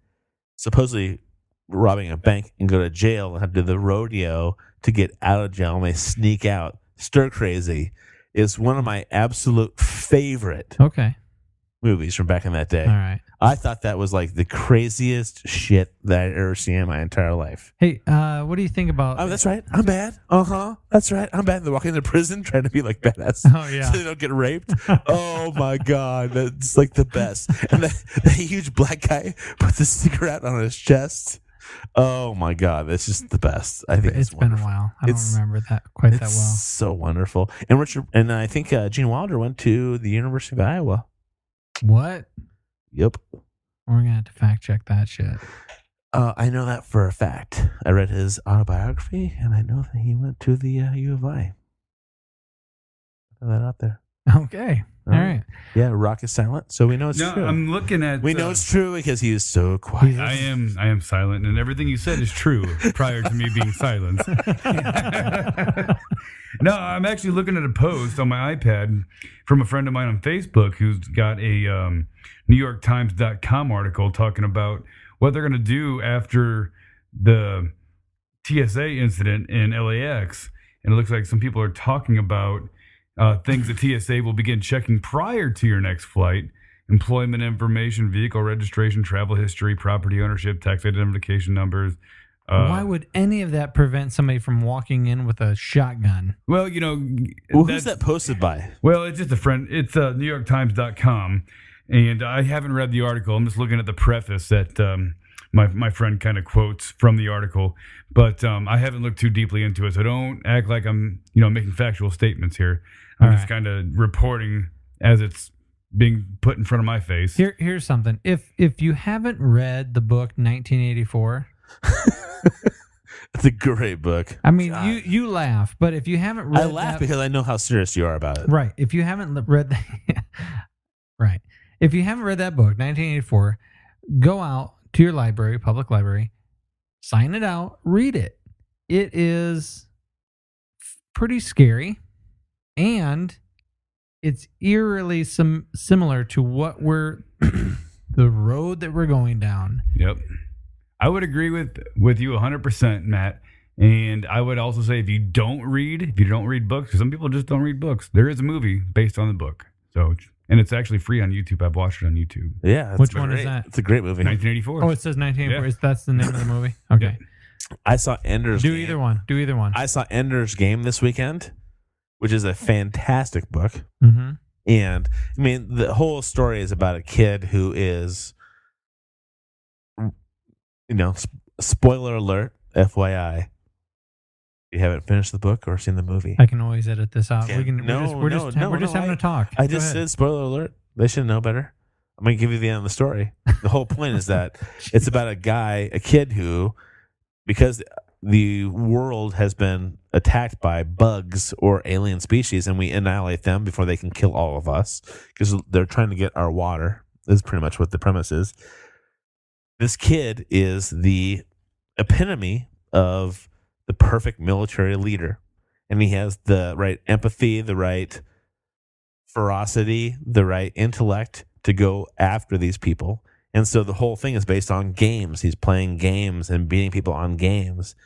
supposedly robbing a bank and go to jail and have to do the rodeo to get out of jail, and they sneak out. Stir Crazy is one of my absolute favorite Okay. movies from back in that day. All right. I thought that was like the craziest shit that I'd ever seen in my entire life. Hey, what do you think about... Oh, that's right. I'm bad. That's right. I'm bad. They're walking into prison trying to be like badass. Oh, yeah. So they don't get raped. Oh, my God. That's like the best. And the huge black guy puts a cigarette on his chest. Oh, my God. That's just the best. I think It's been a while. I don't remember that quite that well. So wonderful. And I think Gene Wilder went to the University of Iowa. What? Yep. We're going to have to fact check that shit. I know that for a fact. I read his autobiography, and I know that he went to the U of I. Throw that out there. Okay. All right. Yeah, Rock is silent, so we know it's true. I'm looking at. We know it's true because he is so quiet. I am silent, and everything you said is true prior to me being silent. No, I'm actually looking at a post on my iPad from a friend of mine on Facebook who's got a NewYorkTimes.com article talking about what they're going to do after the TSA incident in LAX. And it looks like some people are talking about things that TSA will begin checking prior to your next flight: employment information, vehicle registration, travel history, property ownership, tax identification numbers. Why would any of that prevent somebody from walking in with a shotgun? Well, you know, who's that posted by? Well, it's just a friend. It's NewYorkTimes.com, and I haven't read the article. I'm just looking at the preface that my friend kind of quotes from the article, but I haven't looked too deeply into it. So don't act like I'm making factual statements here. I'm just kind of reporting as it's being put in front of my face. Here's something. If you haven't read the book 1984. It's a great book. I mean, you laugh, but if you haven't read, I laugh because I know how serious you are about it. Right. If you haven't read that, right. If you haven't read that book, 1984, go out to your library, public library, sign it out, read it. It is pretty scary, and it's eerily similar to what the road that we're going down. Yep. I would agree with you 100%, Matt. And I would also say if you don't read books, because some people just don't read books, there is a movie based on the book. So, and it's actually free on YouTube. I've watched it on YouTube. Yeah. Which one is that? It's a great movie. 1984. Oh, it says 1984. Yeah. That's the name of the movie? Okay. I saw Ender's Game. Do either one. I saw Ender's Game this weekend, which is a fantastic book. Mm-hmm. And, I mean, the whole story is about a kid who is... spoiler alert, FYI. You haven't finished the book or seen the movie. I can always edit this out. Yeah. We're just having a talk. I just said spoiler alert. They should know better. I'm going to give you the end of the story. The whole point is that it's about a kid who, because the world has been attacked by bugs or alien species, and we annihilate them before they can kill all of us because they're trying to get our water. Is pretty much what the premise is. This kid is the epitome of the perfect military leader, and he has the right empathy, the right ferocity, the right intellect to go after these people. And so the whole thing is based on games. He's playing games and beating people on games.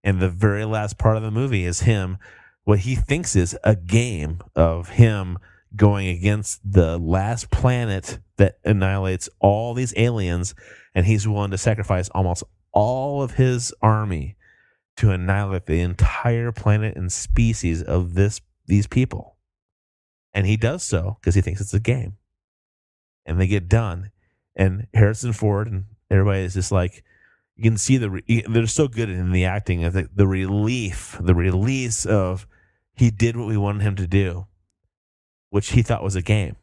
And the very last part of the movie is him, what he thinks is a game of him going against the last planet that annihilates all these aliens, and he's willing to sacrifice almost all of his army to annihilate the entire planet and species of these people. And he does so because he thinks it's a game. And they get done, and Harrison Ford and everybody is just like, you can see they're so good in the acting of the relief, the release of he did what we wanted him to do, which he thought was a game,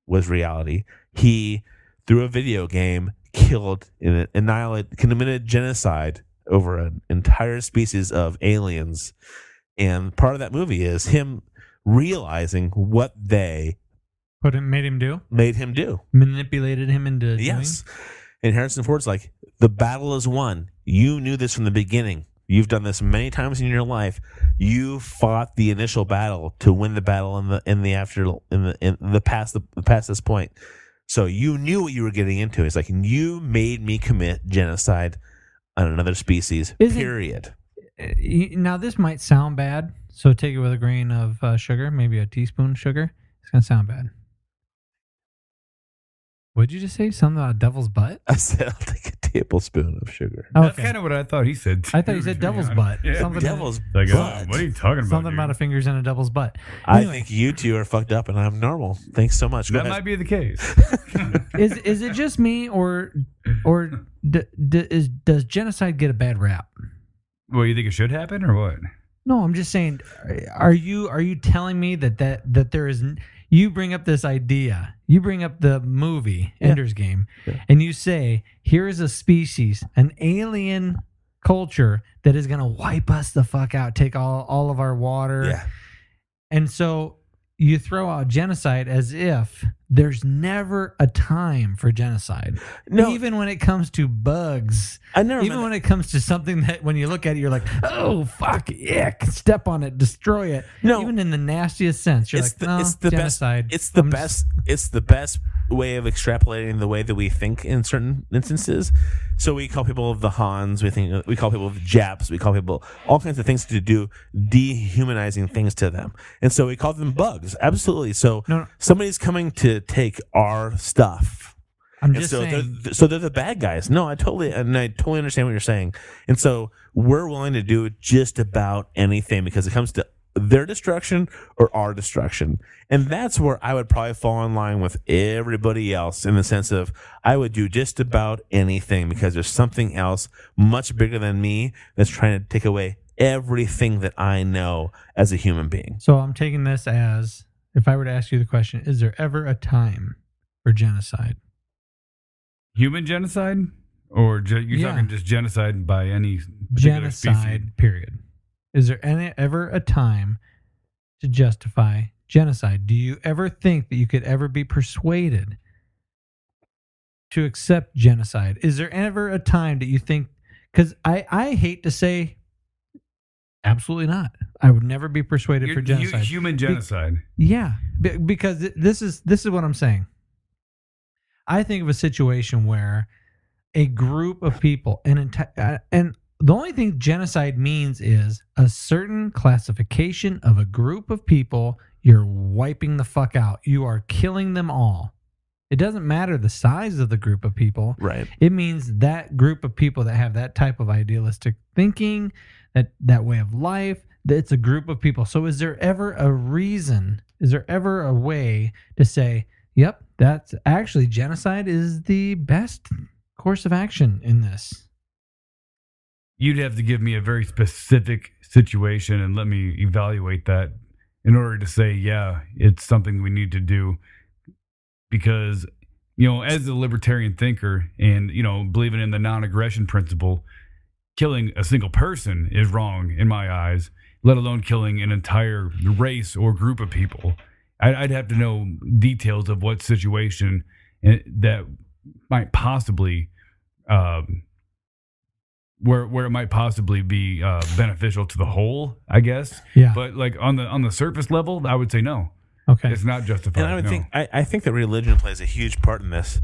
was reality. He, through a video game, committed genocide over an entire species of aliens. And part of that movie is him realizing what they made him do, manipulated him into yes. Doing? And Harrison Ford's like, the battle is won. You knew this from the beginning. You've done this many times in your life. You fought the initial battle to win the battle in the past this point. So you knew what you were getting into. It's like, you made me commit genocide on another species. Period. Now this might sound bad, so take it with a grain of sugar, maybe a teaspoon of sugar. It's gonna sound bad. What'd you just say? Something about devil's butt? I said I'll take a tablespoon of sugar. Oh, that's kind of what I thought he said. I thought he said devil's butt. Yeah. Devil's butt. What are you talking about? Something about a fingers in a devil's butt. Anyway. I think you two are fucked up and I'm normal. Thanks so much. That might be the case. Is it just me, or does genocide get a bad rap? Well, you think it should happen or what? No, I'm just saying. Are you telling me that there is? You bring up this idea. You bring up the movie Ender's Game, and you say, here is a species, an alien culture that is going to wipe us the fuck out, take all of our water. Yeah. And so you throw out genocide as if there's never a time for genocide. No. Even when it comes to bugs. Even when it comes to something that when you look at it, you're like, oh, fuck, ick, step on it, destroy it. No. Even in the nastiest sense, you're genocide. It's the best way of extrapolating the way that we think in certain instances. So we call people the Hans, we call people the Japs, we call people all kinds of things to do dehumanizing things to them. And so we call them bugs. Absolutely. So somebody's coming to take our stuff. I'm just saying. They're the bad guys. No, I totally understand what you're saying. And so we're willing to do just about anything because it comes to their destruction or our destruction. And that's where I would probably fall in line with everybody else in the sense of I would do just about anything because there's something else much bigger than me that's trying to take away everything that I know as a human being. So I'm taking this as, if I were to ask you the question, is there ever a time for genocide? Human genocide? Or you're talking just genocide by any particular species? Period. Is there ever a time to justify genocide? Do you ever think that you could ever be persuaded to accept genocide? Is there ever a time that you think, because I hate to say absolutely not. I would never be persuaded for genocide. Human genocide. Because this is what I'm saying. I think of a situation where a group of people, and the only thing genocide means is a certain classification of a group of people. You're wiping the fuck out. You are killing them all. It doesn't matter the size of the group of people. Right. It means that group of people that have that type of idealistic thinking, that way of life, that it's a group of people. So is there ever a reason, is there ever a way to say, yep, that's actually genocide is the best course of action in this? You'd have to give me a very specific situation and let me evaluate that in order to say, yeah, it's something we need to do. Because, as a libertarian thinker and, believing in the non-aggression principle, killing a single person is wrong in my eyes, let alone killing an entire race or group of people. I'd have to know details of what situation that might possibly, where it might possibly be beneficial to the whole, I guess. Yeah. But like on the surface level, I would say no. Okay. It's not justified. And I would no. think I think that religion plays a huge part in this,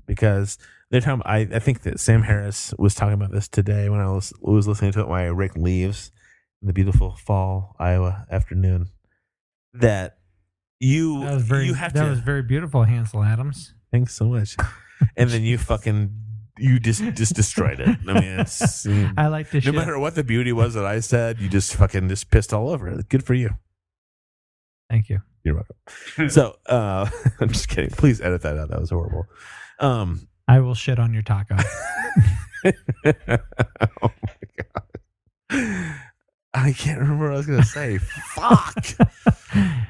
because they're talking. I think that Sam Harris was talking about this today when I was listening to it when I raked leaves in the beautiful fall Iowa afternoon. That That was very, you have that to. was very beautiful, Hansel Adams. Thanks so much. And then you just destroyed it. I mean, it's, I like to no shit. matter what the beauty was that I said, you just pissed all over it. Good for you. Thank you. You're welcome. So I'm just kidding. Please edit that out. That was horrible. I will shit on your taco. Oh my god. I can't remember what I was gonna say. Fuck.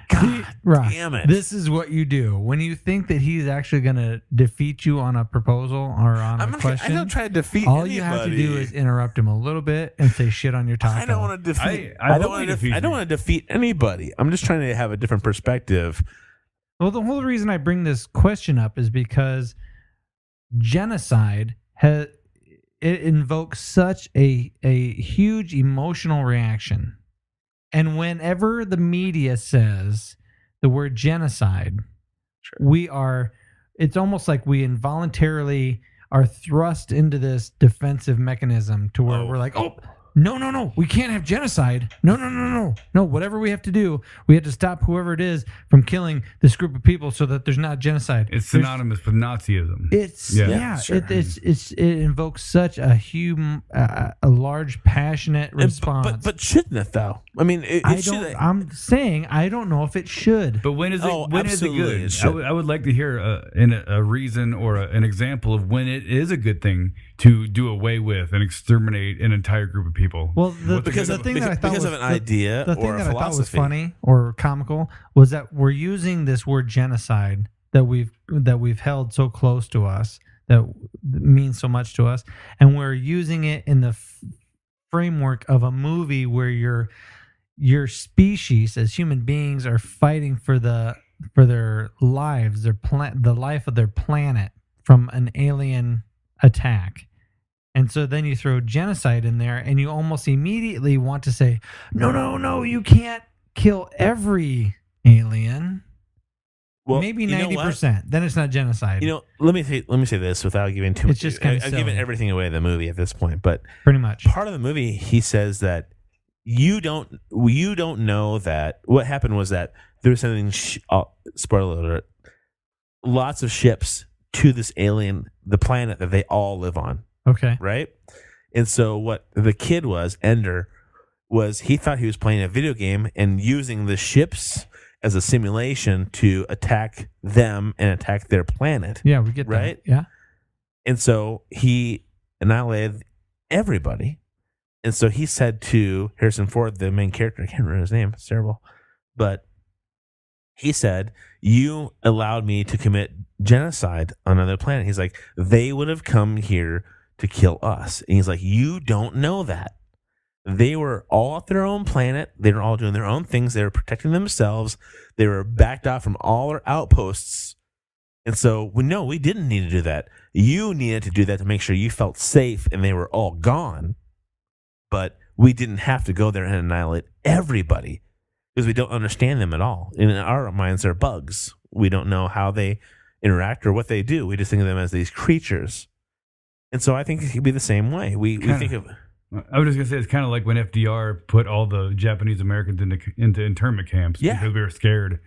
God Rock, damn it. This is what you do when you think that he's actually going to defeat you on a proposal or on a question. I don't try to defeat all anybody. you have to do is interrupt him a little bit and say shit on your taco. I don't want to defeat. I don't want to defeat anybody. I'm just trying to have a different perspective. Well, the whole reason I bring this question up is because genocide it invokes such a huge emotional reaction. And whenever the media says the word genocide, it's almost like we involuntarily are thrust into this defensive mechanism to where we're like, oh, no, we can't have genocide. No, whatever we have to do, we have to stop whoever it is from killing this group of people so that there's not genocide. It's synonymous with Nazism. It invokes such a large, passionate response. But shouldn't it though? I mean, I'm saying I don't know if it should. But when is it? When is it absolutely good? I would like to hear a reason or an example of when it is a good thing to do away with and exterminate an entire group of people. Well, because the thing that I thought was of an idea the thing or a that I thought was philosophy. funny or comical was that we're using this word genocide that we've held so close to us, that means so much to us, and we're using it in the framework of a movie where your species as human beings are fighting for their lives, the life of their planet from an alien attack. And so then you throw genocide in there and you almost immediately want to say, no, you can't kill every alien. Well, maybe 90%. Then it's not genocide. Let me say this without giving too much. It's just kind of I've given everything away in the movie at this point, but pretty much part of the movie he says that you don't know that what happened was that there was something. Spoiler alert! Lots of ships to this alien, the planet that they all live on. Okay. Right? And so what the kid was, Ender, was he thought he was playing a video game and using the ships as a simulation to attack them and attack their planet. Yeah, we get right? that. Yeah. And so he annihilated everybody. And so he said to Harrison Ford, the main character, I can't remember his name, it's terrible, but he said, you allowed me to commit genocide on another planet. He's like, they would have come here to kill us. And he's like, you don't know that. They were all at their own planet. They were all doing their own things. They were protecting themselves. They were backed off from all their outposts. And so, we didn't need to do that. You needed to do that to make sure you felt safe and they were all gone. But we didn't have to go there and annihilate everybody because we don't understand them at all. In our minds, they're bugs. We don't know how they interact or what they do. We just think of them as these creatures. And so I think it could be the same way. We think of. I was just gonna say it's kind of like when FDR put all the Japanese Americans into internment camps because we were scared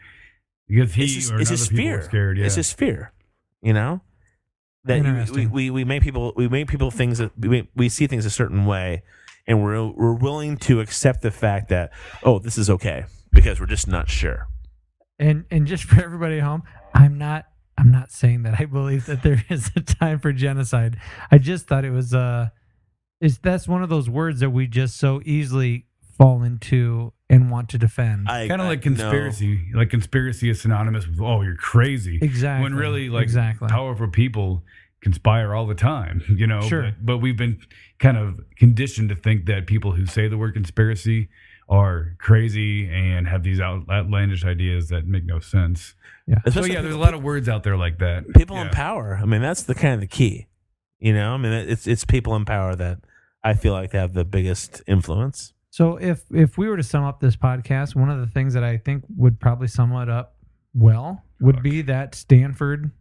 because it's just fear. Were scared. Yeah. It's just fear, that we make people things that we see things a certain way, and we're willing to accept the fact that this is okay because we're just not sure. And just for everybody at home, I'm not saying that I believe that there is a time for genocide. I just thought it was that's one of those words that we just so easily fall into and want to defend. Kind of like conspiracy. Like conspiracy is synonymous with, you're crazy. Exactly. When really, powerful people conspire all the time, you know. Sure. But we've been kind of conditioned to think that people who say the word conspiracy are crazy and have these outlandish ideas that make no sense. Yeah. So Especially yeah, there's a lot of words out there like that. people Yeah. in power. I mean, that's the kind of the key. You know, I mean, it's people in power that I feel like have the biggest influence. So if we were to sum up this podcast, one of the things that I think would probably sum it up well would be that Stanford.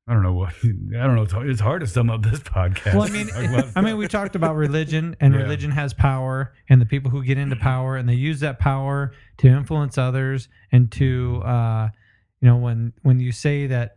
I don't know. It's hard to sum up this podcast. Well, I mean, we talked about religion, and Yeah. religion has power, and the people who get into power, and they use that power to influence others, and to, when you say that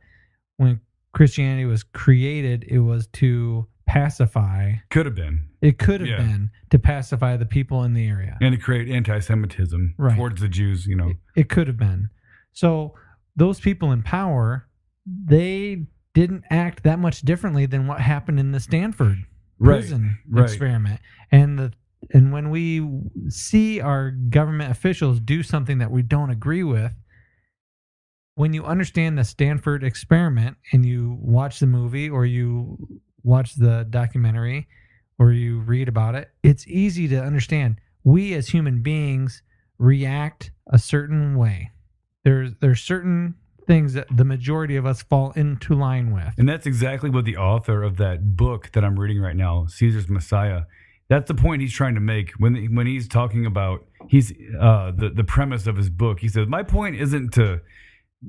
when Christianity was created, it was to pacify. Could have been. It could have Yeah. been to pacify the people in the area. And to create anti-Semitism Right. towards the Jews, you know. It could have been. So those people in power, they didn't act that much differently than what happened in the Stanford prison experiment. And when we see our government officials do something that we don't agree with, when you understand the Stanford experiment and you watch the movie or you watch the documentary or you read about it, it's easy to understand. We as human beings react a certain way. There's certain things that the majority of us fall into line with. And that's exactly what the author of that book that I'm reading right now, Caesar's Messiah, that's the point he's trying to make when he's talking about the premise of his book. He says, my point isn't to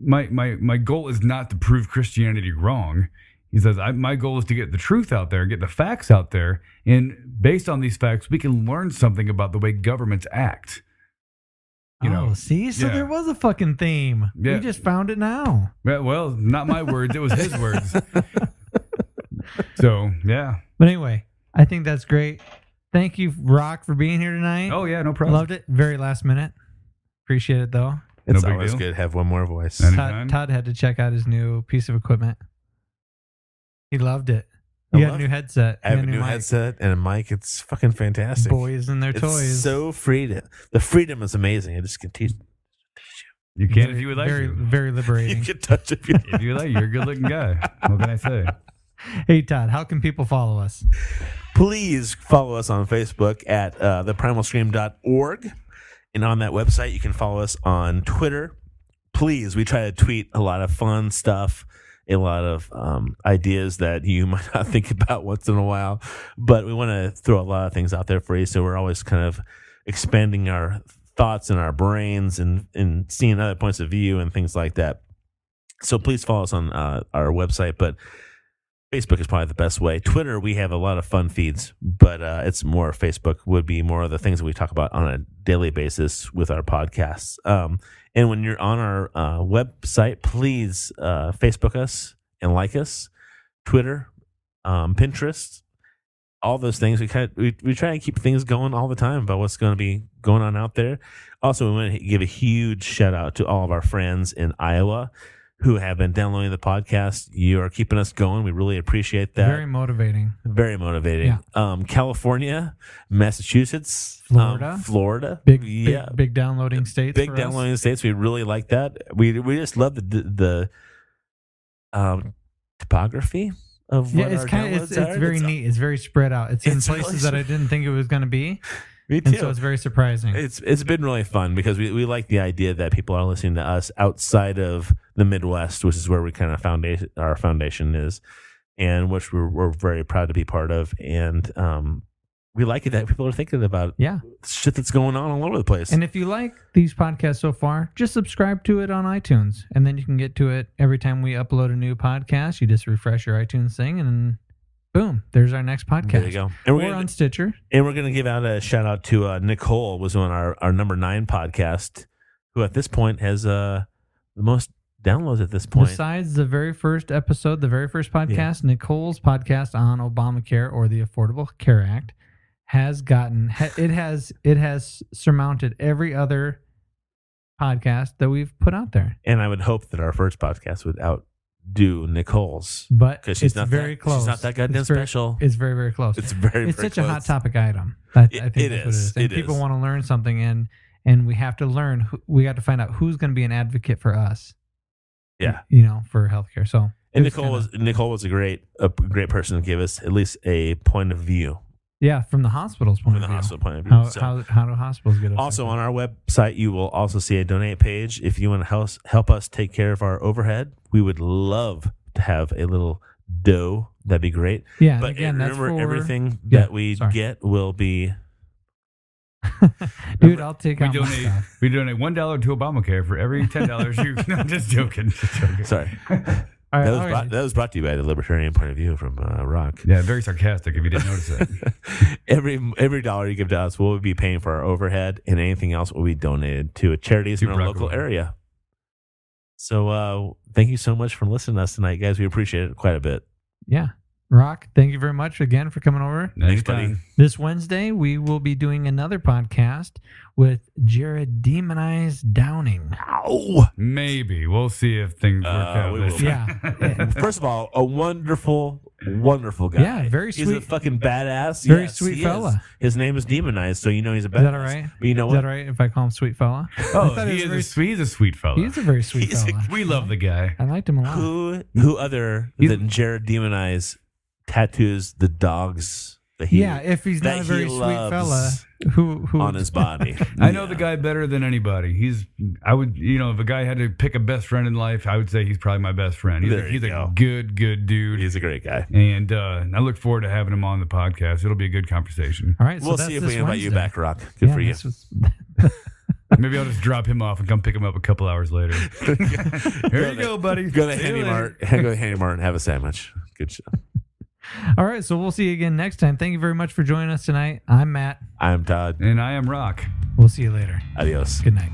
my goal is not to prove Christianity wrong. He says, my goal is to get the truth out there, get the facts out there, and based on these facts, we can learn something about the way governments act. You know, see? So yeah. there was a fucking theme. Yeah. We just found it now. Well, not my words. It was his words. So, yeah. But anyway, I think that's great. Thank you, Rock, for being here tonight. Oh, yeah, no problem. Loved it. Very last minute. Appreciate it, though. It's No big always deal. good to have one more voice. Anytime. Todd had to check out his new piece of equipment. He loved it. He got a new headset. I have a and new mic. headset and a mic. It's fucking fantastic. Boys and their It's toys. so freedom. The freedom is amazing. I just can teach. You can if you would like very, to. very You liberating. can touch it. If you like, you're a good-looking guy. What can I say? Hey, Todd, how can people follow us? Please follow us on Facebook at theprimalscream.org. And on that website, you can follow us on Twitter. Please, we try to tweet a lot of fun stuff, a lot of ideas that you might not think about once in a while. But we want to throw a lot of things out there for you. So we're always kind of expanding our thoughts in our brains and seeing other points of view and things like that. So please follow us on our website. But Facebook is probably the best way. Twitter, we have a lot of fun feeds, but it's more Facebook would be more of the things that we talk about on a daily basis with our podcasts. And when you're on our website, please Facebook us and like us. Twitter, Pinterest, all those things. We try to keep things going all the time about what's going to be going on out there. Also, we want to give a huge shout out to all of our friends in Iowa who have been downloading the podcast. You are keeping us going. We really appreciate that. Very motivating. Very motivating. California, Massachusetts, Florida. Big downloading states. Big for downloading us. states. We really like that. We just love the topography of what it's our kind of downloads it's are. very neat. It's very spread out. It's in It's places really that I didn't think it was going to be. Me And too. so it's very surprising. It's been really fun because we like the idea that people are listening to us outside of the Midwest, which is where we kind of our foundation is, and which we're very proud to be part of. And we like it that people are thinking about shit that's going on all over the place. And if you like these podcasts so far, just subscribe to it on iTunes, and then you can get to it every time we upload a new podcast. You just refresh your iTunes thing, and then boom, there's our next podcast. There you go. And we're on Stitcher. And we're going to give out a shout out to Nicole, was on our number 9 podcast, who at this point has the most downloads at this point. Besides the very first episode, the very first podcast, Nicole's podcast on Obamacare or the Affordable Care Act has gotten it has surmounted every other podcast that we've put out there. And I would hope that our first podcast would outdo Nicole's, but because she's it's not very close. She's not that goddamn special. It's very, very close. It's very. It's very such a hot close. topic item. I think It that's is. what it is. And people want to learn something, and we have to learn. We got to find out who's going to be an advocate for us. Yeah, for healthcare. So And It was Nicole was a great person to give us at least a point of view. Yeah, from the hospital's point From of the view. hospital point of view. How do hospitals get affected? Also on our website, you will also see a donate page. If you want to help us take care of our overhead, we would love to have a little dough. That'd be great. Yeah, but again, that's remember, for everything that we sorry. get will be. Dude, I'll take out my stuff. We donate $1 to Obamacare for every $10 you. No, just joking. Sorry. All right, That was brought to you by the Libertarian Point of View from Rock. Yeah, very sarcastic if you didn't notice that. Every dollar you give to us will be paying for our overhead, and anything else will be donated to charities in our local area. So thank you so much for listening to us tonight, guys. We appreciate it quite a bit. Yeah. Rock, thank you very much again for coming over. Thanks, buddy. This Wednesday, we will be doing another podcast with Jared Demonized Downing. Ow! Maybe. We'll see if things work out. We will. Yeah. First of all, a wonderful guy. Yeah, very He's sweet. a fucking badass. Very Yes, sweet he fella. is. His name is Demonized, so you know he's a badass. Is that all right? But you know Is what? that all right if I call him sweet fella? Oh, he's a sweet fella. He is a very sweet fella. We love the guy. I liked him a lot. Who other than Jared Demonized tattoos the dogs that he if he's not a very sweet fella, who on his body? I know the guy better than anybody. If a guy had to pick a best friend in life, I would say he's probably my best friend. He's a good dude. He's a great guy. And I look forward to having him on the podcast. It'll be a good conversation. All right, so We'll that's see if this we can invite you Wednesday. back, Rock. Good for you. Maybe I'll just drop him off and come pick him up a couple hours later. Here you go, buddy. Go to See you Handy later. Mart. Go to Handy Mart and have a sandwich. Good show. All right, so we'll see you again next time. Thank you very much for joining us tonight. I'm Matt. I'm Todd. And I am Rock. We'll see you later. Adios. Good night.